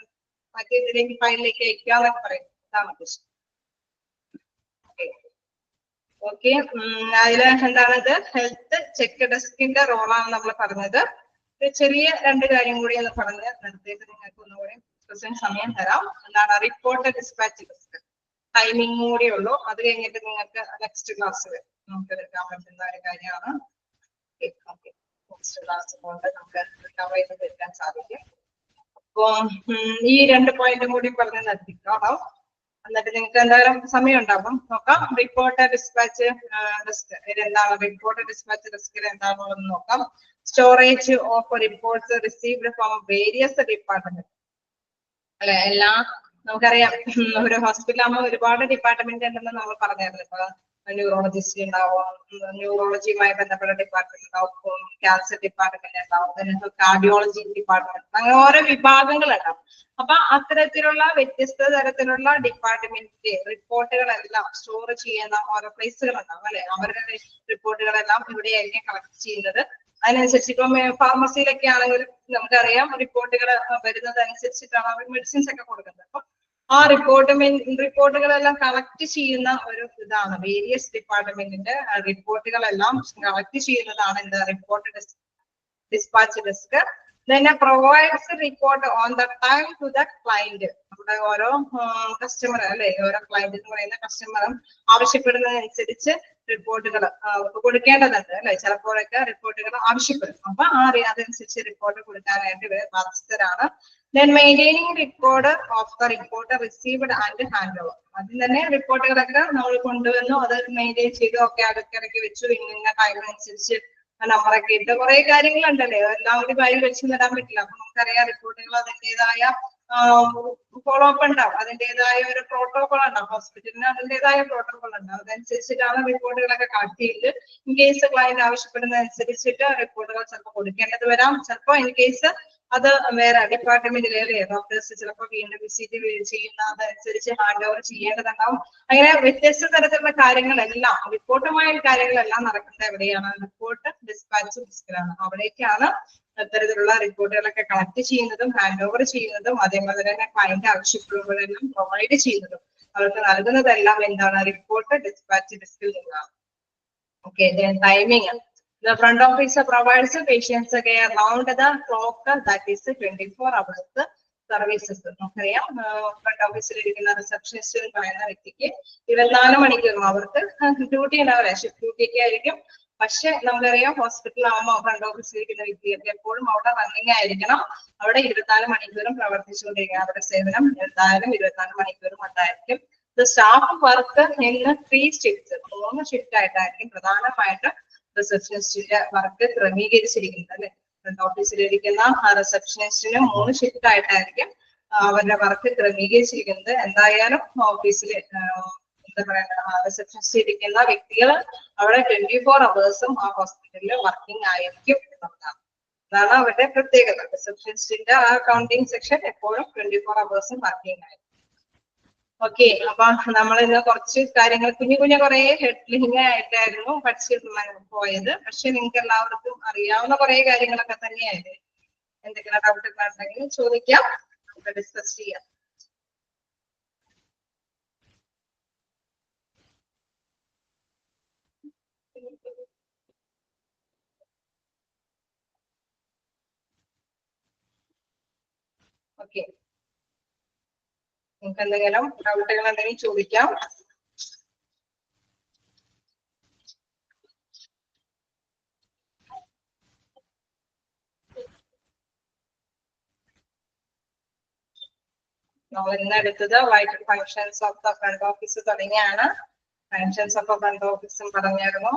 മറ്റേ ഇതിലേക്ക് ഫയലിലേക്ക് അയക്കുക എന്നൊക്കെ പറയും. അതാണ് ഉദ്ദേശം. ഓക്കെ, അതില് എന്താണത്, ഹെൽത്ത് ചെക്ക് ഡെസ്കിന്റെ റോളാണ് നമ്മൾ പറഞ്ഞത്. ചെറിയ രണ്ട് കാര്യം കൂടി എന്ന് പറഞ്ഞ് നിർത്തിയിട്ട് നിങ്ങൾക്ക് ഒന്നുകൂടി സമയം തരാം. എന്താണ് റിപ്പോർട്ട് ഡിസ്പാച്ച് ഡെസ്ക്, ടൈമിംഗ് കൂടി ഉള്ളൂ. അത് കഴിഞ്ഞിട്ട് നിങ്ങൾക്ക് നെക്സ്റ്റ് ക്ലാസ്സിൽ നമുക്ക് എടുക്കാൻ പറ്റുന്ന ഒരു കാര്യമാണ്. നെക്സ്റ്റ് ക്ലാസ് കൊണ്ട് നമുക്ക് കവർ ചെയ്ത് തീർക്കാൻ സാധിക്കും. അപ്പൊ ഈ രണ്ട് പോയിന്റും കൂടി പറഞ്ഞ് നിർത്തിക്കോളാം. എന്നിട്ട് നിങ്ങൾക്ക് എന്തായാലും സമയം ഉണ്ടാവും നോക്കാം. റിപ്പോർട്ട് ഡിസ്പാച്ച് റിസ്ക്, ഇതെന്താണ് റിപ്പോർട്ട് ഡിസ്പാച്ച് റിസ്കിൽ എന്താണെന്ന് നോക്കാം. Storage of reports received from various department അല്ലെ. എല്ലാം നമുക്കറിയാം, ഒരു ഹോസ്പിറ്റൽ ആകുമ്പോൾ ഒരുപാട് ഡിപ്പാർട്ട്മെന്റ് ഉണ്ടെന്ന് നമ്മൾ പറഞ്ഞായിരുന്നു. ഇപ്പൊ ന്യൂറോളജിസ്റ്റ് ഉണ്ടാവും, ന്യൂറോളജിയുമായി ബന്ധപ്പെട്ട ഡിപ്പാർട്ട്മെന്റ് ഉണ്ടാവും, ക്യാൻസർ ഡിപ്പാർട്ട്മെന്റ് ഉണ്ടാവും, കാർഡിയോളജി ഡിപ്പാർട്ട്മെന്റ്, അങ്ങനെ ഓരോ വിഭാഗങ്ങളുണ്ടാവും. അപ്പൊ അത്തരത്തിലുള്ള വ്യത്യസ്ത തരത്തിലുള്ള ഡിപ്പാർട്ട്മെന്റിന്റെ റിപ്പോർട്ടുകളെല്ലാം സ്റ്റോർ ചെയ്യുന്ന ഓരോ പ്ലേസുകൾ ഉണ്ടാവും അല്ലെ. അവരുടെ റിപ്പോർട്ടുകളെല്ലാം ഇവിടെയായിരിക്കും കളക്ട് ചെയ്യുന്നത്. അതിനനുസരിച്ച് ഇപ്പം ഫാർമസിയിലൊക്കെ ആണെങ്കിൽ നമുക്കറിയാം, റിപ്പോർട്ടുകൾ വരുന്നത് അനുസരിച്ചിട്ടാണ് അവർ മെഡിസിൻസ് ഒക്കെ കൊടുക്കുന്നത്. അപ്പൊ ആ റിപ്പോർട്ടുകളെല്ലാം കളക്ട് ചെയ്യുന്ന ഒരു ഇതാണ് വേരിയസ് ഡിപ്പാർട്ട്മെന്റിന്റെ റിപ്പോർട്ടുകളെല്ലാം കളക്ട് ചെയ്യുന്നതാണ് എന്ത്, report dispatch desk. then provides report on the time to the client. നമ്മുടെ ഓരോ കസ്റ്റമർ അല്ലെ, ഓരോ ക്ലയന്റ് എന്ന് പറയുന്ന കസ്റ്റമറും ആവശ്യപ്പെടുന്നതനുസരിച്ച് റിപ്പോർട്ടുകൾ കൊടുക്കേണ്ടതുണ്ട് അല്ലെ. ചിലപ്പോഴൊക്കെ റിപ്പോർട്ടുകൾ ആവശ്യപ്പെടും. അപ്പൊ അതനുസരിച്ച് റിപ്പോർട്ട് കൊടുക്കാനായിട്ട് ഇവർ ബാധ്യസ്ഥരാണ്. then maintaining record of the report received and hand over. അതിൽ തന്നെ റിപ്പോർട്ടുകളൊക്കെ നമ്മൾ കൊണ്ടുവന്നു, അത് മെയിൻറ്റെയിൻ ചെയ്തു, ഒക്കെ അടുക്കിടയ്ക്ക് വെച്ചു, ഇന്ന ടൈമിനനുസരിച്ച് നമ്പറൊക്കെ ഇട്ട് കുറെ കാര്യങ്ങളുണ്ടല്ലേ, എല്ലാം ഒരു കാര്യം വെച്ച് തരാൻ പറ്റില്ല. അപ്പൊ നമുക്കറിയാം റിപ്പോർട്ടുകൾ അതിൻ്റെതായ ഫോളോ അപ്പ് ഉണ്ടാവും, അതിൻ്റെതായ ഒരു പ്രോട്ടോകോൾ ഉണ്ടാവും, ഹോസ്പിറ്റലിന് അതിൻ്റെതായ പ്രോട്ടോകോൾ ഉണ്ടാവും. അതനുസരിച്ചിട്ടാണ് റിപ്പോർട്ടുകളൊക്കെ കളക്ട് ചെയ്ത് ഇൻ കേസ് ക്ലയന്റ് ആവശ്യപ്പെടുന്ന അനുസരിച്ചിട്ട് റിപ്പോർട്ടുകൾ ചിലപ്പോൾ കൊടുക്കേണ്ടത് വരാം. ചിലപ്പോൾ ഇൻ കേസ് അത് വേറെ ഡിപ്പാർട്ട്മെന്റിലെ ഡോക്ടേഴ്സ് ചിലപ്പോൾ വീണ്ടും വിസിറ്റ് ചെയ്യുന്ന അതനുസരിച്ച് ഹാൻഡ് ഓവർ ചെയ്യേണ്ടതുണ്ടാവും. അങ്ങനെ വ്യത്യസ്ത തരത്തിലുള്ള കാര്യങ്ങളെല്ലാം, റിപ്പോർട്ടുമായ കാര്യങ്ങളെല്ലാം നടക്കുന്നത് എവിടെയാണ്, റിപ്പോർട്ട് ഡിസ്പാച്ച് ഡെസ്കിലാണ്. അവിടേക്കാണ് അത്തരത്തിലുള്ള റിപ്പോർട്ടുകളൊക്കെ കളക്ട് ചെയ്യുന്നതും ഹാൻഡ് ഓവർ ചെയ്യുന്നതും അതേപോലെ തന്നെ ക്ലയന്റ് ആവശ്യപ്പെടുമ്പോഴെല്ലാം പ്രൊവൈഡ് ചെയ്യുന്നതും അവർക്ക് നൽകുന്നതെല്ലാം എന്താണ്, റിപ്പോർട്ട് ഡിസ്പാച്ച് ഡെസ്കിൽ നിന്നാണ്. Okay, timing. The front office provides patients care round the clock, that is 24 hours services. നമുക്കറിയാം, ഫ്രണ്ട് ഓഫീസിൽ ഇരിക്കുന്ന റിസപ്ഷനിസ്റ്റ് എന്ന് പറയുന്ന വ്യക്തിക്ക് 24 മണിക്കൂറും അവർക്ക് ഡ്യൂട്ടി ഉണ്ടാവില്ല, ഷിഫ്റ്റ് ഡ്യൂട്ടി ഒക്കെ ആയിരിക്കും. പക്ഷെ നമുക്കറിയാം ഹോസ്പിറ്റൽ ആകുമ്പോൾ ഫ്രണ്ട് ഓഫീസിൽ ഇരിക്കുന്ന വ്യക്തികൾക്ക് എപ്പോഴും അവിടെ റണ്ണിങ് ആയിരിക്കണം. അവിടെ 24 മണിക്കൂറും പ്രവർത്തിച്ചുകൊണ്ടിരിക്കണം. അവരുടെ സേവനം എന്തായാലും 24 മണിക്കൂറും ഉണ്ടായിരിക്കും. സ്റ്റാഫ് വർക്ക് ഇന്ന് 3 ഷിഫ്റ്റ്, 3 ഷിഫ്റ്റ് ആയിട്ടായിരിക്കും പ്രധാനമായിട്ട് റിസപ്ഷനിസ്റ്റിന്റെ വർക്ക് ക്രമീകരിച്ചിരിക്കുന്നത് അല്ലെ. ഫ്രണ്ട് ഓഫീസിലിരിക്കുന്ന റിസപ്ഷനിസ്റ്റിന് 3 ഷിഫ്റ്റ് ആയിട്ടായിരിക്കും അവരുടെ വർക്ക് ക്രമീകരിച്ചിരിക്കുന്നത്. എന്തായാലും ഓഫീസിൽ എന്താ പറയുക, റിസപ്ഷനിസ്റ്റ് ഇരിക്കുന്ന വ്യക്തികൾ അവിടെ 24 അവേഴ്സും ആ ഹോസ്പിറ്റലിൽ വർക്കിംഗ് ആയിരിക്കും എന്നുള്ളതാണ്. അതാണ് അവരുടെ പ്രത്യേകത. റിസപ്ഷനിസ്റ്റിന്റെ ആ കൗണ്ടിങ് സെക്ഷൻ എപ്പോഴും 24 അവേഴ്സും വർക്കിംഗ് ആയിരിക്കും. ഓക്കെ, അപ്പൊ നമ്മൾ ഇന്ന് കുറച്ച് കാര്യങ്ങൾ കുഞ്ഞു കുറെ ഹെഡ്ലിങ് ആയിട്ടായിരുന്നു പോയത്. പക്ഷെ നിങ്ങൾക്ക് എല്ലാവർക്കും അറിയാവുന്ന കുറെ കാര്യങ്ങളൊക്കെ തന്നെയായിരുന്നു. എന്തെങ്കിലും ഡൗട്ടൊക്കെ ഉണ്ടെങ്കിൽ ചോദിക്കാം, നമുക്ക് ഡിസ്കസ് ചെയ്യാം. ഓക്കെ, നിങ്ങൾക്ക് എന്തെങ്കിലും ഡൗട്ടുകൾ ഉണ്ടെങ്കിൽ ചോദിക്കാം. നമ്മൾ ഇന്ന് എടുത്തത് vital functions of the front office തുടങ്ങിയാണ്. ഫങ്ഷൻസ് ഓഫ് ഫ്രണ്ട് ഓഫീസും പറഞ്ഞായിരുന്നു.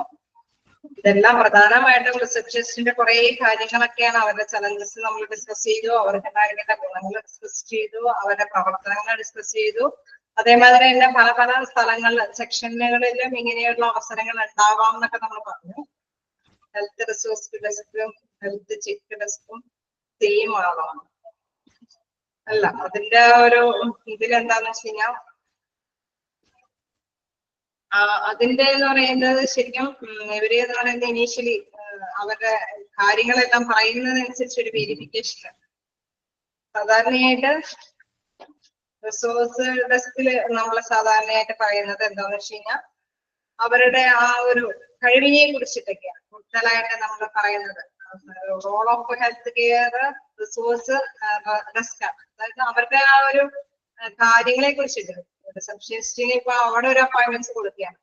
ഇതെല്ലാം പ്രധാനമായിട്ടും റിസപ്ഷനിസ്റ്റിന്റെ കുറെ കാര്യങ്ങളൊക്കെയാണ്. അവരുടെ ചലഞ്ചസ് നമ്മൾ ഡിസ്കസ് ചെയ്തു, അവർക്ക് ഉണ്ടായിരുന്ന ഗുണങ്ങൾ ഡിസ്കസ് ചെയ്തു, അവരുടെ പ്രവർത്തനങ്ങൾ ഡിസ്കസ് ചെയ്തു. അതേമാതിരി തന്നെ പല പല സ്ഥലങ്ങളിൽ സെക്ഷനുകളിലും ഇങ്ങനെയുള്ള അവസരങ്ങൾ ഉണ്ടാവാം എന്നൊക്കെ നമ്മൾ പറഞ്ഞു. ഹെൽത്ത് റിസോഴ്സ് ഡെസ്കും ഹെൽത്ത് ചെക്ക് ഡെസ്കും സെയിം ആവാം അല്ല. അതിന്റെ ഒരു ഇതിലെന്താന്ന് വെച്ച് കഴിഞ്ഞാൽ അതിന്റെ എന്ന് പറയുന്നത് ശരിക്കും ഇവര് എന്ന് പറയുന്നത് ഇനീഷ്യലി അവരുടെ കാര്യങ്ങളെല്ലാം പറയുന്നതിനനുസരിച്ച് ഒരു വെരിഫിക്കേഷൻ. സാധാരണയായിട്ട് റിസോഴ്സ് ഡെസ്കിൽ നമ്മൾ സാധാരണയായിട്ട് പറയുന്നത് എന്താണെന്ന് വെച്ച് കഴിഞ്ഞാൽ അവരുടെ ആ ഒരു കഴിവിനെ കുറിച്ചിട്ടൊക്കെയാണ് കൂടുതലായിട്ട് നമ്മൾ പറയുന്നത്. Role of health care resource desk ആണ്. അതായത് അവരുടെ ആ ഒരു കാര്യങ്ങളെ കുറിച്ചിട്ട് റിസപ്ഷനിസ്റ്റിന് ഇപ്പൊ അവിടെ ഒരു അപ്പോയിന്റ്മെന്റ്സ് കൊടുക്കുകയാണ്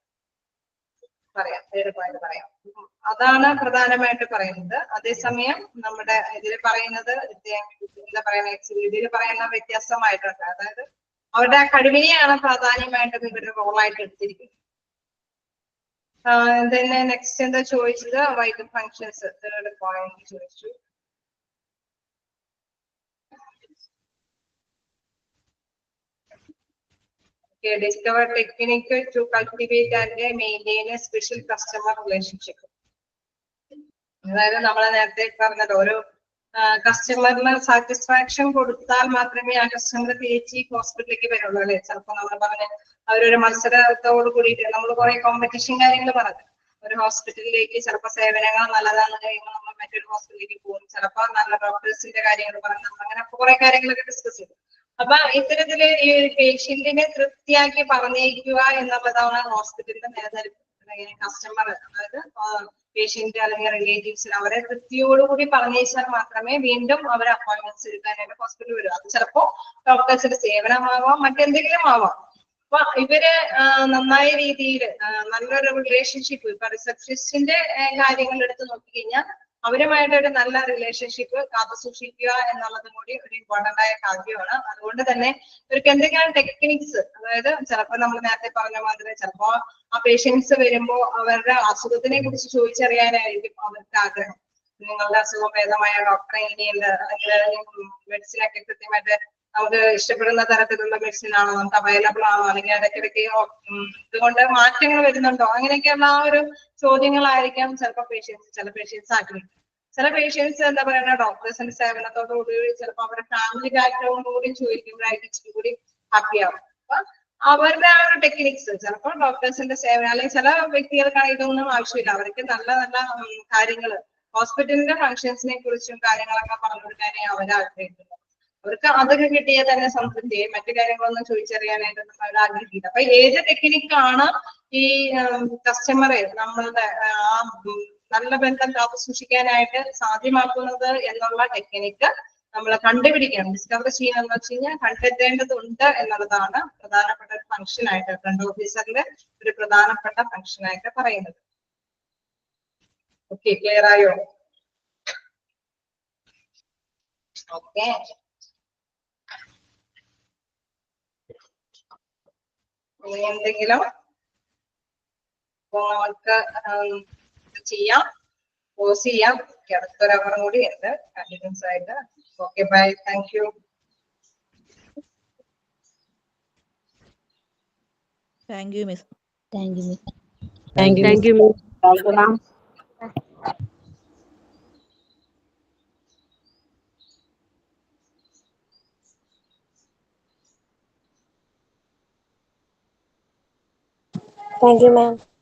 പറയാം, പറയാം. അതാണ് പ്രധാനമായിട്ട് പറയുന്നത്. അതേസമയം നമ്മുടെ ഇതിൽ പറയുന്നത് എന്താ പറയുക, ഇതിൽ പറയുന്ന വ്യത്യാസമായിട്ടുണ്ട്. അതായത് അവരുടെ ആ കഴിവിനെയാണ് പ്രാധാന്യമായിട്ടും ഇവരുടെ റോളായിട്ട് എടുത്തിരിക്കുന്നത്. തന്നെ നെക്സ്റ്റ് എന്താ ചോദിച്ചത്, വൈറ്റൽ ഫങ്ഷൻസ് തേർഡ് പോയിന്റ് ചോദിച്ചു. Discover technique to cultivate and maintain a special customer relationship. അതായത് നമ്മൾ നേരത്തെ പറഞ്ഞത് ഒരു കസ്റ്റമറിന് സാറ്റിസ്ഫാക്ഷൻ കൊടുത്താൽ മാത്രമേ ആ കസ്റ്റമർ തിരിച്ച് ഹോസ്പിറ്റലിലേക്ക് വരുള്ളൂ അല്ലെ. ചിലപ്പോൾ നമ്മൾ പറഞ്ഞ അവരൊരു മത്സരത്തോട് കൂടിയിട്ട് നമ്മൾ കുറെ കോമ്പറ്റീഷൻ കാര്യങ്ങൾ പറഞ്ഞു. ഒരു ഹോസ്പിറ്റലിലേക്ക് ചിലപ്പോൾ സേവനങ്ങൾ നല്ലതാണെന്ന് കഴിയുമ്പോൾ നമ്മൾ മറ്റൊരു ഹോസ്പിറ്റലിലേക്ക് പോകും. ചിലപ്പോൾ നല്ല ഡോക്ടേഴ്സിന്റെ കാര്യങ്ങൾ പറഞ്ഞു, അങ്ങനെ കുറെ കാര്യങ്ങളൊക്കെ ഡിസ്കസ് ചെയ്തു. അപ്പൊ ഇത്തരത്തില് ഈ ഒരു പേഷ്യന്റിനെ തൃപ്തിയാക്കി പറഞ്ഞേക്കുക എന്നുള്ളതാണ് ഹോസ്പിറ്റലിന്റെ നിലനിൽപ്പ്. കസ്റ്റമർ അതായത് പേഷ്യന്റ് അല്ലെങ്കിൽ റിലേറ്റീവ്സിന് അവരെ തൃപ്തിയോടുകൂടി പറഞ്ഞേച്ചാൽ മാത്രമേ വീണ്ടും അവർ അപ്പോയിന്റ്മെന്റ്സ് എടുക്കാനായിട്ട് ഹോസ്പിറ്റലിൽ വരും. അത് ചിലപ്പോ ഡോക്ടേഴ്സിന്റെ സേവനമാവാം, മറ്റെന്തെങ്കിലും ആവാം. അപ്പൊ ഇവര് നന്നായ രീതിയിൽ നല്ലൊരു റിലേഷൻഷിപ്പ്, ഇപ്പൊ റിസപ്ഷനിസ്റ്റിന്റെ കാര്യങ്ങൾ എടുത്ത് നോക്കിക്കഴിഞ്ഞാൽ അവരുമായിട്ട് ഒരു നല്ല റിലേഷൻഷിപ്പ് കാത്തു സൂക്ഷിക്കുക എന്നുള്ളതും കൂടി ഒരു ഇമ്പോർട്ടന്റ് ആയ കാര്യമാണ്. അതുകൊണ്ട് തന്നെ ഇവർക്ക് എന്തെങ്കിലും ടെക്നിക്സ്, അതായത് ചിലപ്പോൾ നമ്മൾ നേരത്തെ പറഞ്ഞ മാതിരി ചിലപ്പോ ആ പേഷ്യൻസ് വരുമ്പോ അവരുടെ അസുഖത്തിനെ കുറിച്ച് ചോദിച്ചറിയാനായിരിക്കും അവർക്ക് ആഗ്രഹം. നിങ്ങളുടെ അസുഖം ഭേദമായ ഡോക്ടറെ എങ്ങനെയുണ്ട്, അല്ലെങ്കിൽ മെഡിസിനൊക്കെ കൃത്യമായിട്ട് നമുക്ക് ഇഷ്ടപ്പെടുന്ന തരത്തിലുള്ള മെഡിസിൻ ആണോ, നമുക്ക് അവൈലബിൾ ആണോ, അല്ലെങ്കിൽ ഇടയ്ക്കിടയ്ക്ക് ഇതുകൊണ്ട് മാറ്റങ്ങൾ വരുന്നുണ്ടോ, അങ്ങനെയൊക്കെയുള്ള ആ ഒരു ചോദ്യങ്ങളായിരിക്കാം ചിലപ്പോൾ ചില പേഷ്യൻസ് ആഗ്രഹിക്കും. ചില പേഷ്യൻസ് എന്താ പറയുക, ഡോക്ടേഴ്സിന്റെ സേവനത്തോടുകൂടി ചിലപ്പോൾ അവരുടെ ഫാമിലി ബാക്ക്ഗ്രൗണ്ട് കൂടി ചോദിക്കുമ്പോഴായിരിക്കും ഇച്ചിരി കൂടി ഹാപ്പിയാവും. അപ്പൊ അവരുടെ ആ ഒരു ടെക്നിക്സ് ചിലപ്പോൾ ഡോക്ടേഴ്സിന്റെ സേവനം, അല്ലെങ്കിൽ ചില വ്യക്തികൾക്കാണ് ഇതൊന്നും ആവശ്യമില്ല, അവർക്ക് നല്ല നല്ല കാര്യങ്ങൾ ഹോസ്പിറ്റലിന്റെ ഫങ്ഷൻസിനെ കുറിച്ചും കാര്യങ്ങളൊക്കെ പറഞ്ഞു കൊടുക്കാനേ അവർ ആഗ്രഹിക്കുന്നു. അവർക്ക് അതൊക്കെ കിട്ടിയാൽ തന്നെ സംതൃപ്തി, മറ്റു കാര്യങ്ങളൊന്നും ചോദിച്ചറിയാനായിട്ടൊന്നും അവർ ആഗ്രഹിക്കില്ല. അപ്പൊ ഏത് ടെക്നിക്കാണ് ഈ കസ്റ്റമറെ നമ്മളുടെ ആ നല്ല ബന്ധം കാത്തു സൂക്ഷിക്കാനായിട്ട് സാധ്യമാക്കുന്നത് എന്നുള്ള ടെക്നിക്ക് നമ്മൾ കണ്ടുപിടിക്കണം, ഡിസ്കവർ ചെയ്യാന്ന് വെച്ച് കഴിഞ്ഞാൽ കണ്ടെത്തേണ്ടതുണ്ട് എന്നുള്ളതാണ് പ്രധാനപ്പെട്ട ഒരു ഫംഗ്ഷൻ ആയിട്ട് ഫ്രണ്ട് ഓഫീസറിന്റെ ഒരു പ്രധാനപ്പെട്ട ഫംഗ്ഷൻ ആയിട്ട് പറയുന്നത്. ഓക്കെ, ക്ലിയർ ആയോ? ഓക്കെ, എന്തെങ്കിലും നമുക്ക് ചെയ്യാം, പോസ് ചെയ്യാം. അടുത്തൊരു അവറും കൂടി ഉണ്ട് കണ്ടിന്യൂസ് ആയിട്ട്. Okay, bye, thank you. Thank you miss. Thank you, Miss. Thank you. Thank you, Miss. Thank you, ma'am.